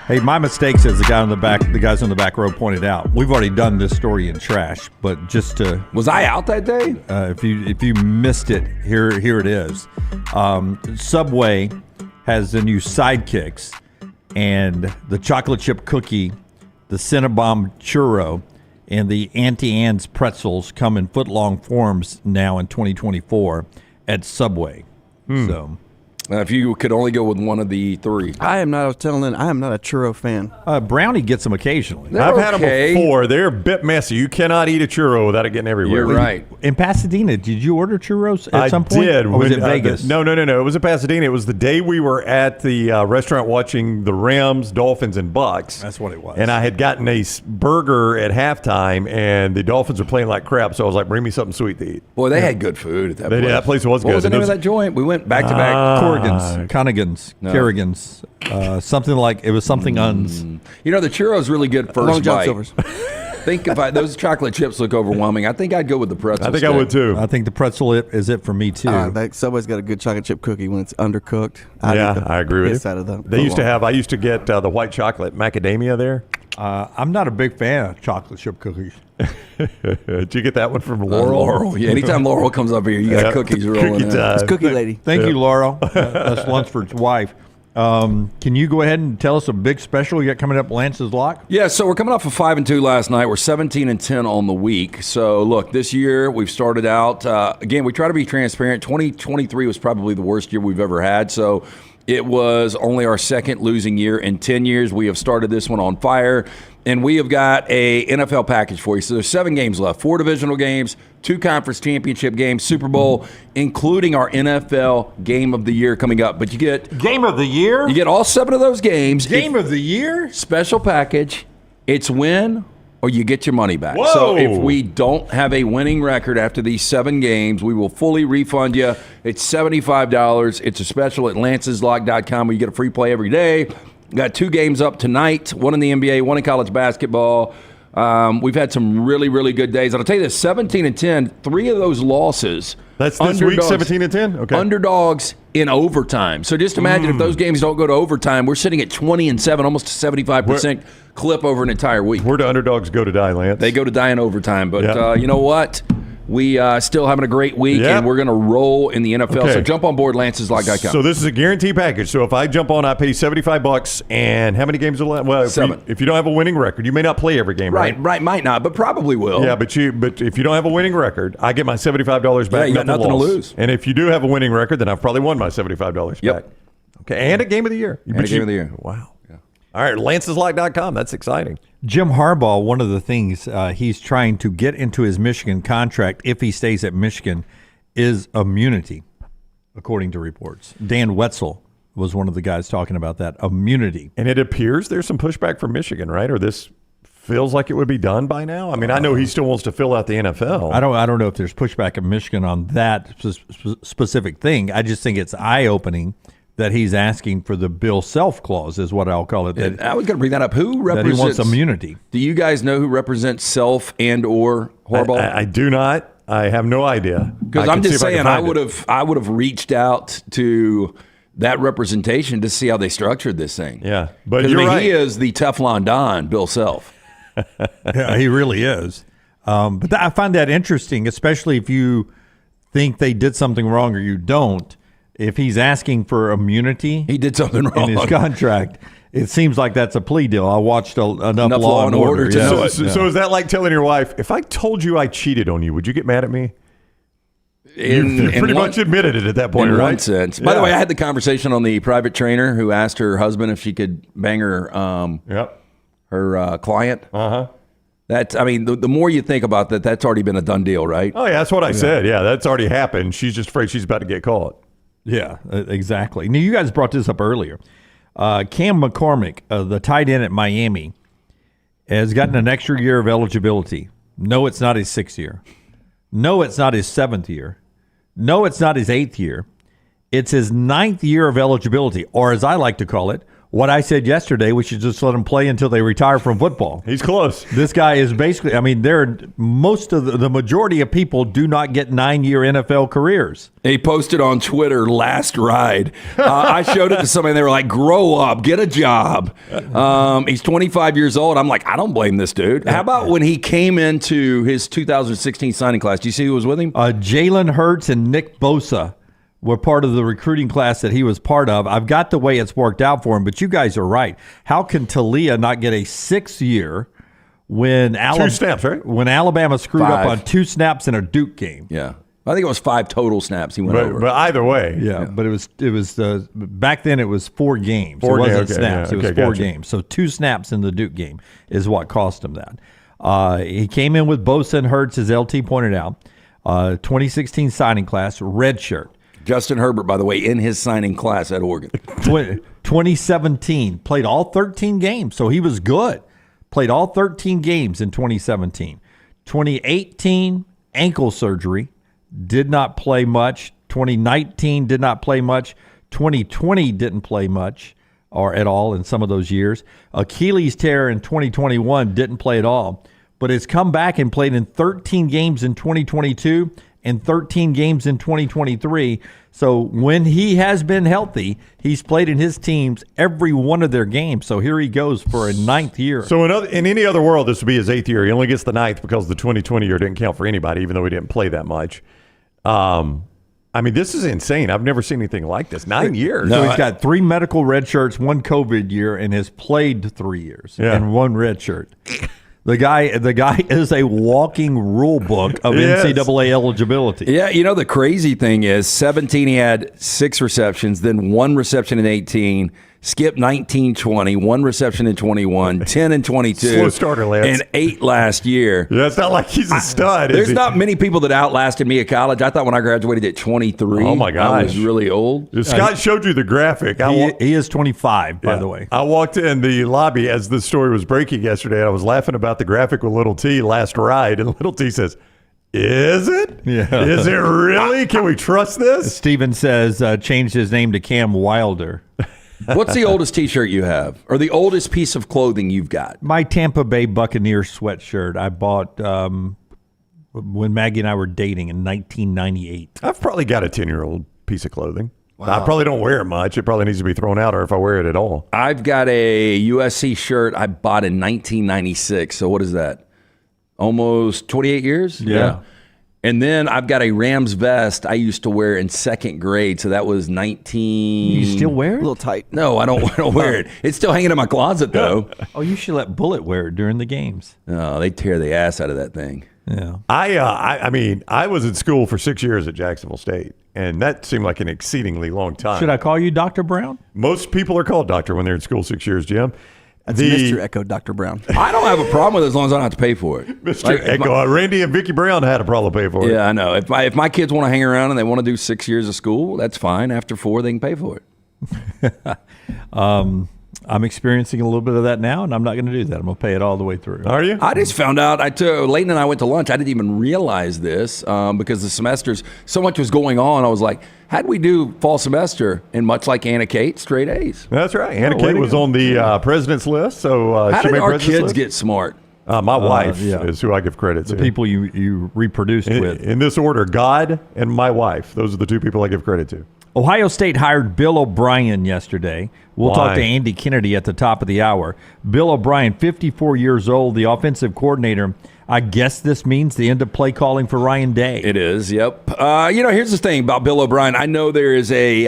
Hey, my mistakes, as the guys on the back row pointed out. We've already done this story in trash, but just to was I out that day? If you missed it, here it is. Subway has the new Sidekicks, and the chocolate chip cookie, the Cinnabon churro, and the Auntie Anne's pretzels come in foot-long forms now in 2024 at Subway. So. If you could only go with one of the 3. I am not a churro fan. Brownie gets them occasionally. I've had them before. They're a bit messy. You cannot eat a churro without it getting everywhere. You're right. In Pasadena, did you order churros at some point? I did. Or was it Vegas? No. It was in Pasadena. It was the day we were at the restaurant watching the Rams, Dolphins, and Bucks. That's what it was. And I had gotten a burger at halftime, and the Dolphins were playing like crap, so I was like, bring me something sweet to eat. Boy, they had good food at that place. That place was good. What was the name of that joint? We went back-to-back. Conigans, Kerrigan's, something like it was something uns. You know, the churro's really good first Long John bite. Silver's. Think if those chocolate chips look overwhelming, I think I'd go with the pretzel. I think I would too. I think the pretzel is it for me too. Subway's got a good chocolate chip cookie when it's undercooked. I agree with you. Out of I used to get the white chocolate macadamia there. I'm not a big fan of chocolate chip cookies. Did you get that one from Laurel? Yeah, anytime Laurel comes up here, you got cookies rolling in. It's Cookie Lady. Thank you, Laurel. That's Lunsford's wife. Can you go ahead and tell us a big special you got coming up, Lance's Lock? Yeah, so we're coming off of 5-2 last night. We're 17-10 on the week. So look, this year we've started out again. We try to be transparent. 2023 was probably the worst year we've ever had. So It was only our second losing year in 10 years. We have started this one on fire, and we have got a NFL package for you. So there's 7 games left, 4 divisional games, 2 conference championship games, Super Bowl, including our NFL Game of the Year coming up. But you get Game of the Year? You get all 7 of those games. Game of the Year? Special package. It's win or you get your money back. Whoa. So if we don't have a winning record after these 7 games, we will fully refund you. It's $75. It's a special at lanceslock.com where you get a free play every day. Got 2 games up tonight, one in the NBA, one in college basketball. We've had some really, really good days. And I'll tell you this, 17-10, 3 of those losses. That's this week, 17-10? Okay. Underdogs in overtime. So just imagine if those games don't go to overtime, we're sitting at 20-7, almost a 75% clip over an entire week. Where do underdogs go to die, Lance? They go to die in overtime. But you know what? We still having a great week, and we're going to roll in the NFL. Okay. So jump on board, lanceslock.com. So this is a guarantee package. So if I jump on, I pay $75, and how many games are left? Well, 7. If you don't have a winning record, you may not play every game, right? Right, might not, but probably will. Yeah, but if you don't have a winning record, I get my $75 back. Yeah, you got nothing to lose. And if you do have a winning record, then I've probably won my $75 back. Okay, and a game of the year. And a game of the year. Wow. All right, lanceslock.com. That's exciting. Jim Harbaugh, one of the things he's trying to get into his Michigan contract, if he stays at Michigan, is immunity, according to reports. Dan Wetzel was one of the guys talking about that, immunity. And it appears there's some pushback from Michigan, right? Or this feels like it would be done by now. I mean, I know he still wants to fill out the NFL. I don't know if there's pushback in Michigan on that specific thing. I just think it's eye-opening that he's asking for the Bill Self clause, is what I'll call it. And I was going to bring that up. Who represents? That he wants immunity. Do you guys know who represents Self and or Harbaugh? I do not. I have no idea. Because I'm just saying, I would have reached out to that representation to see how they structured this thing. Yeah, but you're right. He is the Teflon Don, Bill Self. Yeah, he really is. But I find that interesting, especially if you think they did something wrong or you don't. If he's asking for immunity, he did something wrong in his contract. It seems like that's a plea deal. I watched enough Law and Order to know it. So is that like telling your wife, if I told you I cheated on you, would you get mad at me? You pretty much admitted it at that point, in right? one sense. By the way, I had the conversation on the private trainer who asked her husband if she could bang her her client. That, I mean, the more you think about that, that's already been a done deal, right? Oh, yeah, that's what I said. Yeah, that's already happened. She's just afraid she's about to get caught. Yeah, exactly. Now, you guys brought this up earlier. Cam McCormick, the tight end at Miami, has gotten an extra year of eligibility. No, it's not his 6th year. No, it's not his 7th year. No, it's not his 8th year. It's his 9th year of eligibility, or as I like to call it, what I said yesterday, we should just let him play until they retire from football. He's close. This guy is basically, I mean, most of the majority of people do not get 9-year NFL careers. He posted on Twitter, last ride. I showed it to somebody, and they were like, grow up, get a job. He's 25 years old. I'm like, I don't blame this dude. How about when he came into his 2016 signing class? Do you see who was with him? Jalen Hurts and Nick Bosa were part of the recruiting class that he was part of. I've got the way it's worked out for him, but you guys are right. How can Talia not get a 6th year when 2 snaps, right? When Alabama screwed 5. up on 2 snaps in a Duke game? Yeah, I think it was 5 total snaps he went over. But either way, yeah. But it was back then. It was 4 games. It wasn't snaps. It was 4 games. So 2 snaps in the Duke game is what cost him that. He came in with Bosa and Hurts, as LT pointed out. 2016 signing class, red shirt. Justin Herbert, by the way, in his signing class at Oregon. 2017, played all 13 games, so he was good. Played all 13 games in 2017. 2018, ankle surgery, did not play much. 2019 did not play much. 2020 didn't play much or at all in some of those years. Achilles tear in 2021, didn't play at all, but has come back and played in 13 games in 2022 and 13 games in 2023. So when he has been healthy, he's played in his teams every one of their games. So here he goes for a 9th year. So in any other world, this would be his 8th year. He only gets the 9th because the 2020 year didn't count for anybody, even though he didn't play that much. I mean, this is insane. I've never seen anything like this. 9 years. So he's got 3 medical red shirts, 1 COVID year, and has played 3 years and 1 red shirt. The guy is a walking rule book of NCAA eligibility. Yeah, the crazy thing is 17 he had 6 receptions, then 1 reception in 18, skipped 19-20, 1 reception in 21, 10 in 22. Slow starter, Lance. And 8 last year. Yeah, it's not like he's a stud. There's not many people that outlasted me at college. I thought when I graduated at 23, oh my gosh, I was really old. Scott showed you the graphic. He is 25, by the way. I walked in the lobby as the story was breaking yesterday, and I was laughing about the graphic with Little T last ride, and Little T says, is it? Yeah. Is it really? Can we trust this? Steven says changed his name to Cam Wilder. What's the oldest T-shirt you have, or the oldest piece of clothing you've got? My Tampa Bay Buccaneers sweatshirt I bought when Maggie and I were dating in 1998. I've probably got a 10-year-old piece of clothing. Wow. I probably don't wear it much. It probably needs to be thrown out, or if I wear it at all. I've got a USC shirt I bought in 1996. So what is that? Almost 28 years? Yeah. And then I've got a Rams vest I used to wear in 2nd grade. So that was 19. You still wear it? A little tight. No, I don't wear it. It's still hanging in my closet, though. Oh, you should let Bullet wear it during the games. No, they tear the ass out of that thing. Yeah. I mean, I was in school for 6 years at Jacksonville State, and that seemed like an exceedingly long time. Should I call you Dr. Brown? Most people are called doctor when they're in school 6 years, Jim. That's Mr. Echo Dr. Brown. I don't have a problem with it as long as I don't have to pay for it. Mr. Echo. Randy and Vicky Brown had a problem paying for it. Yeah, I know. If my kids want to hang around and they want to do 6 years of school, that's fine. After 4, they can pay for it. I'm experiencing a little bit of that now, and I'm not going to do that. I'm going to pay it all the way through. Are you? I just found out. Leighton and I went to lunch. I didn't even realize this because the semesters, so much was going on. I was like, how'd we do fall semester? And much like Anna Kate, straight A's. That's right. Anna Kate was on the president's list. So how she did made our kids list? get smart? My wife is who I give credit to. The people you reproduced with. In this order, God and my wife. Those are the 2 people I give credit to. Ohio State hired Bill O'Brien yesterday. We'll talk to Andy Kennedy at the top of the hour. Bill O'Brien, 54 years old, the offensive coordinator. I guess this means the end of play calling for Ryan Day. It is, yep. Here's the thing about Bill O'Brien. I know there is a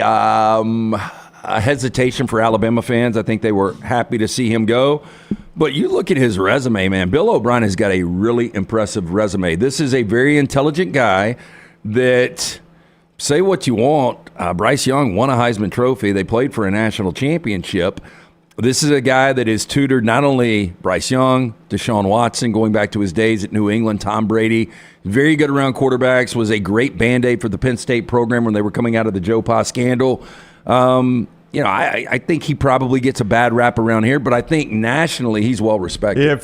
hesitation for Alabama fans. I think they were happy to see him go. But you look at his resume, man. Bill O'Brien has got a really impressive resume. This is a very intelligent guy that, say what you want, Bryce Young won a Heisman Trophy. They played for a national championship. This is a guy that has tutored not only Bryce Young, Deshaun Watson, going back to his days at New England, Tom Brady. Very good around quarterbacks, was a great Band-Aid for the Penn State program when they were coming out of the Joe Pa scandal. I think he probably gets a bad rap around here, but I think nationally he's well respected.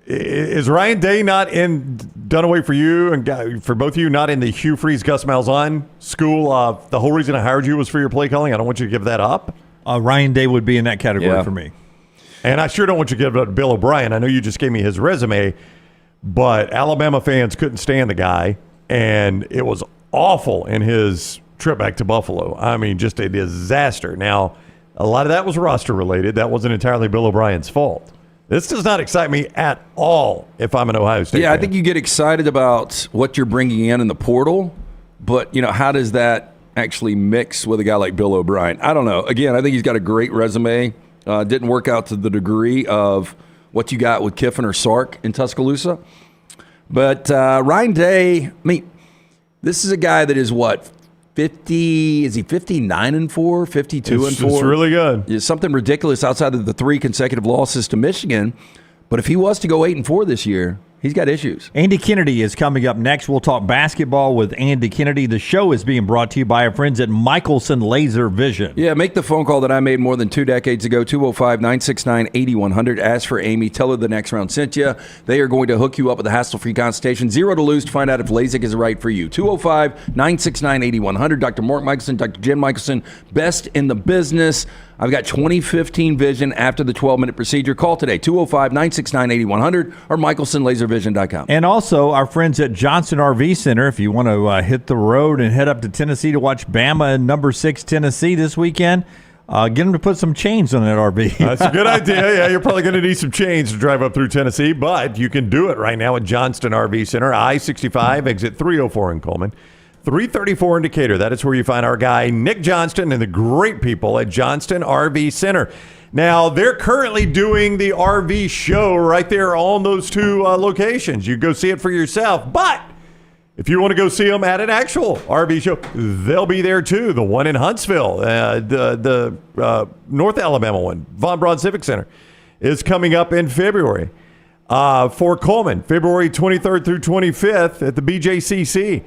Is Ryan Day not in Dunaway for you and for both of you, not in the Hugh Freeze, Gus Malzahn school? The whole reason I hired you was for your play calling. I don't want you to give that up. Ryan Day would be in that category for me. And I sure don't want you to give it up to Bill O'Brien. I know you just gave me his resume, but Alabama fans couldn't stand the guy, and it was awful in his trip back to Buffalo. I mean, just a disaster. Now, a lot of that was roster related. That wasn't entirely Bill O'Brien's fault. This does not excite me at all if I'm an Ohio State fan. I think you get excited about what you're bringing in the portal, but, how does that actually mix with a guy like Bill O'Brien? I don't know. Again, I think he's got a great resume. Didn't work out to the degree of what you got with Kiffin or Sark in Tuscaloosa. But Ryan Day, this is a guy that is what, 50, is he 59-4, 52-4? It's really good. It's something ridiculous outside of the 3 consecutive losses to Michigan. But if he was to go 8-4 this year, he's got issues. Andy Kennedy is coming up next. We'll talk basketball with Andy Kennedy. The show is being brought to you by our friends at Michelson Laser Vision. Yeah, make the phone call that I made more than 2 decades ago, 205-969-8100. Ask for Amy. Tell her the next round sent you. They are going to hook you up with a hassle-free consultation. 0 to lose to find out if LASIK is right for you. 205-969-8100. Dr. Mark Michelson, Dr. Jen Michelson, best in the business. I've got 20/15 vision after the 12-minute procedure. Call today, 205-969-8100 or michelsonlaservision.com. And also our friends at Johnson RV Center. If you want to hit the road and head up to Tennessee to watch Bama and number 6 Tennessee this weekend, get them to put some chains on that RV. That's a good idea. Yeah, you're probably going to need some chains to drive up through Tennessee, but you can do it right now at Johnston RV Center, I-65, exit 304 in Coleman. 334 indicator. That is where you find our guy, Nick Johnston, and the great people at Johnston RV Center. Now, they're currently doing the RV show right there on those two locations. You go see it for yourself. But if you want to go see them at an actual RV show, they'll be there too. The one in Huntsville, the North Alabama one, Von Braun Civic Center, is coming up in February. For Coleman, February 23rd through 25th at the BJCC.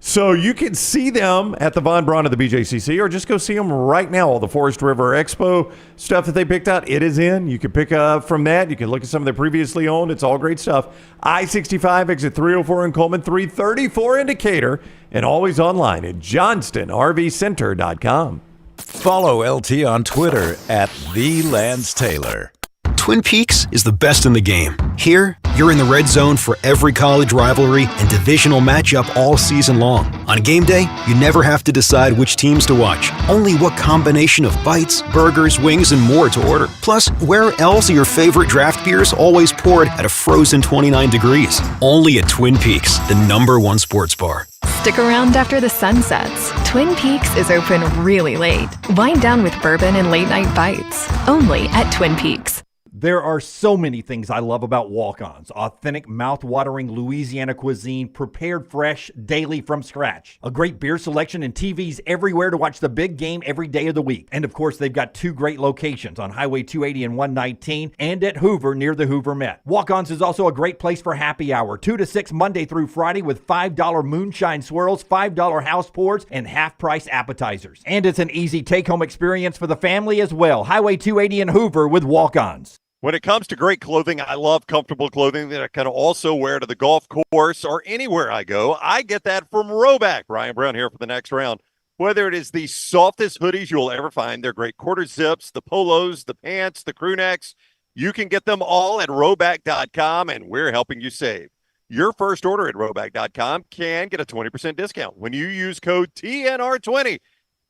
So you can see them at the Von Braun of the BJCC, or just go see them right now. All the Forest River Expo stuff that they picked out, it is in. You can pick up from that. You can look at some of their previously owned. It's all great stuff. I-65, exit 304 in Coleman, 334 in Decatur, and always online at johnstonrvcenter.com. Follow LT on Twitter at @TheLanceTaylor. Twin Peaks is the best in the game. Here, you're in the red zone for every college rivalry and divisional matchup all season long. On game day, you never have to decide which teams to watch, only what combination of bites, burgers, wings, and more to order. Plus, where else are your favorite draft beers always poured at a frozen 29 degrees? Only at Twin Peaks, the #1 sports bar. Stick around after the sun sets. Twin Peaks is open really late. Wind down with bourbon and late night bites. Only at Twin Peaks. There are so many things I love about Walk-Ons. Authentic, mouth-watering Louisiana cuisine, prepared fresh, daily from scratch. A great beer selection and TVs everywhere to watch the big game every day of the week. And of course, they've got 2 great locations on Highway 280 and 119 and at Hoover near the Hoover Met. Walk-Ons is also a great place for happy hour, 2 to 6 Monday through Friday with $5 moonshine swirls, $5 house pours, and half-price appetizers. And it's an easy take-home experience for the family as well. Highway 280 and Hoover with Walk-Ons. When it comes to great clothing, I love comfortable clothing that I can also wear to the golf course or anywhere I go. I get that from Roback. Ryan Brown here for the next round. Whether it is the softest hoodies you'll ever find, they're great quarter zips, the polos, the pants, the crew necks, you can get them all at Roback.com, and we're helping you save. Your first order at Roback.com can get a 20% discount when you use code TNR20.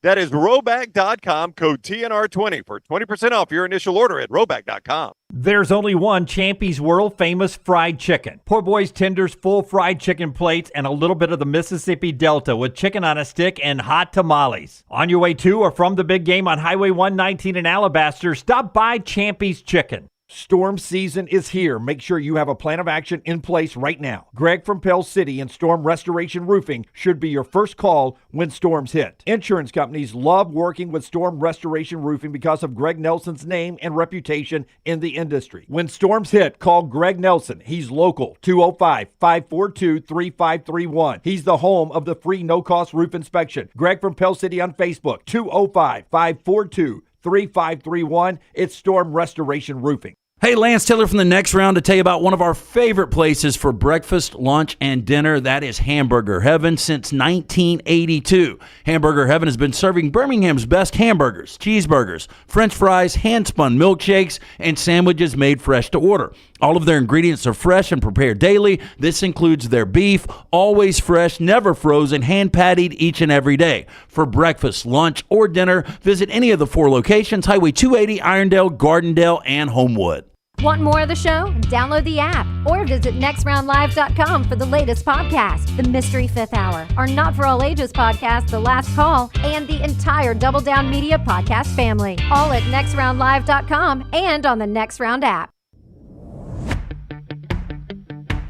That is Roback.com, code TNR20 for 20% off your initial order at Roback.com. There's only one Champy's world famous fried chicken. Poor Boy's Tenders, full fried chicken plates, and a little bit of the Mississippi Delta with chicken on a stick and hot tamales. On your way to or from the big game on Highway 119 in Alabaster, stop by Champy's Chicken. Storm season is here. Make sure you have a plan of action in place right now. Greg from Pell City and Storm Restoration Roofing should be your first call when storms hit. Insurance companies love working with Storm Restoration Roofing because of Greg Nelson's name and reputation in the industry. When storms hit, call Greg Nelson. He's local, 205-542-3531. He's the home of the free no-cost roof inspection. Greg from Pell City on Facebook, 205-542-3531. It's Storm Restoration Roofing. Hey, Lance Taylor from the next round to tell you about one of our favorite places for breakfast, lunch, and dinner. That is Hamburger Heaven since 1982. Hamburger Heaven has been serving Birmingham's best hamburgers, cheeseburgers, French fries, hand-spun milkshakes, and sandwiches made fresh to order. All of their ingredients are fresh and prepared daily. This includes their beef, always fresh, never frozen, hand-pattied each and every day. For breakfast, lunch, or dinner, visit any of the 4 locations, Highway 280, Irondale, Gardendale, and Homewood. Want more of the show? Download the app or visit nextroundlive.com for the latest podcast, The Mystery Fifth Hour, our Not For All Ages podcast, The Last Call, and the entire Double Down Media podcast family. All at nextroundlive.com and on the Next Round app.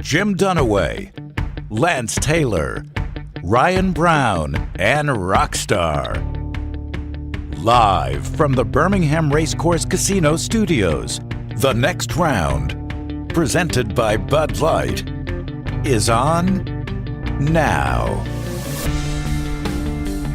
Jim Dunaway, Lance Taylor, Ryan Brown, and Rockstar. Live from the Birmingham Racecourse Casino Studios, The Next Round, presented by Bud Light, is on now.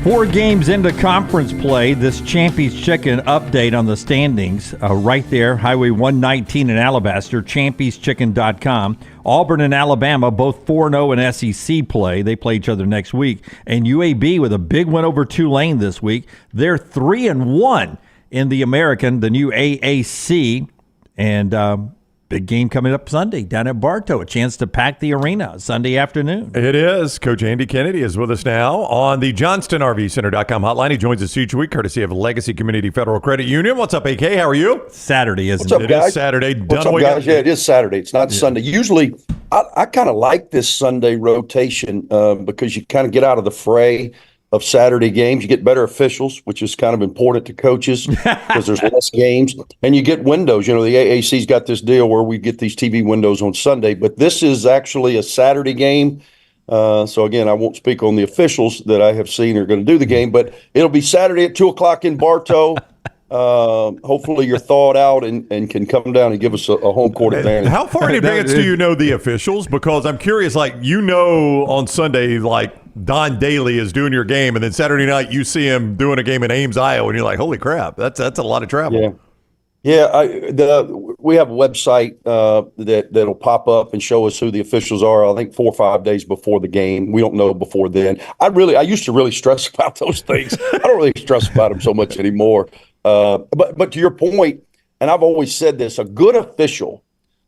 4 games into conference play, this Champy's Chicken update on the standings right there, Highway 119 in Alabaster, champy'schicken.com. Auburn and Alabama, both 4-0 in SEC play. They play each other next week. And UAB with a big win over Tulane this week. They're 3-1 in the American, the new AAC. And big game coming up Sunday down at Bartow. A chance to pack the arena Sunday afternoon. It is. Coach Andy Kennedy is with us now on the JohnstonRVCenter.com hotline. He joins us each week courtesy of Legacy Community Federal Credit Union. What's up, AK? How are you? Saturday, isn't What's up, it? guys? It is Saturday. What's up, guys? Yeah, it is Saturday. It's not Sunday. Usually, I kind of like this Sunday rotation because you kind of get out of the fray. of Saturday games. You get better officials, which is kind of important to coaches because there's less games, and you get windows. The AAC's got this deal where we get these TV windows on Sunday, but this is actually a Saturday game. So again, I won't speak on the officials that I have seen are going to do the game, but it'll be Saturday at 2:00 in Bartow. Hopefully you're thawed out and can come down and give us a home court advantage. How far in advance do you know the officials? Because I'm curious, on Sunday, Don Daly is doing your game, and then Saturday night you see him doing a game in Ames, Iowa, and you're like, holy crap, that's a lot of travel. Yeah. We have a website that'll pop up and show us who the officials are. I think 4 or 5 days before the game. We don't know before then. I used to really stress about those things. I don't really stress about them so much anymore. But to your point, and I've always said this, a good official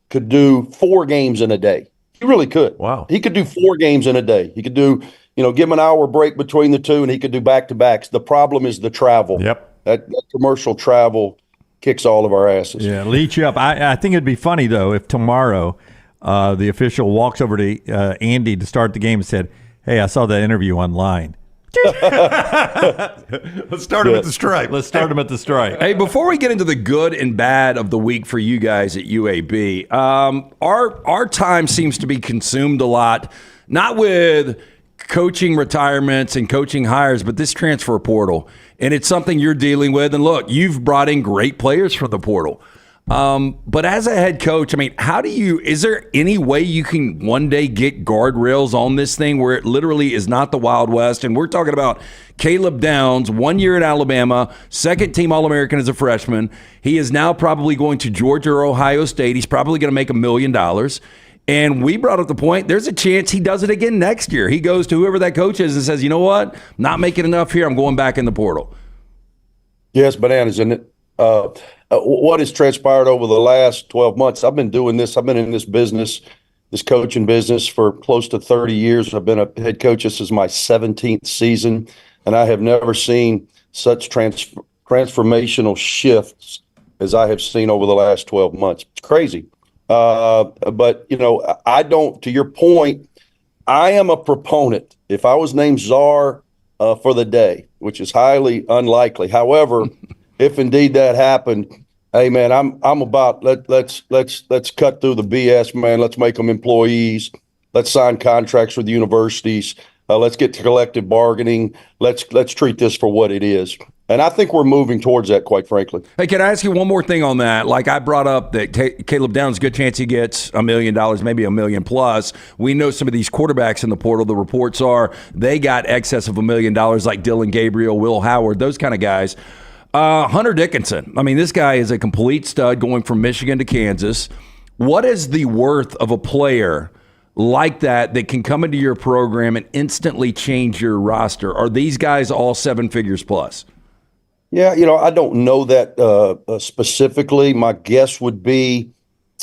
could do 4 games in a day. He really could. Wow. He could do 4 games in a day. He could do, give him an hour break between the two, and he could do back-to-backs. The problem is the travel. Yep. That commercial travel kicks all of our asses. Yeah, leech you up. I think it'd be funny, though, if tomorrow the official walks over to Andy to start the game and said, hey, I saw that interview online. Let's start him at the strike. Let's start him at the strike. Hey, before we get into the good and bad of the week for you guys at UAB, our time seems to be consumed a lot, not with coaching retirements and coaching hires, but this transfer portal. And it's something you're dealing with. And look, you've brought in great players for the portal. But as a head coach, is there any way you can one day get guardrails on this thing where it literally is not the Wild West? And we're talking about Caleb Downs, 1 year at Alabama, second team All-American as a freshman. He is now probably going to Georgia or Ohio State. He's probably going to make $1 million. And we brought up the point, there's a chance he does it again next year. He goes to whoever that coach is and says, you know what? Not making enough here. I'm going back in the portal. Yes, bananas, isn't it? What has transpired over the last 12 months? I've been doing this. I've been in this business, this coaching business, for close to 30 years. I've been a head coach. This is my 17th season, and I have never seen such transformational shifts as I have seen over the last 12 months. It's crazy. But, I don't, to your point, I am a proponent. If I was named czar for the day, which is highly unlikely. However, if indeed that happened, hey man, I'm about let's cut through the BS, man. Let's make them employees. Let's sign contracts with universities. Let's get to collective bargaining. Let's treat this for what it is. And I think we're moving towards that, quite frankly. Hey, can I ask you one more thing on that? Like I brought up that Caleb Downs, good chance he gets $1 million, maybe $1 million plus. We know some of these quarterbacks in the portal, the reports are they got excess of $1 million, like Dylan Gabriel, Will Howard, those kind of guys. Hunter Dickinson. This guy is a complete stud going from Michigan to Kansas. What is the worth of a player like that can come into your program and instantly change your roster? Are these guys all 7 figures plus? Yeah, I don't know that specifically. My guess would be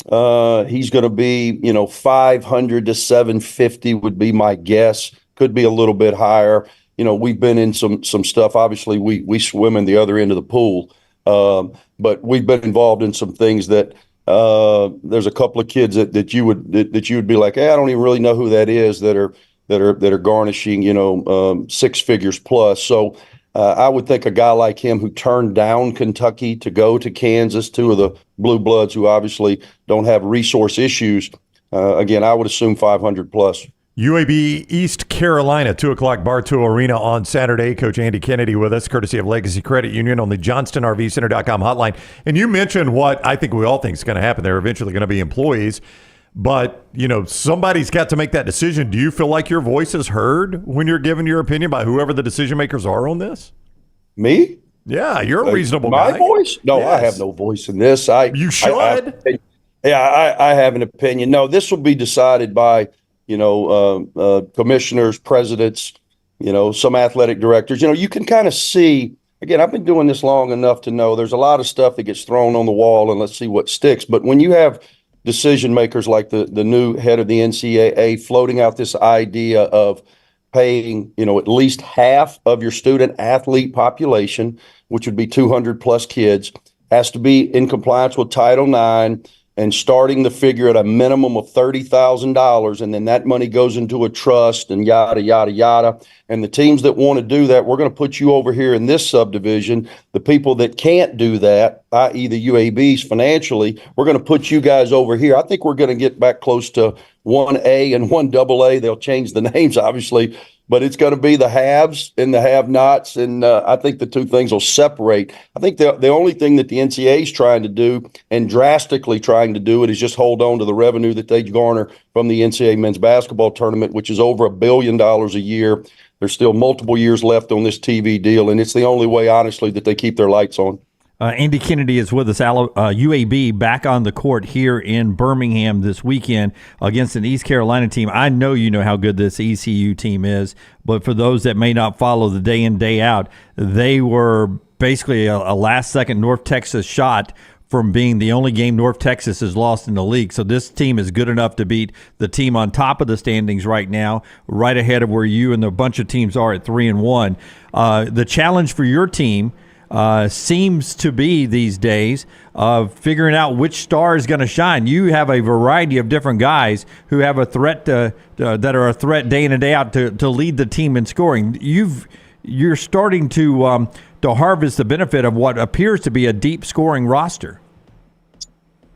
he's going to be, 500 to 750 would be my guess. Could be a little bit higher. We've been in some stuff. Obviously, we swim in the other end of the pool, but we've been involved in some things that there's a couple of kids that you would be like, hey, I don't even really know who that is that are garnishing 6 figures plus. So I would think a guy like him who turned down Kentucky to go to Kansas, 2 of the blue bloods who obviously don't have resource issues. Again, I would assume 500 plus. UAB East Carolina, 2:00 Bartow Arena on Saturday. Coach Andy Kennedy with us, courtesy of Legacy Credit Union on the JohnstonRVCenter.com hotline. And you mentioned what I think we all think is going to happen. They're eventually going to be employees. But, somebody's got to make that decision. Do you feel like your voice is heard when you're giving your opinion by whoever the decision makers are on this? Me? Yeah, you're a reasonable guy. My voice? No, yes. I have no voice in this. You should. I have an opinion. No, this will be decided by commissioners, presidents, some athletic directors. You can kind of see, again, I've been doing this long enough to know there's a lot of stuff that gets thrown on the wall and let's see what sticks. But when you have decision makers like the new head of the NCAA floating out this idea of paying, at least half of your student athlete population, which would be 200 plus kids, has to be in compliance with Title IX. and starting the figure at a minimum of $30,000, and then that money goes into a trust and yada, yada, yada. And the teams that want to do that, we're going to put you over here in this subdivision. The people that can't do that, i.e. the UABs financially, we're going to put you guys over here. I think we're going to get back close to 1A and 1AA. They'll change the names, obviously, but it's going to be the haves and the have-nots, and I think the two things will separate. I think the only thing that the NCAA is trying to do, and drastically trying to do it, is just hold on to the revenue that they garner from the NCAA men's basketball tournament, which is over $1 billion a year. There's still multiple years left on this TV deal, and it's the only way, honestly, that they keep their lights on. Andy Kennedy is with us. UAB back on the court here in Birmingham this weekend against an East Carolina team. I know you know how good this ECU team is, but for those that may not follow the day in, day out, they were basically a last-second North Texas shot from being the only game North Texas has lost in the league. So this team is good enough to beat the team on top of the standings right now, right ahead of where you and a bunch of teams are at 3-1. The challenge for your team seems to be these days of figuring out which star is going to shine. You have a variety of different guys who have a threat that are a threat day in and day out to lead the team in scoring. You're starting to harvest the benefit of what appears to be a deep scoring roster.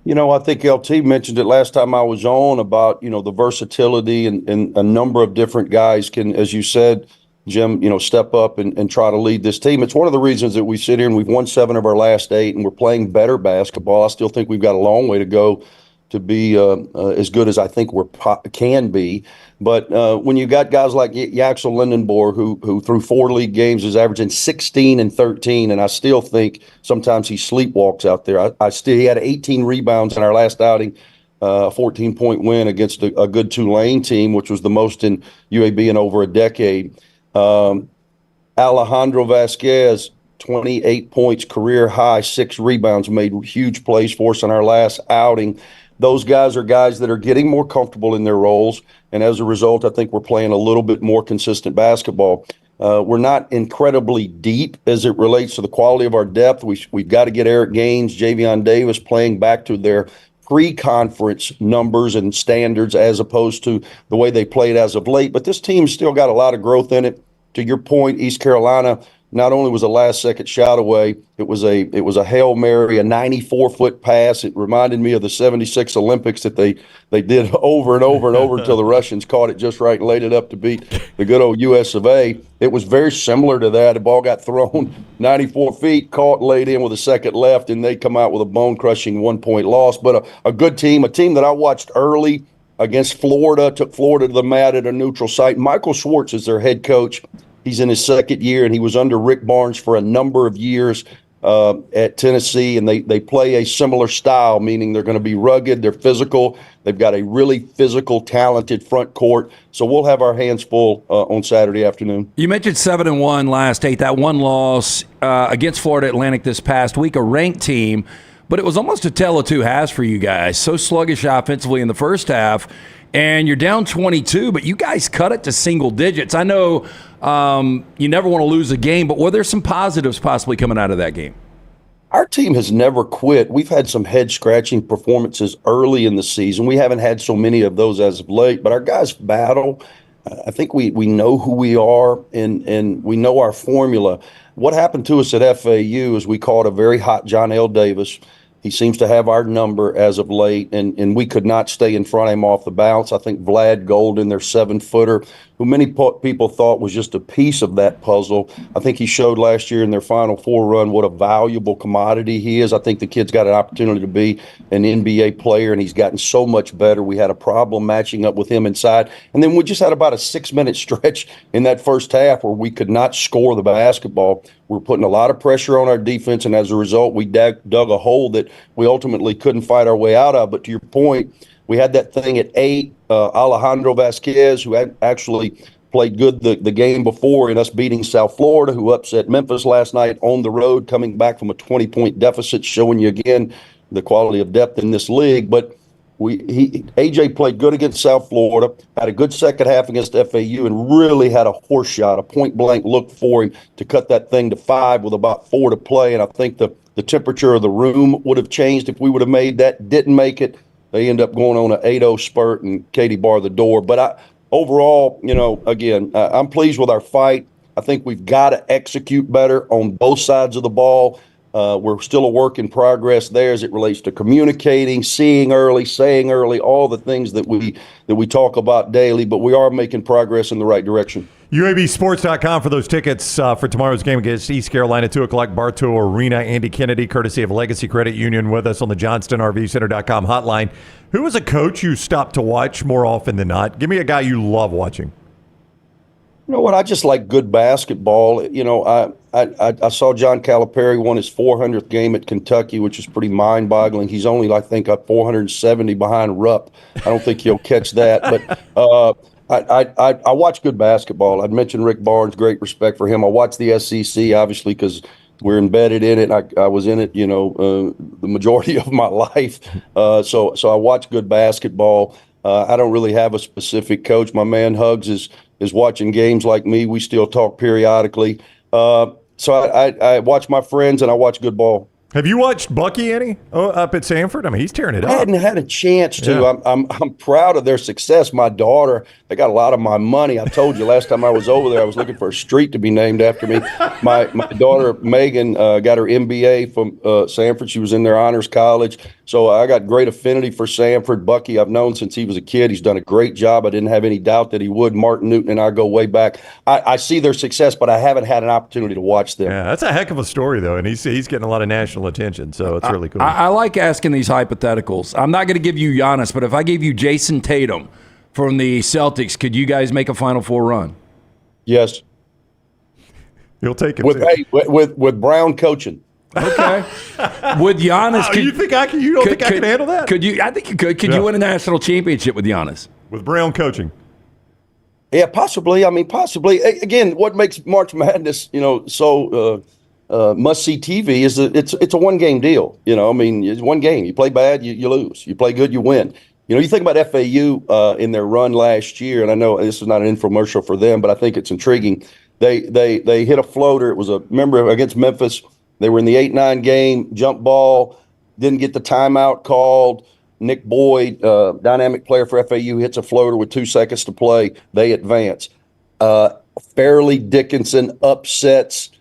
You know, I think LT mentioned it last time I was on about, the versatility and a number of different guys can, as you said, Jim, step up and try to lead this team. It's one of the reasons that we sit here and we've won 7 of our last 8 and we're playing better basketball. I still think we've got a long way to go to be as good as I think we can be. But when you got guys like Yaxel Lindenborg, who through 4 league games is averaging 16 and 13, and I still think sometimes he sleepwalks out there. He had 18 rebounds in our last outing, a 14-point win against a good Tulane team, which was the most in UAB in over a decade. Alejandro Vasquez, 28 points, career high, 6 rebounds, made huge plays for us in our last outing. Those guys are guys that are getting more comfortable in their roles, and as a result, I think we're playing a little bit more consistent basketball. We're not incredibly deep as it relates to the quality of our depth. We've got to get Eric Gaines, Javion Davis playing back to their pre-conference numbers and standards as opposed to the way they played as of late. But this team's still got a lot of growth in it. To your point, East Carolina not only was a last-second shot away, it was a Hail Mary, a 94-foot pass. It reminded me of the 76 Olympics that they did over and over and over until the Russians caught it just right and laid it up to beat the good old US of A. It was very similar to that. The ball got thrown 94 feet, caught, laid in with a second left, and they come out with a bone-crushing 1-point loss. But a good team, a team that I watched early against Florida, took Florida to the mat at a neutral site. Michael Schwartz is their head coach. He's in his second year, and he was under Rick Barnes for a number of years at Tennessee, and they play a similar style, meaning they're going to be rugged, they're physical, they've got a really physical, talented front court. So we'll have our hands full on Saturday afternoon. You mentioned 7-1 last 8, that one loss against Florida Atlantic this past week, a ranked team, but it was almost a tale of two halves for you guys. So sluggish offensively in the first half, and you're down 22, but you guys cut it to single digits. I know you never want to lose a game, but were there some positives possibly coming out of that game? Our team has never quit. We've had some head-scratching performances early in the season. We haven't had so many of those as of late, but our guys battle. I think we know who we are, and we know our formula. What happened to us at FAU is we caught a very hot John L. Davis. He seems to have our number as of late, and we could not stay in front of him off the bounce. I think Vlad Golden, their 7-footer, who many people thought was just a piece of that puzzle. I think he showed last year in their Final Four run what a valuable commodity he is. I think the kid's got an opportunity to be an NBA player, and he's gotten so much better. We had a problem matching up with him inside. And then we just had about a 6-minute stretch in that first half where we could not score the basketball. We're putting a lot of pressure on our defense, and as a result, we dug a hole that we ultimately couldn't fight our way out of. But to your point, we had that thing at 8. Alejandro Vasquez, who actually played good the game before in us beating South Florida, who upset Memphis last night on the road, coming back from a 20-point deficit, showing you again the quality of depth in this league. But AJ played good against South Florida, had a good second half against FAU, and really had a horse shot, a point-blank look for him to cut that thing to 5 with about 4 to play. And I think the the temperature of the room would have changed if we would have made that. Didn't make it. They end up going on an 8-0 spurt, and Katie barred the door. But overall, again, I'm pleased with our fight. I think we've got to execute better on both sides of the ball. We're still a work in progress there as it relates to communicating, seeing early, saying early, all the things that we talk about daily, but we are making progress in the right direction. UABsports.com for those tickets for tomorrow's game against East Carolina, 2 o'clock, Bartow Arena. Andy Kennedy, courtesy of Legacy Credit Union, with us on the JohnstonRVCenter.com hotline. Who was a coach you stopped to watch more often than not? Give me a guy you love watching. You know what? I just like good basketball. I saw John Calipari won his 400th game at Kentucky, which is pretty mind-boggling. He's only, I think, up 470 behind Rupp. I don't think he'll catch that. But I watch good basketball. I'd mentioned Rick Barnes, great respect for him. I watch the SEC, obviously, because we're embedded in it. I was in it, the majority of my life. So I watch good basketball. I don't really have a specific coach. My man Hugs is watching games like me. We still talk periodically. So I watch my friends and I watch good ball. Have you watched Bucky any up at Sanford? I mean, he's tearing it up. I hadn't had a chance to. Yeah. I'm proud of their success. My daughter, they got a lot of my money. I told you last time I was over there, I was looking for a street to be named after me. My daughter Megan got her MBA from Sanford. She was in their honors college, so I got great affinity for Sanford. Bucky, I've known since he was a kid. He's done a great job. I didn't have any doubt that he would. Martin Newton and I go way back. I see their success, but I haven't had an opportunity to watch them. Yeah, that's a heck of a story though, and he's getting a lot of national attention, so it's really cool. I like asking these hypotheticals. I'm not going to give you Giannis, but if I gave you Jason Tatum from the Celtics, could you guys make a Final Four run? Yes. You'll take it with Brown coaching. Okay. With Giannis, you think I can? You don't think I can handle that? Could you? I think you could. Could you win a national championship with Giannis? With Brown coaching? Yeah, possibly. I mean, possibly. Again, what makes March Madness, so must-see TV is that it's a one-game deal. I mean, it's one game. You play bad, you lose. You play good, you win. You think about FAU in their run last year, and I know this is not an infomercial for them, but I think it's intriguing. They hit a floater. It was remember against Memphis. They were in the 8-9 game, jump ball, didn't get the timeout called. Nick Boyd, dynamic player for FAU, hits a floater with 2 seconds to play. They advance. Fairleigh Dickinson upsets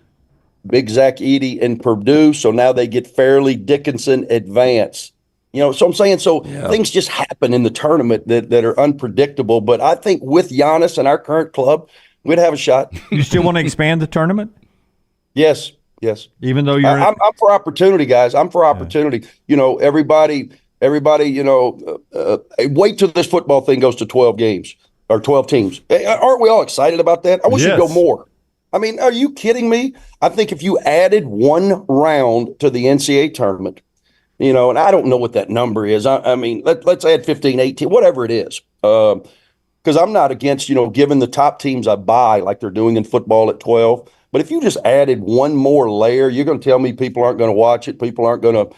Big Zach Edey in Purdue, so now they get Fairleigh Dickinson advance. So I'm saying, things just happen in the tournament that are unpredictable. But I think with Giannis and our current club, we'd have a shot. You still want to expand the tournament? Yes. Even though I'm for opportunity, guys. I'm for opportunity. Everybody. Wait till this football thing goes to 12 games or 12 teams. Aren't we all excited about that? I wish it'd go more. I mean, are you kidding me? I think if you added one round to the NCAA tournament, and I don't know what that number is. I mean, let's add 15, 18, whatever it is. Because I'm not against, giving the top teams a bye like they're doing in football at 12. But if you just added one more layer, you're going to tell me people aren't going to watch it. People aren't going to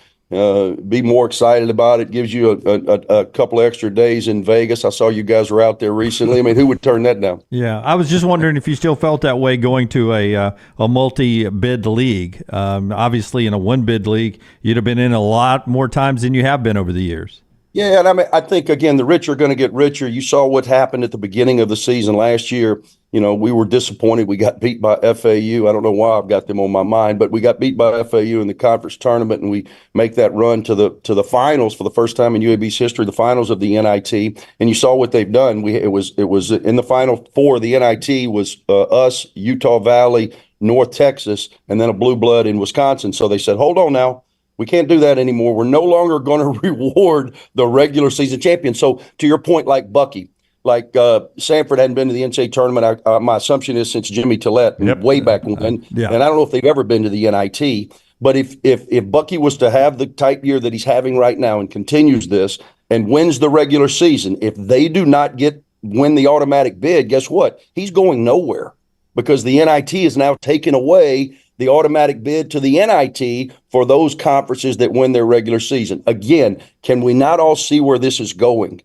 be more excited about it. Gives you a couple of extra days in Vegas. I saw you guys were out there recently. I mean, who would turn that down? Yeah, I was just wondering if you still felt that way going to a multi-bid league. Obviously, in a one-bid league, you'd have been in a lot more times than you have been over the years. Yeah, and I think, again, the rich are going to get richer. You saw what happened at the beginning of the season last year. We were disappointed. We got beat by FAU. I don't know why I've got them on my mind, but we got beat by FAU in the conference tournament, and we make that run to the finals for the first time in UAB's history, the finals of the NIT. And you saw what they've done. It was in the Final Four. The NIT was us, Utah Valley, North Texas, and then a blue blood in Wisconsin. So they said, hold on now. We can't do that anymore. We're no longer going to reward the regular season champion. So to your point, like Bucky, like Sanford hadn't been to the NCAA tournament. My assumption is since Jimmy Tillett, way back when. Yeah. And I don't know if they've ever been to the NIT. But if Bucky was to have the type year that he's having right now and continues this and wins the regular season, if they do not win the automatic bid, guess what? He's going nowhere because the NIT is now taking away the automatic bid to the NIT for those conferences that win their regular season. Again, can we not all see where this is going?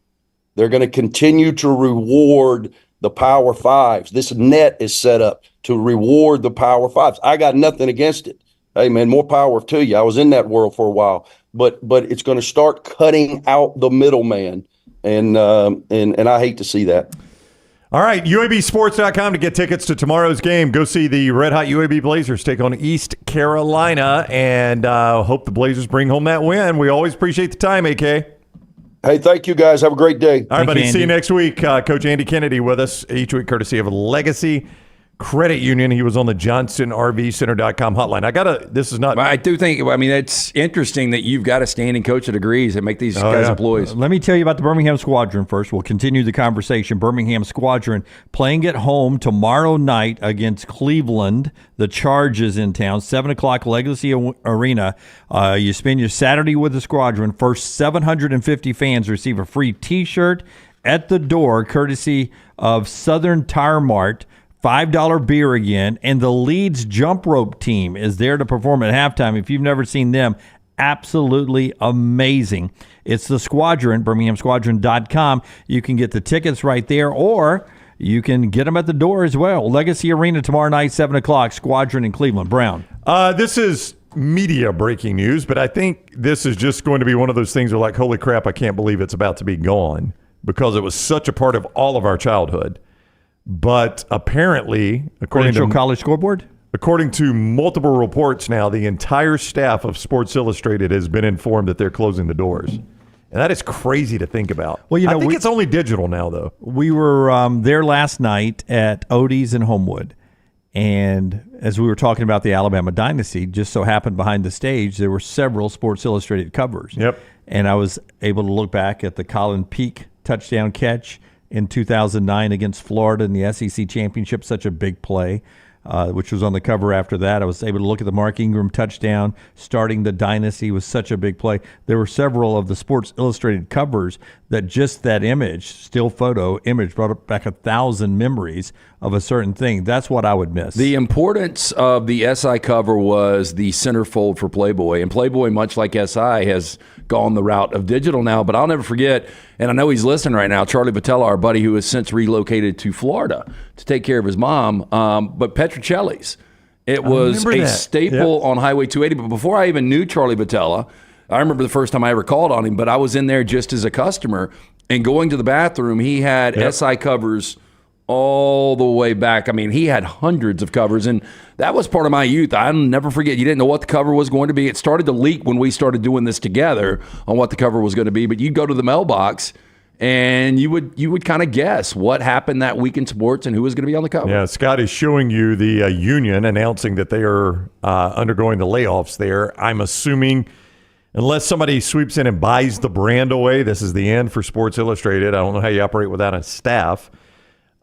They're going to continue to reward the Power Fives. This net is set up to reward the Power Fives. I got nothing against it. hey man, more power to you. I was in that world for a while, but it's going to start cutting out the middleman, and I hate to see that. All right, UABsports.com to get tickets to tomorrow's game. Go see the Red Hot UAB Blazers take on East Carolina, and hope the Blazers bring home that win. We always appreciate the time, AK. Hey, thank you guys. Have a great day. All right, buddy. See you next week. Coach Andy Kennedy with us each week, courtesy of Legacy Credit Union. He was on the JohnsonRVCenter.com hotline. This is not. I do think, it's interesting that you've got a standing coach at degrees and make these guys employees. Let me tell you about the Birmingham Squadron first. We'll continue the conversation. Birmingham Squadron playing at home tomorrow night against Cleveland. The Charge is in town, 7 o'clock, Legacy Arena. You spend your Saturday with the Squadron. First 750 fans receive a free T-shirt at the door, courtesy of Southern Tire Mart. $5 beer again, and the Leeds jump rope team is there to perform at halftime. If you've never seen them, absolutely amazing. It's the Squadron, BirminghamSquadron.com. You can get the tickets right there, or you can get them at the door as well. Legacy Arena tomorrow night, 7 o'clock, Squadron in Cleveland. Brown. This is media breaking news, but I think this is just going to be one of those things where, like, holy crap, I can't believe it's about to be gone, because it was such a part of all of our childhood. But apparently, according to College Scoreboard, according to multiple reports now, the entire staff of Sports Illustrated has been informed that they're closing the doors. And that is crazy to think about. Well, I think it's only digital now, though. We were there last night at Odie's in Homewood. And as we were talking about the Alabama dynasty, just so happened behind the stage, there were several Sports Illustrated covers. Yep. And I was able to look back at the Colin Peak touchdown catch in 2009 against Florida in the SEC championship, such a big play, which was on the cover after that. I was able to look at the Mark Ingram touchdown, starting the dynasty was such a big play. There were several of the Sports Illustrated covers that just that image, still photo image, brought back 1,000 memories of a certain thing. That's what I would miss. The importance of the SI cover was the centerfold for Playboy. And Playboy, much like SI, has gone the route of digital now. But I'll never forget, and I know he's listening right now, Charlie Vitella, our buddy who has since relocated to Florida to take care of his mom, but Petrocelli's. It was a staple on Highway 280. But before I even knew Charlie Vitella, I remember the first time I ever called on him, but I was in there just as a customer. And going to the bathroom, he had SI covers all the way back. I mean, he had hundreds of covers, and that was part of my youth. I'll never forget. You didn't know what the cover was going to be. It started to leak when we started doing this together on what the cover was going to be, but you'd go to the mailbox, and you would kind of guess what happened that week in sports and who was going to be on the cover. Yeah, Scott is showing you the union announcing that they are undergoing the layoffs there. I'm assuming unless somebody sweeps in and buys the brand away, this is the end for Sports Illustrated. I don't know how you operate without a staff.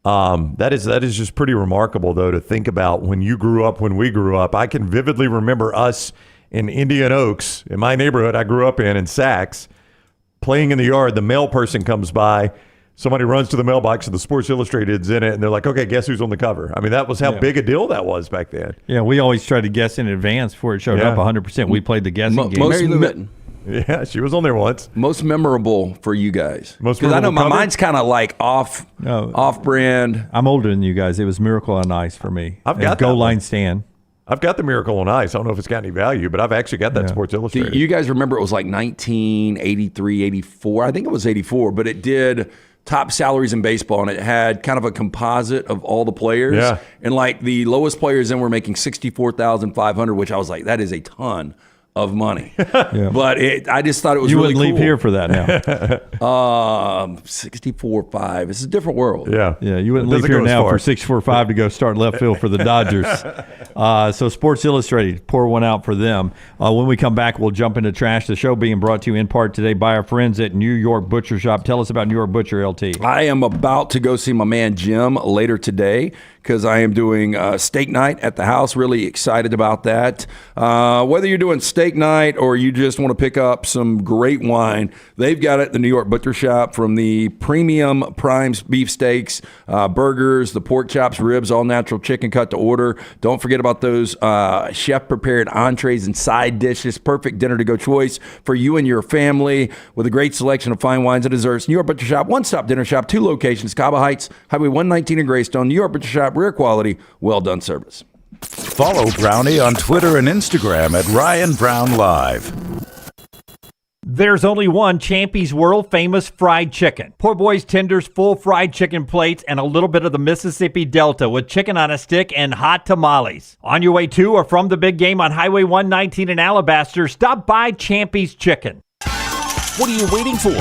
That is just pretty remarkable, though, to think about when we grew up. I can vividly remember us in Indian Oaks, in my neighborhood I grew up in Saks, playing in the yard. The mail person comes by. Somebody runs to the mailbox and the Sports Illustrated's in it, and they're like, okay, guess who's on the cover? I mean, that was how big a deal that was back then. Yeah, we always tried to guess in advance before it showed up 100%. We played the guessing game. Yeah, she was on there once. Most memorable for you guys? Because I know my mind's kind of like off-brand. I'm older than you guys. It was Miracle on Ice for me. I've got Goal Line Stand. I've got the Miracle on Ice. I don't know if it's got any value, but I've actually got that Sports Illustrated. Do you guys remember it was like 1983, 84? I think it was 84, but it did top salaries in baseball, and it had kind of a composite of all the players. Yeah. And like the lowest players then were making $64,500, which I was like, that is a ton of money. But I just thought it was really cool. You wouldn't leave here for that now. 64.5. It's a different world. Yeah, you wouldn't leave here now for 64.5 to go start left field for the Dodgers. So Sports Illustrated, pour one out for them. When we come back, we'll jump into Trash the Show, being brought to you in part today by our friends at New York Butcher Shop. Tell us about New York Butcher, LT. I am about to go see my man Jim later today because I am doing steak night at the house. Really excited about that. Whether you're doing steak night or you just want to pick up some great wine, they've got it at the New York Butcher Shop, from the premium prime beef steaks, burgers, the pork chops, ribs, all natural chicken cut to order. Don't forget about those chef-prepared entrees and side dishes. Perfect dinner-to-go choice for you and your family with a great selection of fine wines and desserts. New York Butcher Shop, one-stop dinner shop, 2 locations, Cabo Heights, Highway 119 in Greystone. New York Butcher Shop, rare quality, well-done service. Follow Brownie on Twitter and Instagram at Ryan Brown Live. There's only one Champy's world famous fried chicken. Poor boy's tenders, full fried chicken plates, and a little bit of the Mississippi Delta with chicken on a stick and hot tamales. On your way to or from the big game on Highway 119 in Alabaster, stop by Champy's Chicken. What are you waiting for?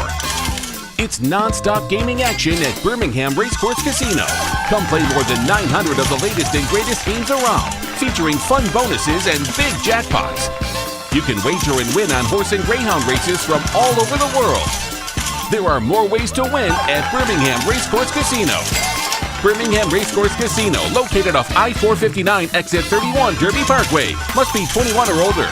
It's non-stop gaming action at Birmingham Racecourse Casino. Come play more than 900 of the latest and greatest games around, featuring fun bonuses and big jackpots. You can wager and win on horse and greyhound races from all over the world. There are more ways to win at Birmingham Racecourse Casino. Birmingham Racecourse Casino, located off I-459 exit 31 Derby Parkway. Must be 21 or older.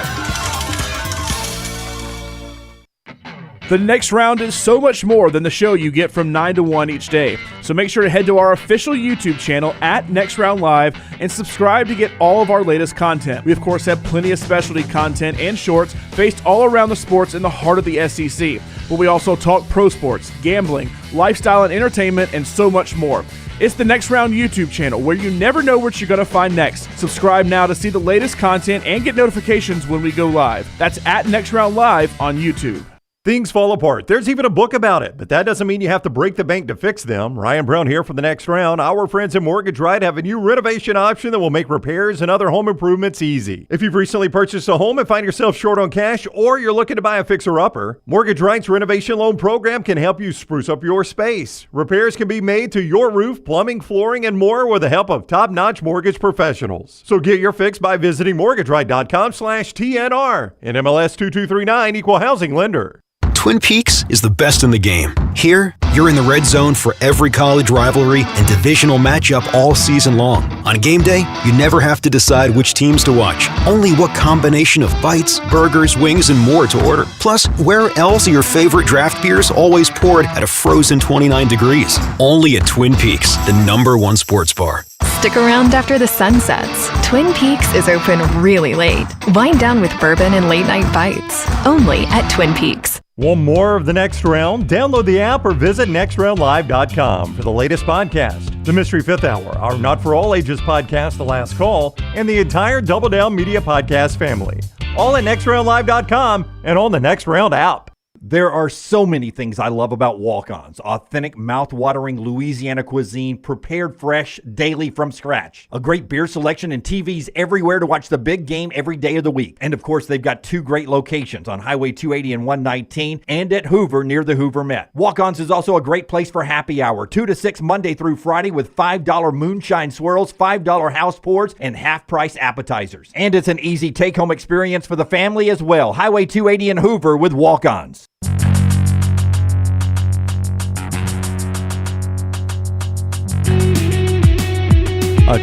The Next Round is so much more than the show you get from 9 to 1 each day. So make sure to head to our official YouTube channel at Next Round Live and subscribe to get all of our latest content. We, of course, have plenty of specialty content and shorts based all around the sports in the heart of the SEC. But we also talk pro sports, gambling, lifestyle and entertainment, and so much more. It's the Next Round YouTube channel where you never know what you're going to find next. Subscribe now to see the latest content and get notifications when we go live. That's at Next Round Live on YouTube. Things fall apart. There's even a book about it, but that doesn't mean you have to break the bank to fix them. Ryan Brown here for the Next Round. Our friends at Mortgage Right have a new renovation option that will make repairs and other home improvements easy. If you've recently purchased a home and find yourself short on cash, or you're looking to buy a fixer-upper, Mortgage Right's renovation loan program can help you spruce up your space. Repairs can be made to your roof, plumbing, flooring, and more with the help of top-notch mortgage professionals. So get your fix by visiting mortgageright.com/TNR. And MLS 2239, Equal Housing Lender. Twin Peaks is the best in the game. Here, you're in the red zone for every college rivalry and divisional matchup all season long. On game day, you never have to decide which teams to watch, only what combination of bites, burgers, wings, and more to order. Plus, where else are your favorite draft beers always poured at a frozen 29 degrees? Only at Twin Peaks, the #1 sports bar. Stick around after the sun sets. Twin Peaks is open really late. Wind down with bourbon and late night bites. Only at Twin Peaks. Want more of the Next Round? Download the app or visit nextroundlive.com for the latest podcast, The Mystery Fifth Hour, our Not For All Ages podcast, The Last Call, and the entire Double Down Media podcast family. All at nextroundlive.com and on the Next Round app. There are so many things I love about walk-ons. Authentic, mouth-watering Louisiana cuisine, prepared fresh, daily from scratch. A great beer selection and TVs everywhere to watch the big game every day of the week. And of course, they've got 2 great locations on Highway 280 and 119 and at Hoover near the Hoover Met. Walk-ons is also a great place for happy hour, 2 to 6 Monday through Friday with $5 moonshine swirls, $5 house pours, and half-price appetizers. And it's an easy take-home experience for the family as well. Highway 280 and Hoover with walk-ons.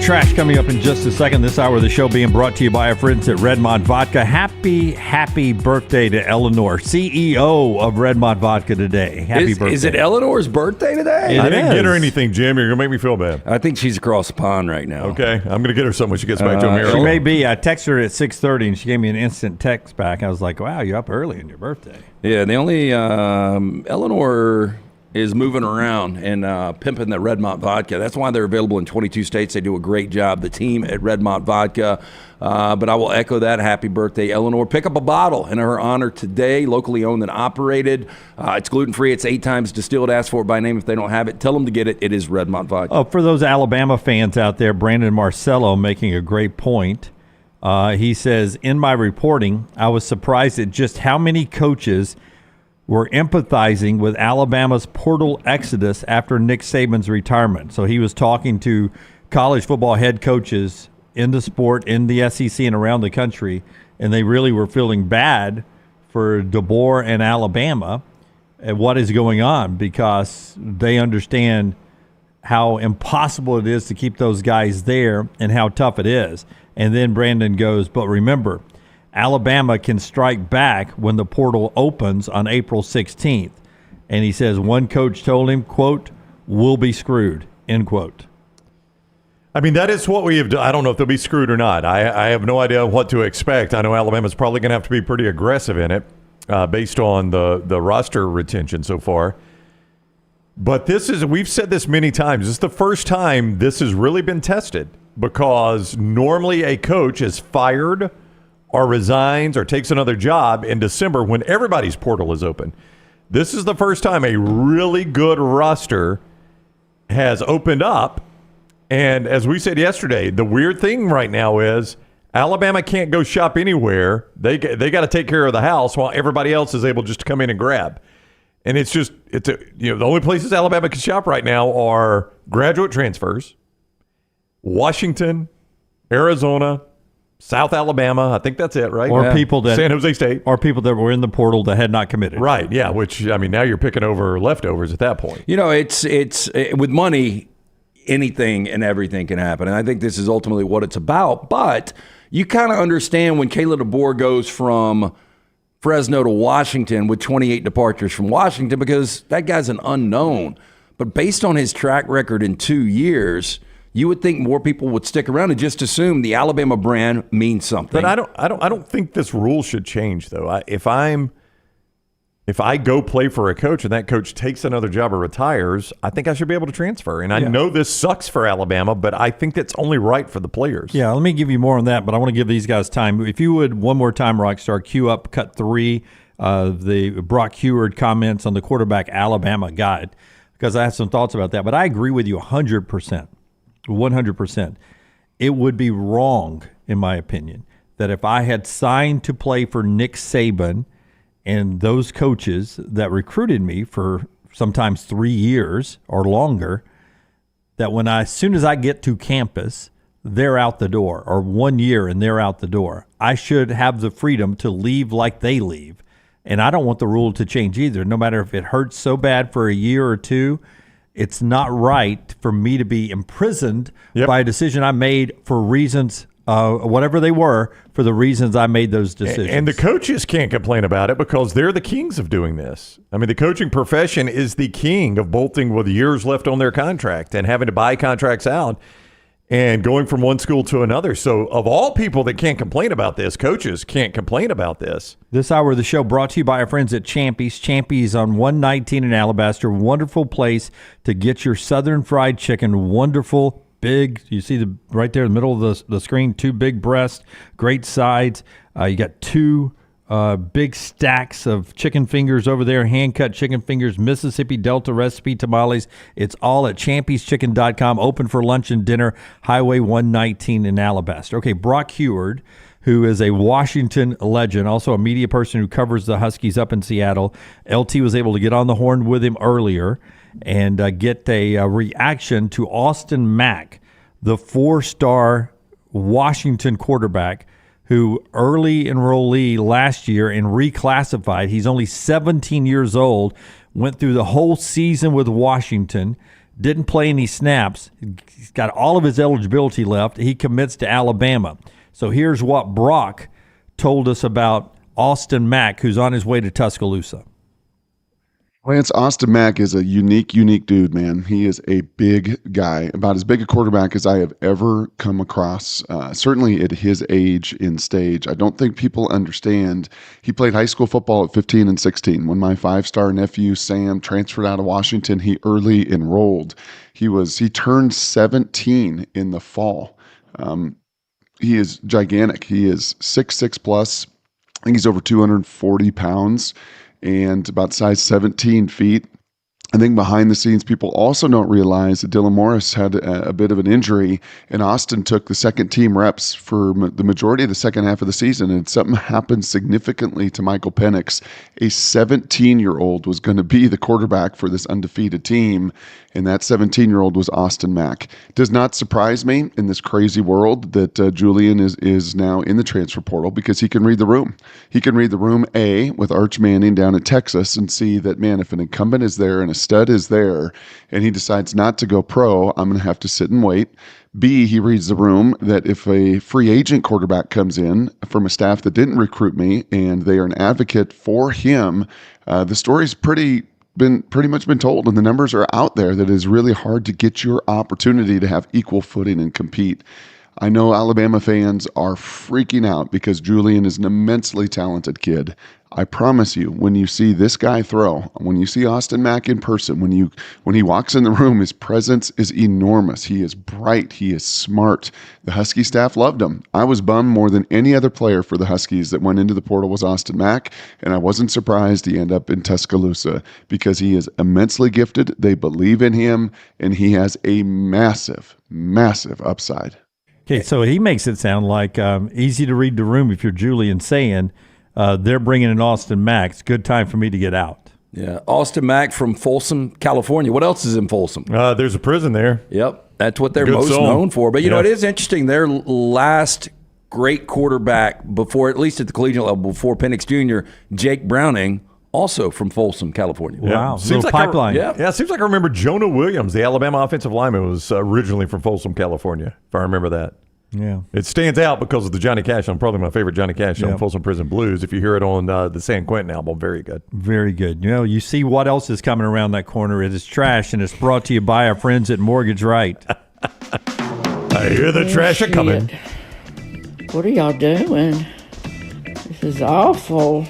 Trash coming up in just a second. This hour of the show being brought to you by our friends at Redmont Vodka. Happy birthday to Eleanor, CEO of Redmont Vodka today. Happy birthday. Is it Eleanor's birthday today? I didn't get her anything, Jim. You're going to make me feel bad. I think she's across the pond right now. Okay. I'm going to get her something when she gets back to America. She may be. I texted her at 6:30 and she gave me an instant text back. I was like, wow, you're up early on your birthday. Yeah, the only Eleanor is moving around and pimping the Redmont Vodka. That's why they're available in 22 states. They do a great job, the team at Redmont Vodka. But I will echo that. Happy birthday, Eleanor. Pick up a bottle in her honor today, locally owned and operated. It's gluten-free. It's 8 times distilled. Ask for it by name if they don't have it. Tell them to get it. It is Redmont Vodka. Oh, for those Alabama fans out there, Brandon Marcello making a great point. He says, in my reporting, I was surprised at just how many coaches were empathizing with Alabama's portal exodus after Nick Saban's retirement. So he was talking to college football head coaches in the sport, in the SEC and around the country, and they really were feeling bad for DeBoer and Alabama and what is going on because they understand how impossible it is to keep those guys there and how tough it is. And then Brandon goes, but remember, Alabama can strike back when the portal opens on April 16th. And he says one coach told him, quote, we'll be screwed, end quote. I mean, that is what we have done. I don't know if they'll be screwed or not. I have no idea what to expect. I know Alabama's probably going to have to be pretty aggressive in it based on the roster retention so far. But we've said this many times, this is the first time this has really been tested. because normally a coach is fired or resigns or takes another job in December when everybody's portal is open. This is the first time a really good roster has opened up. And as we said yesterday, the weird thing right now is Alabama can't go shop anywhere. They got to take care of the house while everybody else is able just to come in and grab. And the only places Alabama can shop right now are graduate transfers, Washington, Arizona, South Alabama. I think that's it, right? Or people that San Jose State, or people that were in the portal that had not committed. Right? Yeah. Which now you're picking over leftovers at that point. It's with money, anything and everything can happen, and I think this is ultimately what it's about. But you kind of understand when Kayla DeBoer goes from Fresno to Washington with 28 departures from Washington, because that guy's an unknown. But based on his track record in 2 years, you would think more people would stick around and just assume the Alabama brand means something. But I don't think this rule should change though. If I go play for a coach and that coach takes another job or retires, I think I should be able to transfer. And I know this sucks for Alabama, but I think that's only right for the players. Yeah, let me give you more on that, but I want to give these guys time. If you would, one more time, Rockstar, cue up cut 3, the Brock Huard comments on the quarterback Alabama guide, because I have some thoughts about that. But I agree with you 100%. 100%. It would be wrong, in my opinion, that if I had signed to play for Nick Saban and those coaches that recruited me for sometimes 3 years or longer, that as soon as I get to campus, they're out the door, or 1 year and they're out the door. I should have the freedom to leave like they leave. And I don't want the rule to change either. No matter if it hurts so bad for a year or two, it's not right for me to be imprisoned by a decision I made for reasons, whatever they were, for the reasons I made those decisions. And the coaches can't complain about it because they're the kings of doing this. I mean, the coaching profession is the king of bolting with years left on their contract and having to buy contracts out and going from one school to another. So of all people that can't complain about this, coaches can't complain about this. This hour of the show brought to you by our friends at Champy's. Champy's on 119 in Alabaster. Wonderful place to get your Southern fried chicken. Wonderful, big. You see right there in the middle of the screen, 2 big breasts, great sides. You got 2 big stacks of chicken fingers over there, hand-cut chicken fingers, Mississippi Delta recipe tamales. It's all at champyschicken.com, open for lunch and dinner, Highway 119 in Alabaster. Okay, Brock Huard, who is a Washington legend, also a media person who covers the Huskies up in Seattle. LT was able to get on the horn with him earlier and get a reaction to Austin Mack, the 4-star Washington quarterback, who early enrollee last year and reclassified. He's only 17 years old, went through the whole season with Washington, didn't play any snaps. He's got all of his eligibility left. He commits to Alabama. So here's what Brock told us about Austin Mack, who's on his way to Tuscaloosa. Lance, Austin Mack is a unique dude, man. He is a big guy, about as big a quarterback as I have ever come across, certainly at his age in stage. I don't think people understand. He played high school football at 15 and 16. When my 5-star nephew, Sam, transferred out of Washington, he early enrolled. He turned 17 in the fall. He is gigantic. He is 6'6 plus. I think he's over 240 pounds. And about size 17 feet. I think behind the scenes, people also don't realize that Dylan Morris had a bit of an injury, and Austin took the second team reps for the majority of the second half of the season, and something happened significantly to Michael Penix. A 17-year-old was going to be the quarterback for this undefeated team, and that 17-year-old was Austin Mack. Does not surprise me in this crazy world that Julian is now in the transfer portal, because he can read the room. He can read the room, A, with Arch Manning down in Texas, and see that, man, if an incumbent is there and a stud is there and he decides not to go pro, I'm going to have to sit and wait. B, he reads the room that if a free agent quarterback comes in from a staff that didn't recruit me and they are an advocate for him, the story's pretty much been told, and the numbers are out there, that it is really hard to get your opportunity to have equal footing and compete. I know Alabama fans are freaking out because Julian is an immensely talented kid. I promise you, when you see this guy throw, when you see Austin Mack in person, when he walks in the room, his presence is enormous. He is bright. He is smart. The Husky staff loved him. I was bummed more than any other player for the Huskies that went into the portal was Austin Mack, and I wasn't surprised he ended up in Tuscaloosa because he is immensely gifted. They believe in him, and he has a massive, massive upside. Okay, so he makes it sound like easy to read the room if you're Julian saying they're bringing in Austin Mack. It's a good time for me to get out. Yeah, Austin Mack from Folsom, California. What else is in Folsom? There's a prison there. Yep, that's what they're Good most song. known for. But, you know, Yeah. it is interesting. Their last great quarterback before, at least at the collegiate level, before Penix Jr., Jake Browning, also from Folsom, California. Wow, Seems like pipeline. It seems like I remember Jonah Williams, the Alabama offensive lineman, was originally from Folsom, California, if I remember that. Yeah. It stands out because of the Johnny Cash song, probably my favorite Johnny Cash song, Yeah. Folsom Prison Blues. If you hear it on the San Quentin album, very good. Very good. You know, you see what else is coming around that corner. It is trash, and it's brought to you by our friends at Mortgage Right. I hear the trash are coming. What are y'all doing? This is awful.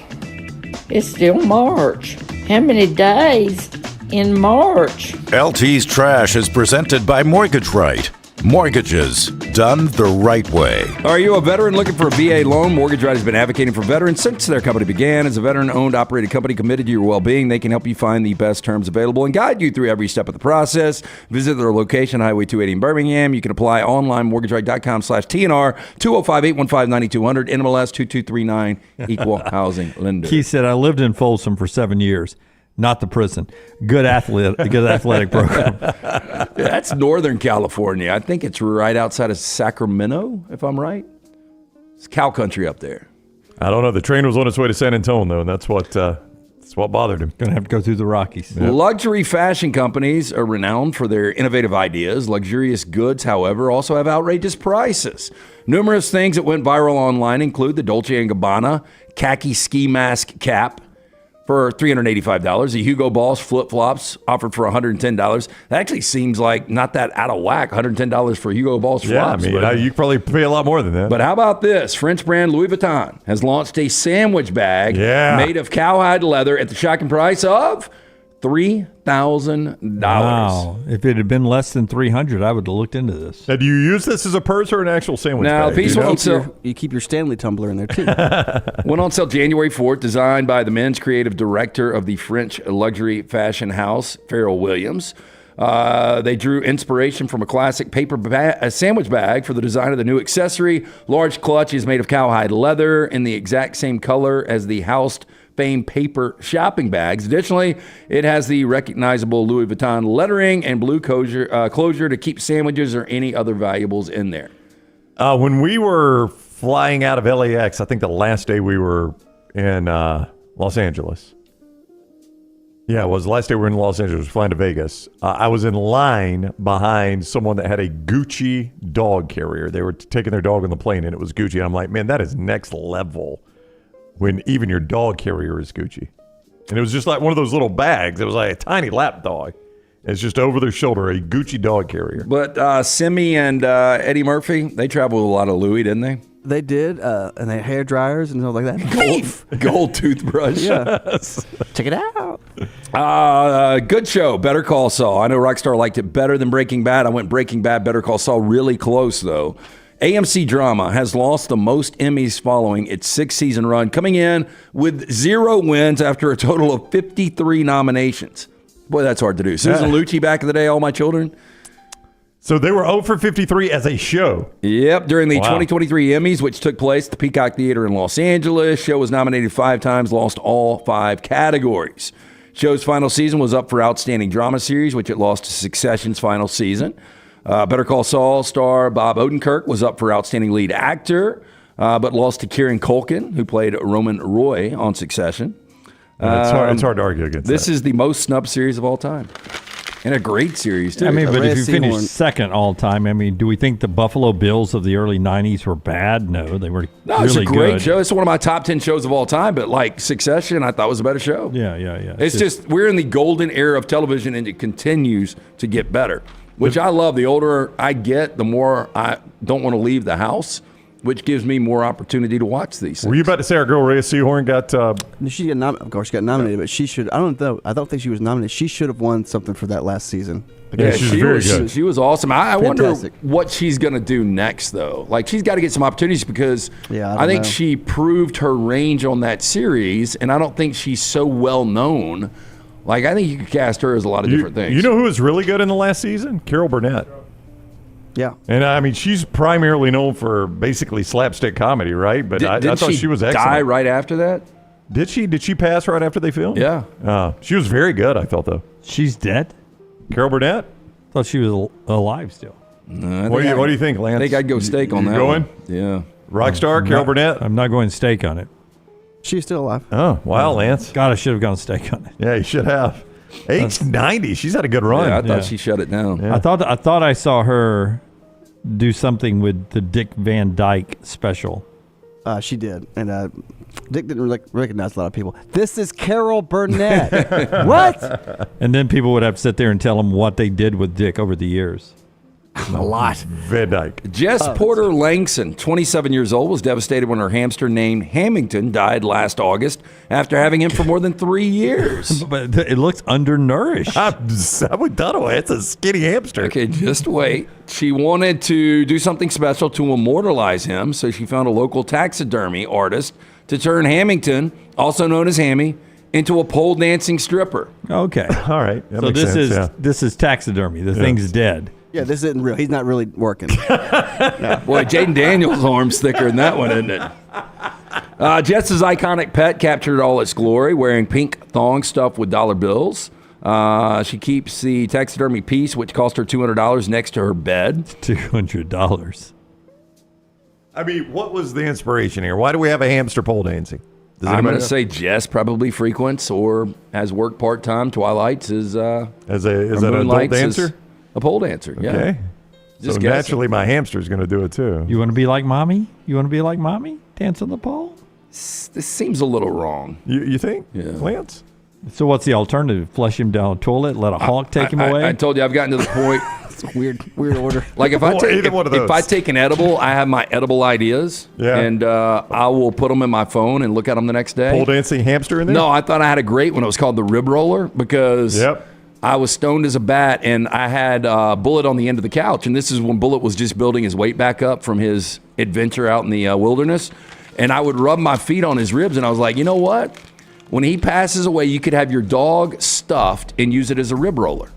It's still March. How many days in March? LT's Trash is presented by Mortgage Right. Mortgages done the right way. Are you a veteran looking for a VA loan? Mortgage Right has been advocating for veterans since their company began. As a veteran-owned, operated company committed to your well-being, they can help you find the best terms available and guide you through every step of the process. Visit their location, Highway 280 in Birmingham. You can apply online, mortgageright.com/TNR, 205-815-9200, NMLS 2239, Equal Housing Lender. Keith said, I lived in Folsom for 7 years. Not the prison. Good athletic program. That's Northern California. I think it's right outside of Sacramento, if I'm right. It's cow country up there. I don't know. The train was on its way to San Antonio, though, and that's what bothered him. Going to have to go through the Rockies. Yep. Luxury fashion companies are renowned for their innovative ideas. Luxurious goods, however, also have outrageous prices. Numerous things that went viral online include the Dolce & Gabbana khaki ski mask cap for $385. The Hugo Boss flip-flops offered for $110. That actually seems like not that out of whack, $110 for Hugo Boss flops. Yeah, I mean, you could probably pay a lot more than that. But how about this? French brand Louis Vuitton has launched a sandwich bag made of cowhide leather at the shocking price of $3,000. Wow. If it had been less than $300, I would have looked into this. Now, do you use this as a purse or an actual sandwich Now, bag? the piece Do you went know? on sale. You keep your Stanley tumbler in there, too. Went on sale January 4th, designed by the men's creative director of the French luxury fashion house, Pharrell Williams. They drew inspiration from a classic paper sandwich bag for the design of the new accessory. Large clutch is made of cowhide leather in the exact same color as the housed famed paper shopping bags. Additionally, it has the recognizable Louis Vuitton lettering and blue closure to keep sandwiches or any other valuables in there. When we were flying out of LAX, I think the last day we were in Los Angeles. Yeah, it was the last day we were in Los Angeles, flying to Vegas. I was in line behind someone that had a Gucci dog carrier. They were taking their dog on the plane, and it was Gucci. And I'm like, man, that is next level when even your dog carrier is Gucci. And it was just like one of those little bags. It was like a tiny lap dog. It's just over their shoulder, a Gucci dog carrier. But Simi and Eddie Murphy, they traveled with a lot of Louis, didn't they? They did, and they had hair dryers and stuff like that. Gold toothbrush. Yeah. Check it out. Good show, Better Call Saul. I know Rockstar liked it better than Breaking Bad. I went Breaking Bad, Better Call Saul really close, though. AMC Drama has lost the most Emmys following its 6-season run, coming in with 0 wins after a total of 53 nominations. Boy, that's hard to do. Susan Lucci back in the day, All My Children. So they were 0 for 53 as a show. Yep, during the 2023 Emmys, which took place at the Peacock Theater in Los Angeles. Show was nominated 5 times, lost all 5 categories. Show's final season was up for Outstanding Drama Series, which it lost to Succession's final season. Better Call Saul star Bob Odenkirk was up for Outstanding Lead Actor, but lost to Kieran Culkin, who played Roman Roy on Succession. It's hard to argue against This that. is the most snubbed series of all time. And a great series, too. I mean, but if you finish second all time, I mean, do we think the Buffalo Bills of the early 90s were bad? No, they were No, really it's a great good. show. It's one of my top 10 shows of all time, but like Succession, I thought was a better show. Yeah. It's just we're in the golden era of television, and it continues to get better. which I love. The older I get, the more I don't want to leave the house, which gives me more opportunity to watch these things. Were you about to say our girl Rhea Seahorn got? Of course, she got nominated, but she should. I don't think she was nominated. She should have won something for that last season. Yeah, she's very good. She was awesome. I wonder Fantastic. what she's going to do next, though. Like, she's got to get some opportunities because I think she proved her range on that series, and I don't think she's so well known. Like, I think you could cast her as a lot of different things. You know who was really good in the last season? Carol Burnett. Yeah. And I mean, she's primarily known for basically slapstick comedy, right? But I thought she was excellent. Die right after that? Did she? Did she pass right after they filmed? Yeah. She was very good, I thought, though. She's dead? Carol Burnett? I thought she was alive still. What do you think, Lance? I think I'd go steak on that going? one. Yeah. Rockstar, Carol Burnett? I'm not going steak on it. She's still alive. Oh, wow, Lance. God, I should have gone steak on it. Yeah, you should have. Age 90. She's had a good run. Yeah, I thought she shut it down. Yeah. I thought I saw her do something with the Dick Van Dyke special. She did, and Dick didn't recognize a lot of people. This is Carol Burnett. What? And then people would have to sit there and tell them what they did with Dick over the years. A lot. Van Dyke. Jess Porter Langson, 27 years old, was devastated when her hamster named Hamilton died last August after having him for more than 3 years. But it looks undernourished. I would done away. It's a skinny hamster. Okay, just wait. She wanted to do something special to immortalize him, so she found a local taxidermy artist to turn Hamilton, also known as Hammy, into a pole dancing stripper. Okay. All right. That So makes sense, this is taxidermy. The thing's dead. Yeah, this isn't real. He's not really working. Boy, Jaden Daniels' arm's thicker than that one, isn't it? Jess's iconic pet captured all its glory, wearing pink thong stuffed with dollar bills. She keeps the taxidermy piece, which cost her $200, next to her bed. $200. I mean, what was the inspiration here? Why do we have a hamster pole dancing? I'm going to say Jess probably frequents or has worked part-time Twilights as an adult dancer? A pole dancer, yeah. Okay. Just so guessing. naturally, my hamster's going to do it too. You want to be like mommy? Dance on the pole? This seems a little wrong. You think? Yeah. Lance? So what's the alternative? Flush him down a toilet, let a hawk take him away? I told you I've gotten to the point. It's a weird order. Like if I take an edible, I have my edible ideas, and I will put them in my phone and look at them the next day. Pole dancing hamster in there? No, I thought I had a great one. It was called the Rib Roller because I was stoned as a bat, and I had Bullet on the end of the couch. And this is when Bullet was just building his weight back up from his adventure out in the wilderness. And I would rub my feet on his ribs, and I was like, you know what? When he passes away, you could have your dog stuffed and use it as a rib roller.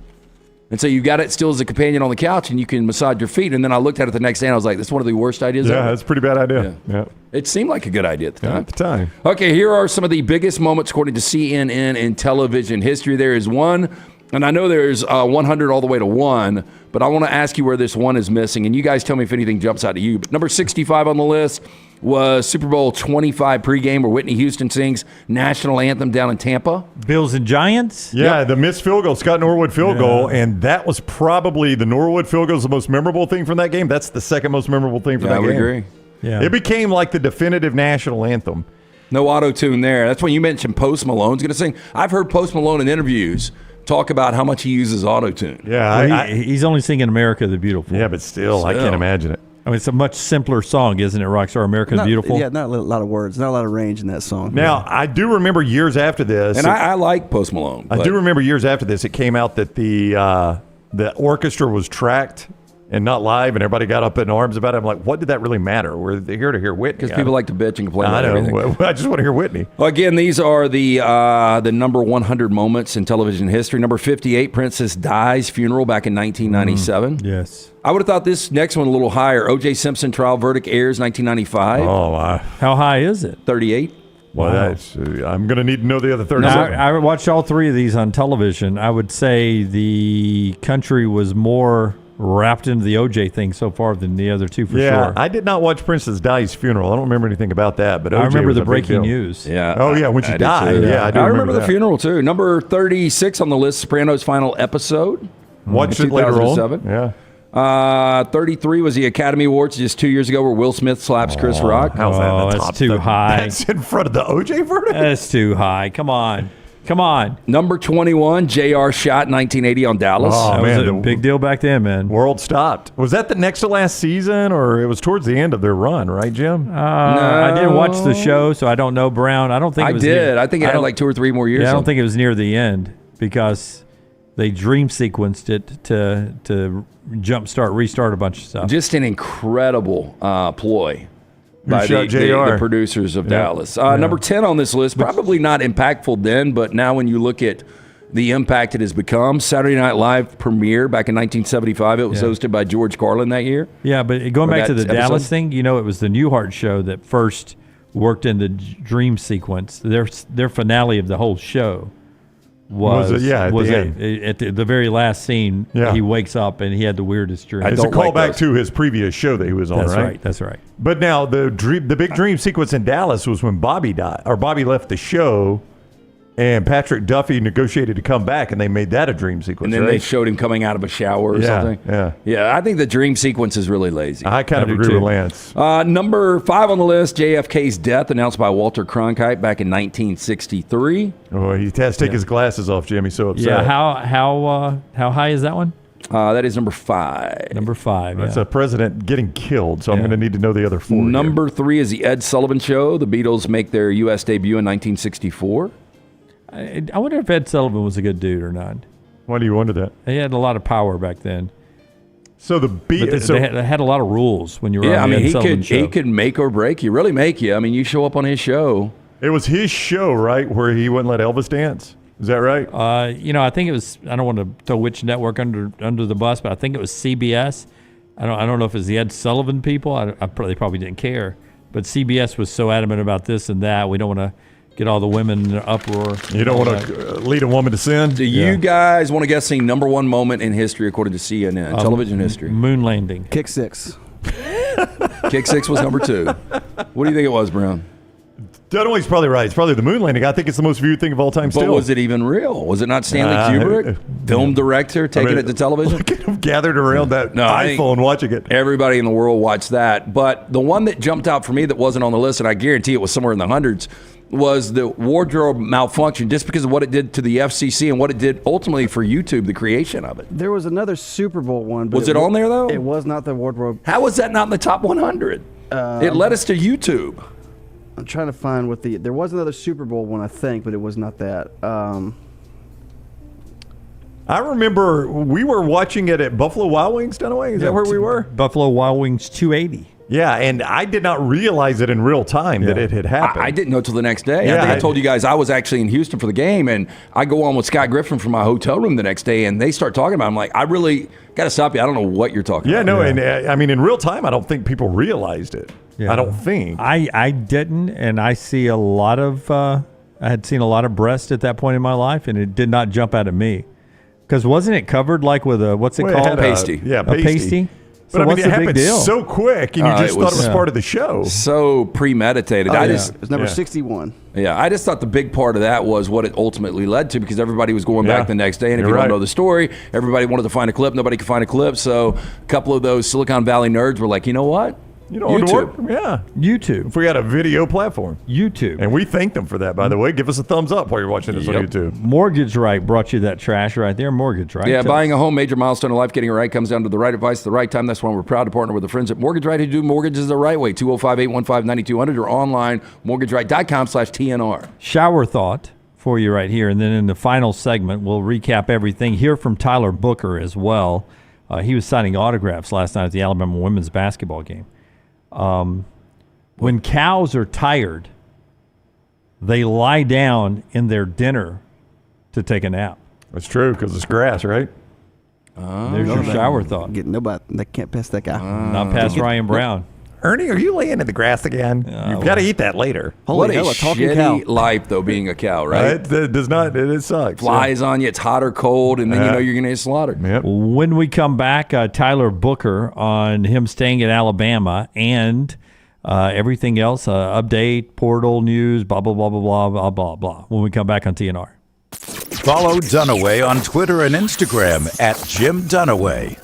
And so you got it still as a companion on the couch, and you can massage your feet. And then I looked at it the next day, and I was like, that's one of the worst ideas ever. Yeah, that's a pretty bad idea. Yeah. It seemed like a good idea at the time. At the time. Okay, here are some of the biggest moments, according to CNN, in television history. There is one, and I know there's 100 all the way to 1, but I want to ask you where this one is missing, and you guys tell me if anything jumps out to you. But number 65 on the list was Super Bowl 25 pregame where Whitney Houston sings national anthem down in Tampa. Bills and Giants? Yeah, the missed field goal, Scott Norwood field goal, and that was probably the Norwood field goal is the most memorable thing from that game. That's the second most memorable thing from that game. I would agree. Yeah. It became like the definitive national anthem. No auto-tune there. That's when you mentioned Post Malone's going to sing. I've heard Post Malone in interviews talk about how much he uses auto-tune. Yeah. Well, he's only singing America the Beautiful. Yeah, but still, I can't imagine it. I mean, it's a much simpler song, isn't it, Rockstar? America the Beautiful? Yeah, not a lot of words, not a lot of range in that song. Now, I do remember years after this. And I like Post Malone. I do remember years after this, it came out that the orchestra was tracked and not live, and everybody got up in arms about it. I'm like, what did that really matter? We're here to hear Whitney. Because people like to bitch and complain about everything. I just want to hear Whitney. Well, again, these are the number 100 moments in television history. Number 58, Princess Di's funeral back in 1997. Yes. I would have thought this next one a little higher. O.J. Simpson trial verdict airs 1995. Oh, wow. How high is it? 38. Well, that's, I'm going to need to know the other 37. Now, I watched all three of these on television. I would say the country was more wrapped into the OJ thing so far than the other two for sure. I did not watch Princess Di's funeral. I don't remember anything about that, but OJ I remember was the a big breaking deal. news. Yeah. Oh, yeah, when she died. Yeah, I remember the that. funeral, too. Number 36 on the list, Sopranos' final episode. Watched it later on. Yeah. 33 was the Academy Awards just 2 years ago where Will Smith slaps Chris Rock. How's that in the that's top? too high. That's in front of the OJ verdict? That's too high. Come on. Come on. Number 21, JR shot 1980 on Dallas. Oh, That man, was a big deal back then, man. World stopped. Was that the next to last season, or it was towards the end of their run, right, Jim? I didn't watch the show, so I don't know, Brown. I don't think it was did. I think it had like 2 or 3 more years. Yeah, I don't think it was near the end because they dream sequenced it to restart a bunch of stuff. Just an incredible ploy by the producers of Dallas. Number 10 on this list, probably not impactful then, but now when you look at the impact it has become, Saturday Night Live premiere back in 1975, it was hosted by George Carlin that year. Yeah, but going back to the Dallas thing, it was the Newhart show that first worked in the dream sequence. Their finale of the whole show was at the very last scene. Yeah. He wakes up and he had the weirdest dream. It's a callback to his previous show that he was on, right? That's right. But now the big dream sequence in Dallas was when Bobby died, or Bobby left the show, and Patrick Duffy negotiated to come back, and they made that a dream sequence. And then they showed him coming out of a shower or something. Yeah. I think the dream sequence is really lazy. I kind of agree with Lance. Number 5 on the list, JFK's death announced by Walter Cronkite back in 1963. Oh, he has to take his glasses off, Jim. He's so upset. Yeah, how high is that one? That is number 5. Number 5. That's a president getting killed, so I'm going to need to know the other 4. Number 3 is the Ed Sullivan Show. The Beatles make their U.S. debut in 1964. I wonder if Ed Sullivan was a good dude or not. Why do you wonder that? He had a lot of power back then. So they had a lot of rules when you were on the Ed Sullivan show. He could make or break you, really make you. I mean, you show up on his show. It was his show, right, where he wouldn't let Elvis dance? Is that right? I think it was. I don't want to throw which network under the bus, but I think it was CBS. I don't know if it was the Ed Sullivan people. They probably didn't care, but CBS was so adamant about this and that. We don't want to get all the women in an uproar. You don't want to lead a woman to sin? Do you guys want to guess the number 1 moment in history according to CNN, television history? Moon landing. Kick 6. Kick 6 was number 2. What do you think it was, Brown? Dunaway's probably right. It's probably the moon landing. I think it's the most viewed thing of all time still. But was it even real? Was it not Stanley Kubrick, film director, taking it to television? Look at him gathered around that iPhone watching it. Everybody in the world watched that. But the one that jumped out for me that wasn't on the list, and I guarantee it was somewhere in the hundreds, was the wardrobe malfunction just because of what it did to the FCC and what it did ultimately for YouTube, the creation of it. There was another Super Bowl one. But Was it on there, though? It was not the wardrobe. How was that not in the top 100? It led us to YouTube. I'm trying to find what there was another Super Bowl one, I think, but it was not that. I remember we were watching it at Buffalo Wild Wings, Dunaway. Is that where we were? Buffalo Wild Wings 280. Yeah, and I did not realize it in real time that it had happened. I didn't know till the next day. Yeah, I think I told you guys I was actually in Houston for the game, and I go on with Scott Griffin from my hotel room the next day, and they start talking about it. I'm like, I really got to stop you. I don't know what you're talking about. And I mean, in real time, I don't think people realized it. Yeah. I don't think. I didn't, and I see a lot of I had seen a lot of breast at that point in my life, and it did not jump out at me. Because wasn't it covered like with a, what's it called? Pasty. A pasty? But I mean, it happened so quick, and you just thought it was part of the show. So premeditated. It was number 61. Yeah, I just thought the big part of that was what it ultimately led to, because everybody was going back the next day, and if you don't know the story, everybody wanted to find a clip. Nobody could find a clip, so a couple of those Silicon Valley nerds were like, you know what? YouTube. Yeah. YouTube. If we had a video platform. YouTube. And we thank them for that, by the way. Give us a thumbs up while you're watching this on YouTube. Mortgage Right brought you that trash right there. Mortgage Right. Yeah, buying a home, major milestone in life, getting it right comes down to the right advice at the right time. That's why we're proud to partner with the friends at Mortgage Right who do mortgages the right way. 205-815-9200 or online, mortgageright.com/TNR. Shower thought for you right here. And then in the final segment, we'll recap everything. Hear from Tyler Booker as well. He was signing autographs last night at the Alabama women's basketball game. When cows are tired, they lie down in their dinner to take a nap. That's true, because it's grass, right? There's your shower thought. They can't pass that guy. Not past Ryan Brown. Ernie, are you laying in the grass again? You've got to eat that later. What a shitty life, though, being a cow, right? It does not. It sucks. Flies on you. It's hot or cold, and then you know you're going to get slaughtered. Yep. When we come back, Tyler Booker on him staying at Alabama and everything else, update, portal news, blah, blah, blah, blah, blah, blah, blah, blah. When we come back on TNR. Follow Dunaway on Twitter and Instagram at Jim Dunaway.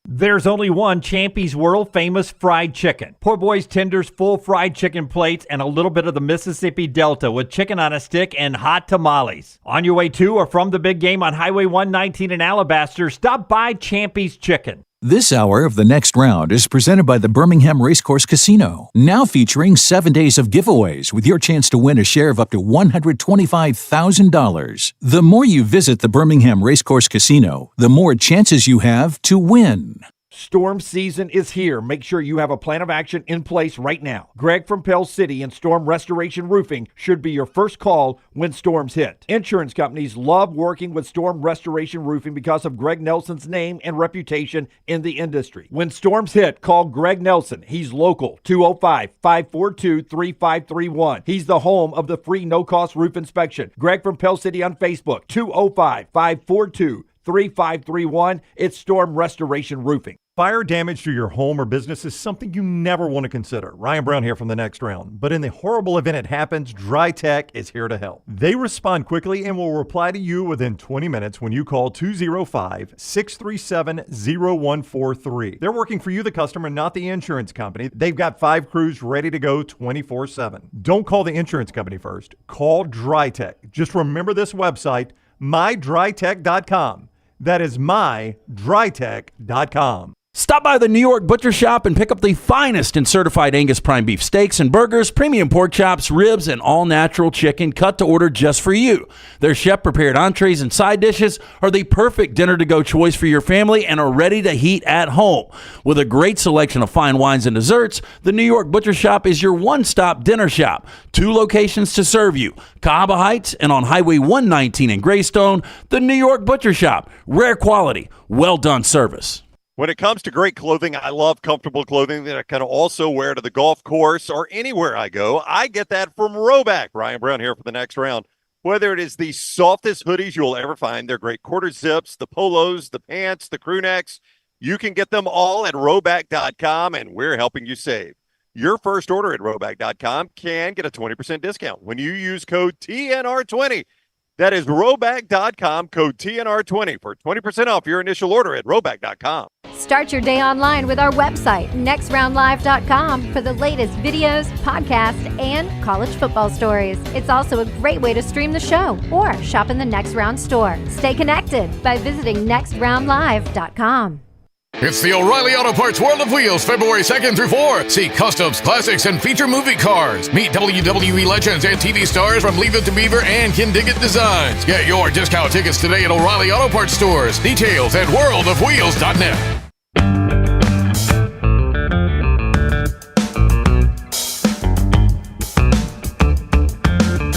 There's only one Champy's world-famous fried chicken. Poor boy's tenders, full fried chicken plates, and a little bit of the Mississippi Delta with chicken on a stick and hot tamales. On your way to or from the big game on Highway 119 in Alabaster, stop by Champy's Chicken. This hour of the next round is presented by the Birmingham Racecourse Casino, now featuring 7 days of giveaways with your chance to win a share of up to $125,000. The more you visit the Birmingham Racecourse Casino, the more chances you have to win. Storm season is here. Make sure you have a plan of action in place right now. Greg from Pell City and Storm Restoration Roofing should be your first call when storms hit. Insurance companies love working with Storm Restoration Roofing because of Greg Nelson's name and reputation in the industry. When storms hit, call Greg Nelson. He's local, 205-542-3531. He's the home of the free no-cost roof inspection. Greg from Pell City on Facebook, 205-542-3531. It's Storm Restoration Roofing. Fire damage to your home or business is something you never want to consider. Ryan Brown here from the next round. But in the horrible event it happens, Dry Tech is here to help. They respond quickly and will reply to you within 20 minutes when you call 205-637-0143. They're working for you, the customer, not the insurance company. They've got 5 crews ready to go 24/7. Don't call the insurance company first. Call Dry Tech. Just remember this website, mydrytech.com. That is mydrytech.com. Stop by the New York Butcher Shop and pick up the finest in certified Angus prime beef steaks and burgers, premium pork chops, ribs, and all-natural chicken cut to order just for you. Their chef-prepared entrees and side dishes are the perfect dinner-to-go choice for your family and are ready to heat at home. With a great selection of fine wines and desserts, the New York Butcher Shop is your one-stop dinner shop. 2 locations to serve you, Cahaba Heights and on Highway 119 in Greystone. The New York Butcher Shop. Rare quality, well-done service. When it comes to great clothing, I love comfortable clothing that I can also wear to the golf course or anywhere I go. I get that from Roback. Ryan Brown here for the next round. Whether it is the softest hoodies you'll ever find, they're great quarter zips, the polos, the pants, the crew necks, you can get them all at Roback.com, and we're helping you save. Your first order at Roback.com can get a 20% discount when you use code TNR20. That is Roback.com, code TNR20 for 20% off your initial order at Roback.com. Start your day online with our website, nextroundlive.com, for the latest videos, podcasts, and college football stories. It's also a great way to stream the show or shop in the Next Round store. Stay connected by visiting nextroundlive.com. It's the O'Reilly Auto Parts World of Wheels, February 2nd through 4. See customs, classics, and feature movie cars. Meet WWE legends and TV stars from Leave It to Beaver and Kindig-It Designs. Get your discount tickets today at O'Reilly Auto Parts stores. Details at worldofwheels.net.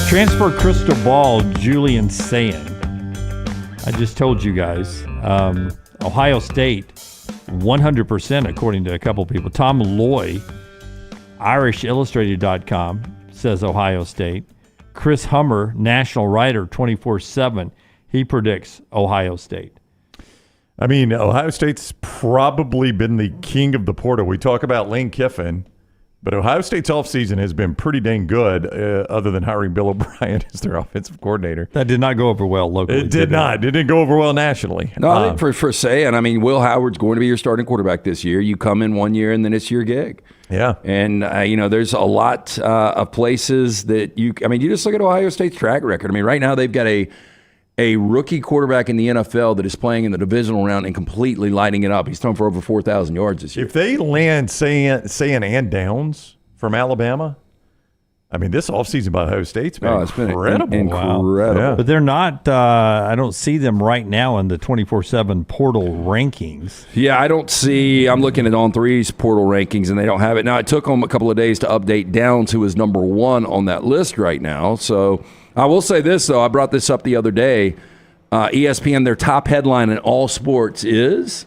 Transfer crystal ball, Julian Sayin. I just told you guys. Ohio State, 100% according to a couple people. Tom Loy, IrishIllustrated.com, says Ohio State. Chris Hummer, national writer, 24/7, he predicts Ohio State. I mean, Ohio State's probably been the king of the portal. We talk about Lane Kiffin, but Ohio State's offseason has been pretty dang good, other than hiring Bill O'Brien as their offensive coordinator. That did not go over well locally. It did not. It didn't go over well nationally. No, I think for saying, I mean, Will Howard's going to be your starting quarterback this year. You come in 1 year, and then it's your gig. Yeah. And, there's a lot of places that you just look at Ohio State's track record. I mean, right now they've got a rookie quarterback in the NFL that is playing in the divisional round and completely lighting it up. He's thrown for over 4,000 yards this year. If they land Sayin and Downs from Alabama, I mean, this offseason by Ohio State's been incredible. Incredible. Yeah. But they're not, I don't see them right now in the 24/7 portal rankings. Yeah, I'm looking at On3's portal rankings, and they don't have it. Now, it took them a couple of days to update Downs, who is number 1 on that list right now. So I will say this, though. I brought this up the other day. ESPN, their top headline in all sports is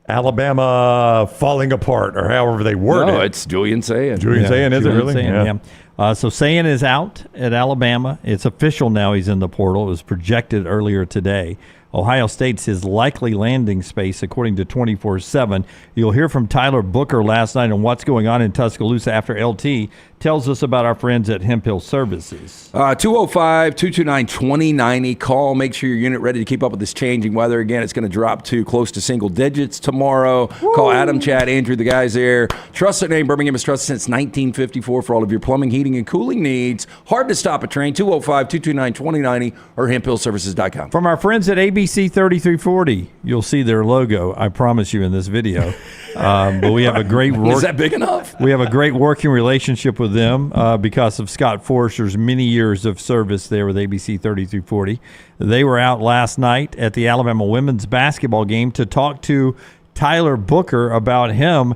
Alabama falling apart, or however they word it. No, it's Julian Sayin. Julian Sayin, is it really? Sayin, yeah. So Sayin is out at Alabama. It's official now. He's in the portal. It was projected earlier today. Ohio State's his likely landing space, according to 24/7. You'll hear from Tyler Booker last night on what's going on in Tuscaloosa after LT tells us about our friends at Hemp Hill Services. 205-229-2090. Call. Make sure your unit ready to keep up with this changing weather. Again, it's going to drop to close to single digits tomorrow. Woo! Call Adam, Chad, Andrew, the guys there. Trusted name. Birmingham has trusted since 1954 for all of your plumbing, heating, and cooling needs. Hard to stop a train. 205-229-2090 or hemphillservices.com. From our friends at ABC 3340, you'll see their logo, I promise you, in this video. But we have a great Is that big enough? We have a great working relationship with them because of Scott Forrester's many years of service there with ABC 3340. They were out last night at the Alabama women's basketball game to talk to Tyler Booker about him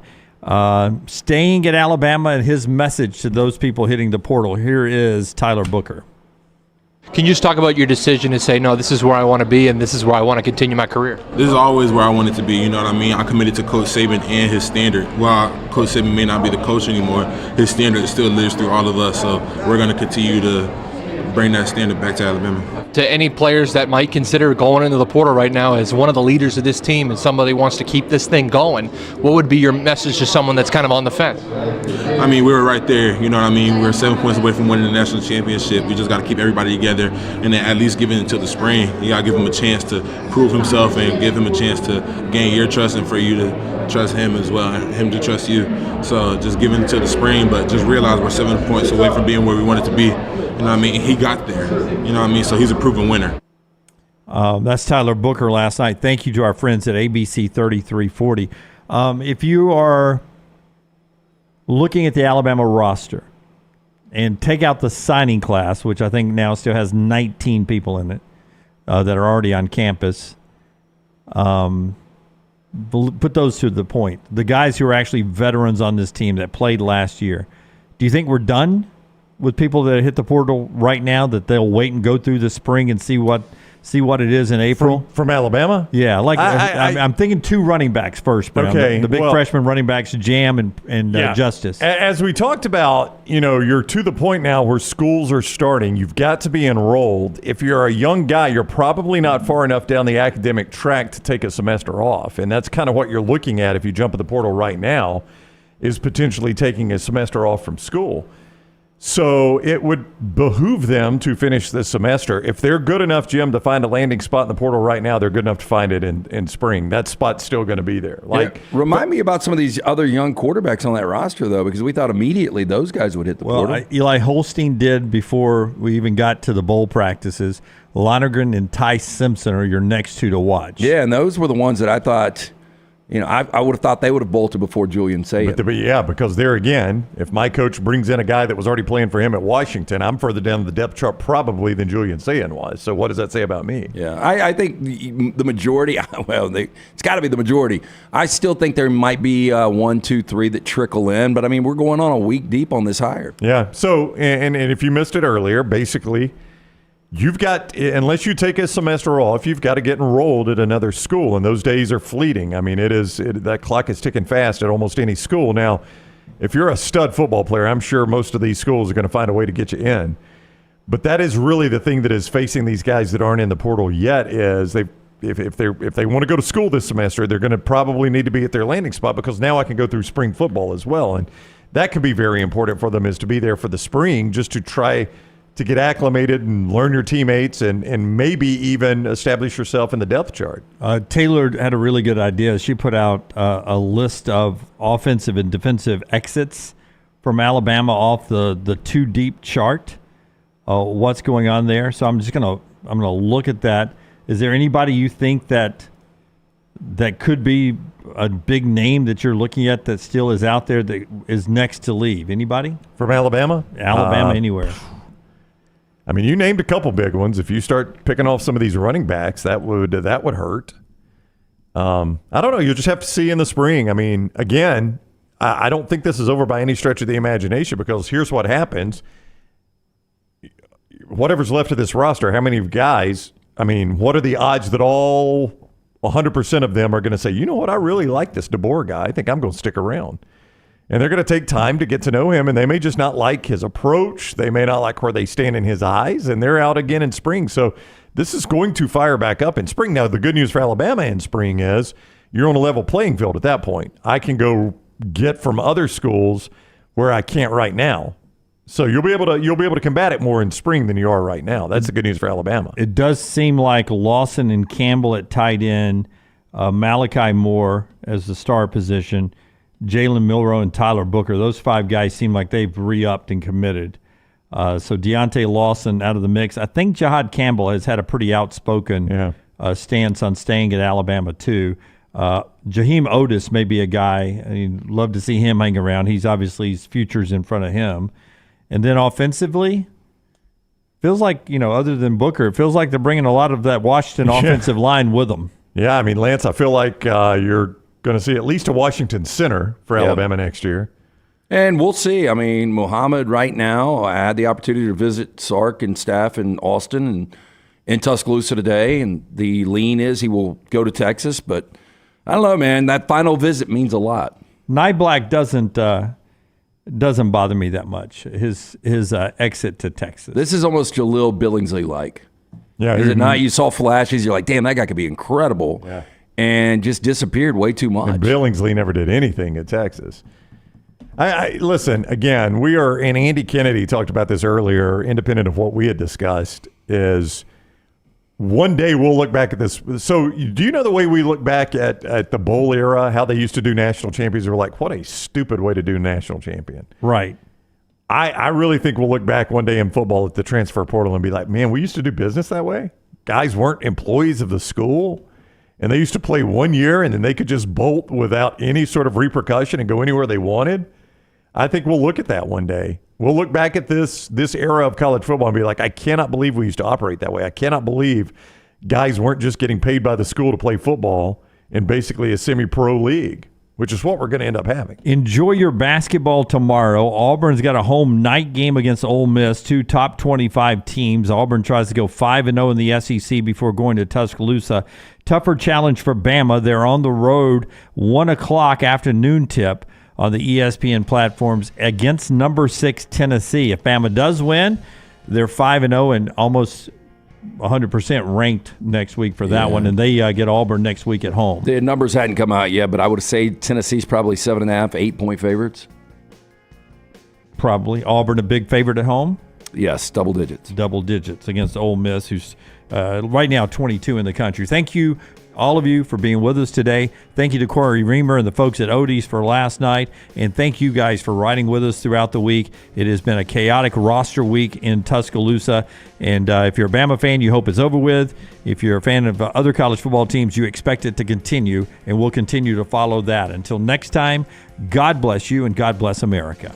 staying at Alabama and his message to those people hitting the portal. Here is Tyler Booker. Can you just talk about your decision to say, no, this is where I want to be and this is where I want to continue my career? This is always where I wanted to be, you know what I mean? I committed to Coach Saban and his standard. While Coach Saban may not be the coach anymore, his standard still lives through all of us, so we're going to continue to bring that standard back to Alabama. To any players that might consider going into the portal right now as one of the leaders of this team and somebody wants to keep this thing going, what would be your message to someone that's kind of on the fence? I mean, we were right there, you know what I mean? We were 7 points away from winning the national championship. We just got to keep everybody together and then at least give it until the spring. You got to give him a chance to prove himself and give him a chance to gain your trust and for you to trust him as well, and him to trust you. So just give it until the spring, but just realize we're 7 points away from being where we wanted to be. You know what I mean? He got there. You know what I mean? So he's a proven winner. That's Tyler Booker last night. Thank you to our friends at ABC 3340. If you are looking at the Alabama roster and take out the signing class, which I think now still has 19 people in it that are already on campus, put those to the point. The guys who are actually veterans on this team that played last year, do you think we're done with people that hit the portal right now, that they'll wait and go through the spring and see what it is in April? From Alabama? Yeah, I'm thinking 2 running backs first, Brown. Okay, the big freshman running backs, Jam and Justice. As we talked about, you're to the point now where schools are starting. You've got to be enrolled. If you're a young guy, you're probably not far enough down the academic track to take a semester off, and that's kind of what you're looking at if you jump at the portal right now, is potentially taking a semester off from school. So it would behoove them to finish this semester. If they're good enough, Jim, to find a landing spot in the portal right now, they're good enough to find it in spring. That spot's still going to be there. Remind me about some of these other young quarterbacks on that roster, though, because we thought immediately those guys would hit the portal. Eli Holstein did before we even got to the bowl practices. Lonergan and Ty Simpson are your next 2 to watch. Yeah, and those were the ones that I thought – I would have thought they would have bolted before Julian Saban. Because there again, if my coach brings in a guy that was already playing for him at Washington, I'm further down the depth chart probably than Julian Saban was. So what does that say about me? Yeah, I think the majority, it's got to be the majority. I still think there might be 1, 2, 3 that trickle in, but, we're going on a week deep on this hire. Yeah, so, and if you missed it earlier, basically – you've got, unless you take a semester off, you've got to get enrolled at another school, and those days are fleeting. That clock is ticking fast at almost any school. Now, if you're a stud football player, I'm sure most of these schools are going to find a way to get you in. But that is really the thing that is facing these guys that aren't in the portal yet is if they want to go to school this semester, they're going to probably need to be at their landing spot because now I can go through spring football as well. And that could be very important for them is to be there for the spring just to try to get acclimated and learn your teammates and maybe even establish yourself in the depth chart. Taylor had a really good idea. She put out a list of offensive and defensive exits from Alabama off the 2 deep chart. What's going on there? So I'm gonna look at that. Is there anybody you think that could be a big name that you're looking at that still is out there that is next to leave? Anybody from Alabama? Alabama, anywhere. You named a couple big ones. If you start picking off some of these running backs, that would hurt. I don't know. You'll just have to see in the spring. Again, I don't think this is over by any stretch of the imagination because here's what happens. Whatever's left of this roster, how many guys, what are the odds that all 100% of them are going to say, you know what, I really like this DeBoer guy. I think I'm going to stick around. And they're going to take time to get to know him, and they may just not like his approach. They may not like where they stand in his eyes, and they're out again in spring. So this is going to fire back up in spring. Now, the good news for Alabama in spring is you're on a level playing field at that point. I can go get from other schools where I can't right now. So you'll be able to combat it more in spring than you are right now. That's the good news for Alabama. It does seem like Lawson and Campbell at tight end, Malachi Moore as the star position, Jalen Milroe and Tyler Booker. Those 5 guys seem like they've re-upped and committed. So Deontay Lawson out of the mix. I think Jahad Campbell has had a pretty outspoken stance on staying at Alabama too. Jaheim Otis may be a guy. I'd love to see him hang around. He's obviously his future's in front of him. And then offensively, feels like, other than Booker, it feels like they're bringing a lot of that Washington offensive line with them. Yeah, I mean, Lance, I feel like you're going to see at least a Washington center for Alabama next year. And we'll see. I mean, Muhammad right now, I had the opportunity to visit Sark and staff in Austin and in Tuscaloosa today, and the lean is he will go to Texas. But I don't know, man. That final visit means a lot. Nyblack doesn't bother me that much. His exit to Texas. This is almost Jaleel Billingsley-like. Yeah, is it not? You saw flashes. You're like, damn, that guy could be incredible. Yeah. And just disappeared way too much. And Billingsley never did anything at Texas. I listen, again, we are, and Andy Kennedy talked about this earlier, independent of what we had discussed, is one day we'll look back at this. So do you know the way we look back at the bowl era, how they used to do national champions? We're like, what a stupid way to do national champion. Right. I really think we'll look back one day in football at the transfer portal and be like, man, we used to do business that way. Guys weren't employees of the school, and they used to play 1 year, and then they could just bolt without any sort of repercussion and go anywhere they wanted. I think we'll look at that one day. We'll look back at this era of college football and be like, I cannot believe we used to operate that way. I cannot believe guys weren't just getting paid by the school to play football in basically a semi-pro league, which is what we're going to end up having. Enjoy your basketball tomorrow. Auburn's got a home night game against Ole Miss, 2 top 25 teams. Auburn tries to go 5-0 in the SEC before going to Tuscaloosa. Tougher challenge for Bama. They're on the road, 1 o'clock afternoon tip on the ESPN platforms against number 6 Tennessee. If Bama does win, they're 5-0 and almost 100% ranked next week for that one, and they get Auburn next week at home. The numbers hadn't come out yet, but I would say Tennessee's probably 7.5, 8-point favorites. Probably. Auburn a big favorite at home? Yes, double digits. Double digits against Ole Miss, who's right now 22 in the country. Thank you, all of you, for being with us today. Thank you to Cory Reamer and the folks at Odie's for last night. And thank you guys for riding with us throughout the week. It has been a chaotic roster week in Tuscaloosa. And if you're a Bama fan, you hope it's over with. If you're a fan of other college football teams, you expect it to continue. And we'll continue to follow that. Until next time, God bless you and God bless America.